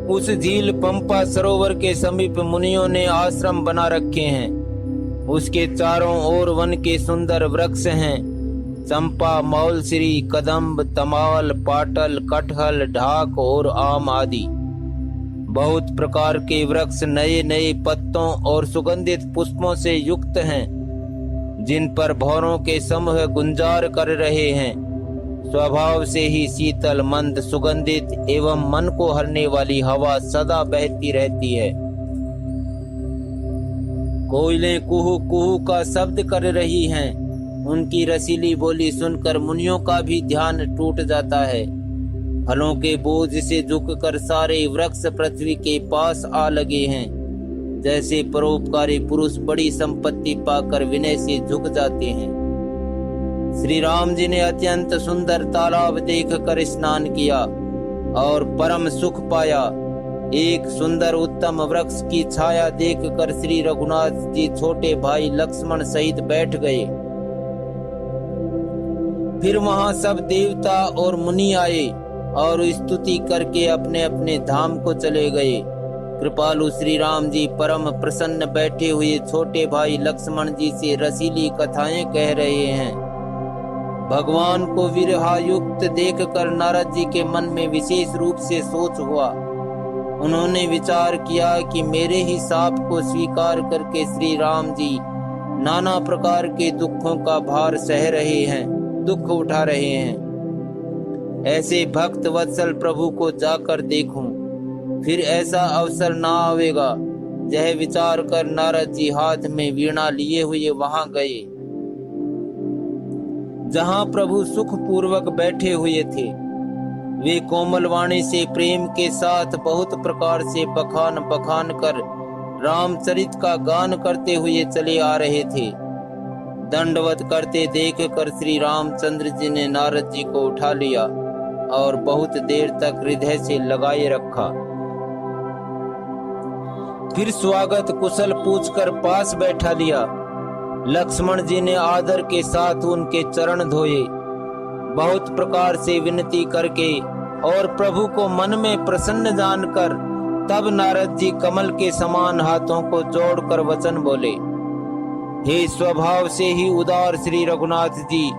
उस झील पंपा सरोवर के समीप मुनियों ने आश्रम बना रखे हैं। उसके चारों ओर वन के सुंदर वृक्ष हैं। चंपा, मौलश्री, कदम्ब, तमाल, पाटल, कटहल, ढाक और आम आदि बहुत प्रकार के वृक्ष नए नए पत्तों और सुगंधित पुष्पों से युक्त हैं, जिन पर भौरों के समूह गुंजार कर रहे हैं। स्वभाव से ही शीतल, मंद, सुगंधित एवं मन को हरने वाली हवा सदा बहती रहती है। कोयलें कुहू कुहू का शब्द कर रही हैं। उनकी रसीली बोली सुनकर मुनियों का भी ध्यान टूट जाता है। फलों के बोझ से झुककर सारे वृक्ष पृथ्वी के पास आ लगे हैं। जैसे परोपकारी पुरुष बड़ी संपत्ति पाकर विनय से झुक जाते हैं। श्री राम जी ने अत्यंत सुंदर तालाब देखकर स्नान किया और परम सुख पाया। एक सुंदर उत्तम वृक्ष की छाया देखकर श्री रघुनाथ जी छोटे भाई लक्ष्मण सहित बैठ गए। फिर वहां सब देवता और मुनि आए और स्तुति करके अपने अपने धाम को चले गए। कृपालु श्री राम जी परम प्रसन्न बैठे हुए छोटे भाई लक्ष्मण जी से रसीली कथाएं कह रहे हैं। भगवान को विरहायुक्त देखकर नारद जी के मन में विशेष रूप से सोच हुआ। उन्होंने विचार किया कि मेरे ही शाप को स्वीकार करके श्री राम जी नाना प्रकार के दुखों का भार सह रहे हैं, दुख उठा रहे हैं। ऐसे भक्त वत्सल प्रभु को जाकर देखूं, फिर ऐसा अवसर ना आवेगा। यह विचार कर नारद जी हाथ में वीणा लिए हुए वहां गए, जहां प्रभु सुख पूर्वक बैठे हुए थे। वे कोमल वाणी से प्रेम के साथ बहुत प्रकार से बखान बखान कर रामचरित का गान करते हुए चले आ रहे थे। दंडवत करते देखकर श्री रामचंद्र जी ने नारद जी को उठा लिया और बहुत देर तक हृदय से लगाए रखा। फिर स्वागत कुशल पूछकर पास बैठा लिया। लक्ष्मण जी ने आदर के साथ उनके चरण धोए। बहुत प्रकार से विनती करके और प्रभु को मन में प्रसन्न जानकर तब नारद जी कमल के समान हाथों को जोड़कर वचन बोले, हे स्वभाव से ही उदार श्री रघुनाथ जी,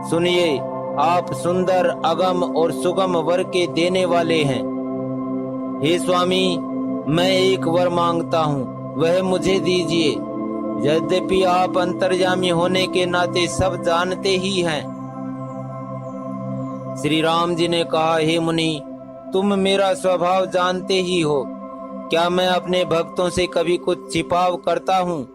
सुनिए, आप सुंदर, अगम और सुगम वर के देने वाले हैं। हे स्वामी, मैं एक वर मांगता हूँ, वह मुझे दीजिए। यद्यपि आप अंतर्यामी होने के नाते सब जानते ही हैं। श्री राम जी ने कहा, हे मुनि, तुम मेरा स्वभाव जानते ही हो। क्या मैं अपने भक्तों से कभी कुछ छिपाव करता हूँ?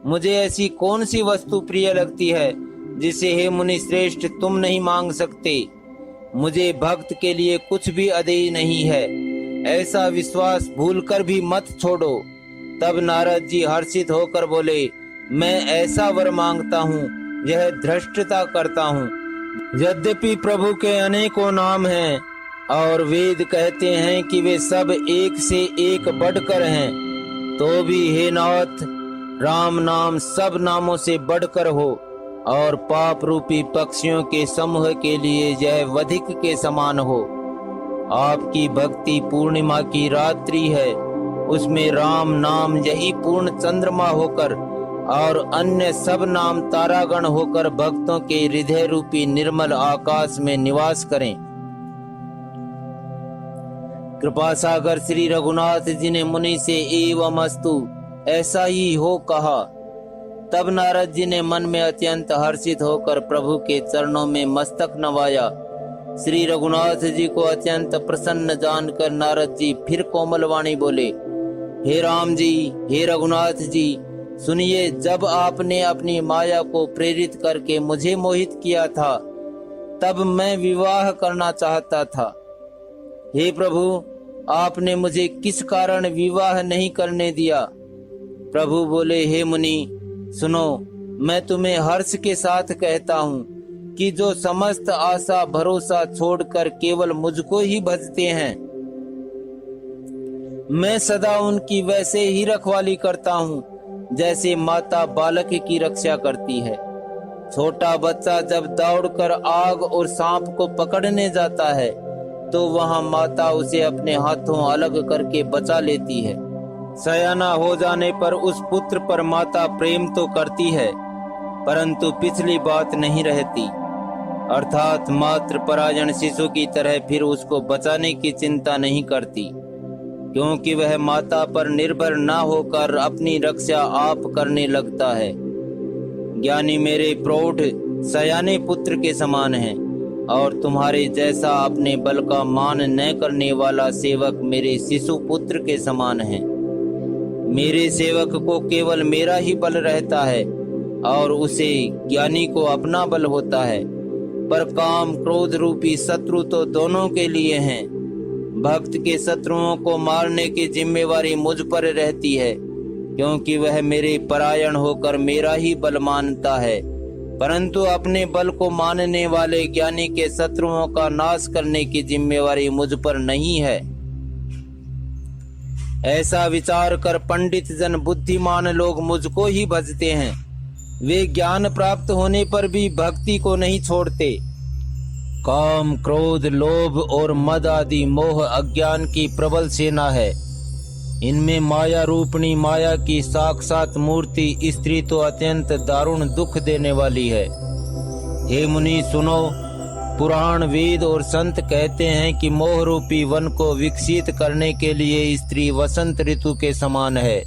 मुझे ऐसी कौन सी वस्तु प्रिय लगती है जिसे हे मुनि श्रेष्ठ तुम नहीं मांग सकते। मुझे भक्त के लिए कुछ भी अदेय नहीं है। ऐसा विश्वास भूलकर भी मत छोड़ो। तब नारद जी हर्षित होकर बोले, मैं ऐसा वर मांगता हूँ, यह धृष्टता करता हूँ। यद्यपि प्रभु के अनेकों नाम हैं और वेद कहते हैं कि वे सब एक से एक बढ़कर हैं, तो भी हे नाथ, राम नाम सब नामों से बढ़कर हो और पाप रूपी पक्षियों के समूह के लिए यह वधिक के समान हो। आपकी भक्ति पूर्णिमा की रात्रि है, उसमें राम नाम यही पूर्ण चंद्रमा होकर और अन्य सब नाम तारागण होकर भक्तों के हृदय रूपी निर्मल आकाश में निवास करें। कृपा सागर श्री रघुनाथ जी ने मुनि से एवं अस्तु ऐसा ही हो कहा। तब नारद जी ने मन में अत्यंत हर्षित होकर प्रभु के चरणों में मस्तक नवाया। श्री रघुनाथ जी को अत्यंत प्रसन्न जानकर नारद जी फिर कोमल वाणी बोले, हे राम जी, हे रघुनाथ जी, सुनिए, जब आपने अपनी माया को प्रेरित करके मुझे मोहित किया था, तब मैं विवाह करना चाहता था। हे प्रभु, आपने मुझे किस कारण विवाह नहीं करने दिया? प्रभु बोले, हे मुनि, सुनो, मैं तुम्हें हर्ष के साथ कहता हूँ कि जो समस्त आशा भरोसा छोड़कर केवल मुझको ही भजते हैं, मैं सदा उनकी वैसे ही रखवाली करता हूँ जैसे माता बालक की रक्षा करती है। छोटा बच्चा जब दौड़कर आग और सांप को पकड़ने जाता है, तो वहां माता उसे अपने हाथों अलग करके बचा लेती है। सयाना हो जाने पर उस पुत्र पर माता प्रेम तो करती है, परंतु पिछली बात नहीं रहती, अर्थात मात्र परायण शिशु की तरह फिर उसको बचाने की चिंता नहीं करती, क्योंकि वह माता पर निर्भर न होकर अपनी रक्षा आप करने लगता है। ज्ञानी मेरे प्रौढ़ सयाने पुत्र के समान हैं और तुम्हारे जैसा अपने बल का मान न करने वाला सेवक मेरे शिशु पुत्र के समान है। मेरे सेवक को केवल मेरा ही बल रहता है और उसे ज्ञानी को अपना बल होता है, पर काम क्रोध रूपी शत्रु तो दोनों के लिए हैं। भक्त के शत्रुओं को मारने की जिम्मेवारी मुझ पर रहती है, क्योंकि वह मेरे परायण होकर मेरा ही बल मानता है, परंतु अपने बल को मानने वाले ज्ञानी के शत्रुओं का नाश करने की जिम्मेवारी मुझ पर नहीं है। ऐसा विचार कर पंडित जन बुद्धिमान लोग मुझको ही भजते हैं। वे ज्ञान प्राप्त होने पर भी भक्ति को नहीं छोड़ते। काम, क्रोध, लोभ और मद आदि मोह अज्ञान की प्रबल सेना है। इनमें माया रूपणी माया की साक्षात मूर्ति स्त्री तो अत्यंत दारुण दुख देने वाली है। हे मुनि सुनो, पुराण, वेद और संत कहते हैं कि मोह रूपी वन को विकसित करने के लिए स्त्री वसंत ऋतु के समान है।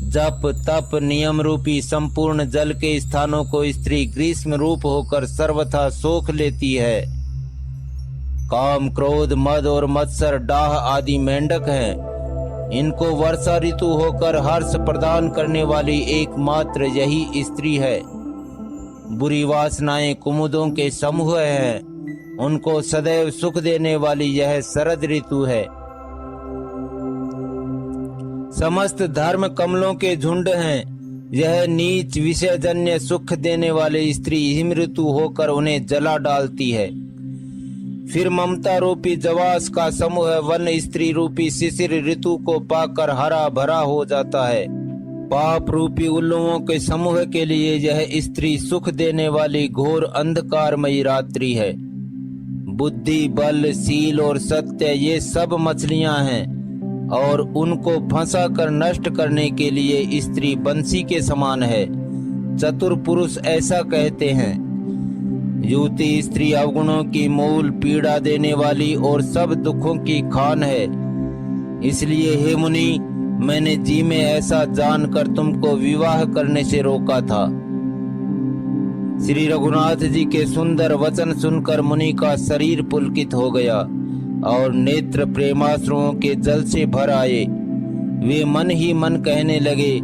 जप, तप, नियम रूपी संपूर्ण जल के स्थानों को स्त्री ग्रीष्म रूप होकर सर्वथा सोख लेती है। काम, क्रोध, मद और मत्सर, डाह आदि मेंढक हैं। इनको वर्षा ऋतु होकर हर्ष प्रदान करने वाली एकमात्र यही स्त्री है। बुरी वासनाएं कुमुदों के समूह हैं। उनको सदैव सुख देने वाली यह शरद ऋतु है। समस्त धर्म कमलों के झुंड हैं। यह नीच विषयजन्य सुख देने वाले स्त्री हिम ऋतु होकर उन्हें जला डालती है। फिर ममता रूपी जवास का समूह वन स्त्री रूपी शिशिर ऋतु को पाकर हरा भरा हो जाता है। पाप रूपी उल्लुओं के समूह के लिए यह स्त्री सुख देने वाली घोर अंधकारमयी रात्रि है। बुद्धि, बल, शील और सत्य ये सब मछलियां हैं और उनको फंसा कर नष्ट करने के लिए स्त्री बंसी के समान है। चतुर पुरुष ऐसा कहते हैं। युवती स्त्री अवगुणों की मूल, पीड़ा देने वाली और सब दुखों की खान है। इसलिए हे मुनि, मैंने जी में ऐसा जानकर तुमको विवाह करने से रोका था। श्री रघुनाथ जी के सुंदर वचन सुनकर मुनि का शरीर पुलकित हो गया और नेत्र प्रेमाश्रुओं के जल से भर आए। वे मन ही मन कहने लगे,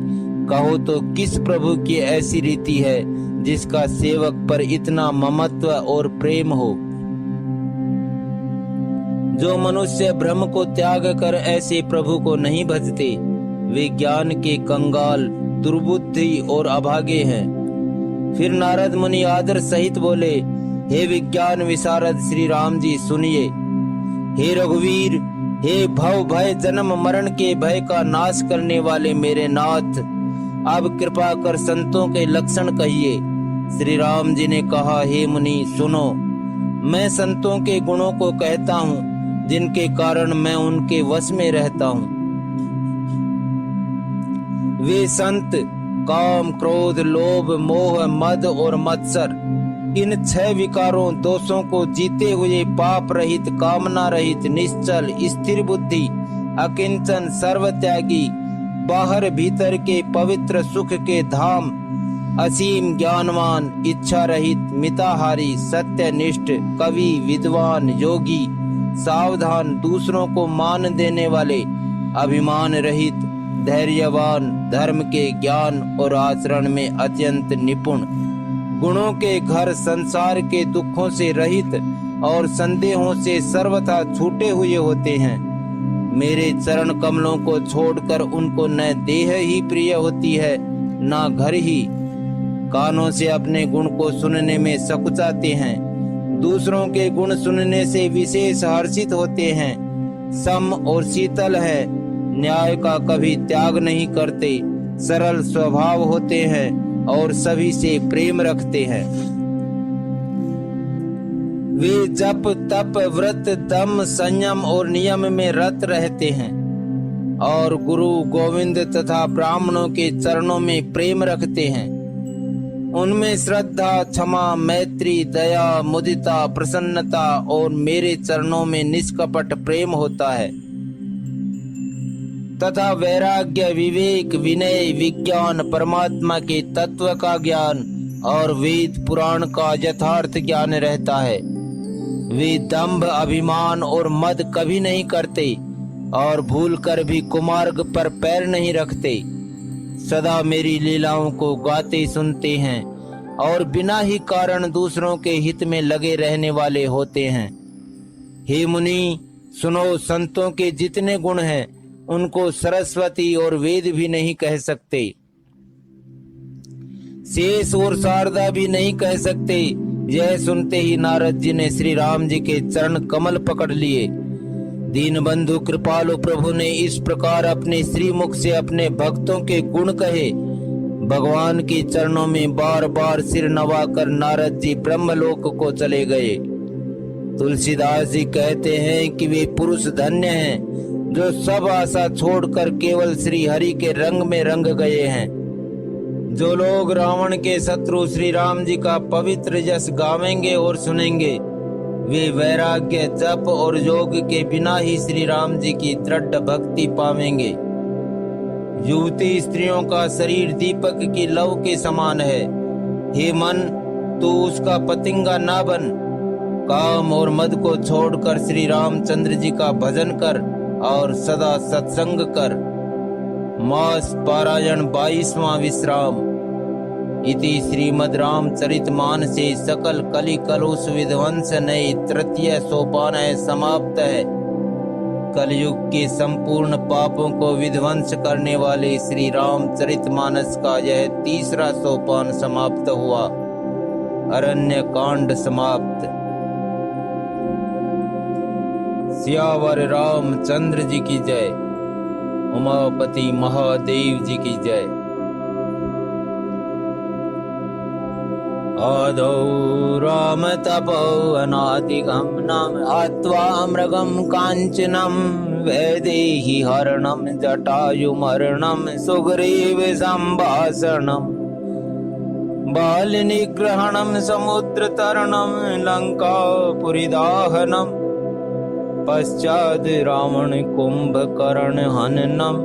कहो तो किस प्रभु की ऐसी रीति है जिसका सेवक पर इतना ममत्व और प्रेम हो। जो मनुष्य ब्रह्म को त्याग कर ऐसे प्रभु को नहीं भजते, वे ज्ञान के कंगाल, दुर्बुद्धि और अभागे हैं। फिर नारद मुनि आदर सहित बोले, हे विज्ञान विशारद श्री राम जी सुनिए। हे रघुवीर, हे भव भय जन्म मरण के भय का नाश करने वाले मेरे नाथ, अब कृपा कर संतों के लक्षण कहिए। श्री राम जी ने कहा, हे मुनि सुनो, मैं संतों के गुणों को कहता हूँ, जिनके कारण मैं उनके वश में रहता हूँ। वे संत काम, क्रोध, लोभ, मोह, मद और मत्सर, इन 6 विकारों दोषों को जीते हुए पाप रहित, कामना रहित, निश्चल, स्थिर बुद्धि, अकिंचन, सर्वत्यागी, बाहर भीतर के पवित्र सुख के धाम, असीम ज्ञानवान, इच्छा रहित, मिताहारी, सत्यनिष्ठ, कवि, विद्वान, योगी, सावधान, दूसरों को मान देने वाले, अभिमान रहित, धैर्यवान, धर्म के ज्ञान और आचरण में अत्यंत निपुण, गुणों के घर, संसार के दुखों से रहित और संदेहों से सर्वथा छूटे हुए होते हैं। मेरे चरण कमलों को छोड़कर उनको न देह ही प्रिय होती है, न घर ही। कानों से अपने गुण को सुनने में सकुचाते हैं, दूसरों के गुण सुनने से विशेष हर्षित होते हैं। सम और शीतल है, न्याय का कभी त्याग नहीं करते, सरल स्वभाव होते हैं और सभी से प्रेम रखते हैं। वे जप, तप, व्रत, दम, संयम और नियम में रत रहते हैं और गुरु गोविंद तथा ब्राह्मणों के चरणों में प्रेम रखते हैं। उनमें श्रद्धा, क्षमा, मैत्री, दया, मुदिता, प्रसन्नता और मेरे चरणों में निष्कपट प्रेम होता है तथा वैराग्य, विवेक, विनय, विज्ञान, परमात्मा के तत्व का ज्ञान और वेद पुराण का यथार्थ ज्ञान रहता है। वे दंभ, अभिमान और मद कभी नहीं करते और भूल कर भी कुमार्ग पर पैर नहीं रखते। सदा मेरी लीलाओं को गाते सुनते हैं और बिना ही कारण दूसरों के हित में लगे रहने वाले होते हैं। हे मुनि सुनो, संतों के जितने गुण हैं उनको सरस्वती और वेद भी नहीं कह सकते, शेष और शारदा भी नहीं कह सकते। यह सुनते ही नारद जी ने श्री राम जी के चरण कमल पकड़ लिए। दीनबंधु कृपालु प्रभु ने इस प्रकार अपने श्रीमुख से अपने भक्तों के गुण कहे। भगवान के चरणों में बार बार सिर नवाकर नारद जी ब्रह्मलोक को चले गए। तुलसीदास जी कहते हैं कि वे पुरुष धन्य हैं जो सब आशा छोड़कर केवल श्री हरि के रंग में रंग गए हैं। जो लोग रावण के शत्रु श्री राम जी का पवित्र यश गावेंगे और सुनेंगे, वे वैराग्य, जप और योग के बिना ही श्री राम जी की दृढ़ भक्ति पावेंगे। युवती स्त्रियों का शरीर दीपक की लौ के समान है। हे मन, तू उसका पतिंगा ना बन। काम और मद को छोड़कर श्री रामचंद्र जी का भजन कर और सदा सत्संग कर। मास पारायण 22वां विश्राम। इति श्रीमद् रामचरितमानसे सकल कलि कलुष विध्वंस नये तृतीय सोपान समाप्त है। कलयुग के संपूर्ण पापों को विध्वंस करने वाले श्री रामचरितमानस का यह तीसरा सोपान समाप्त हुआ। अरण्य कांड समाप्त। सियावर रामचंद्र जी की जय। उमापति महादेव जी की जय। आदौ राम तपो अनादिगम नाम आत्वा मृगम कांचनम वैदेही हरणम जटायुमर्णम सुग्रीव संभाषणम बाल निग्रहणम समुद्र तरणम लंकापुरी दाहनम पश्चाद रावण कुंभकर्ण हननम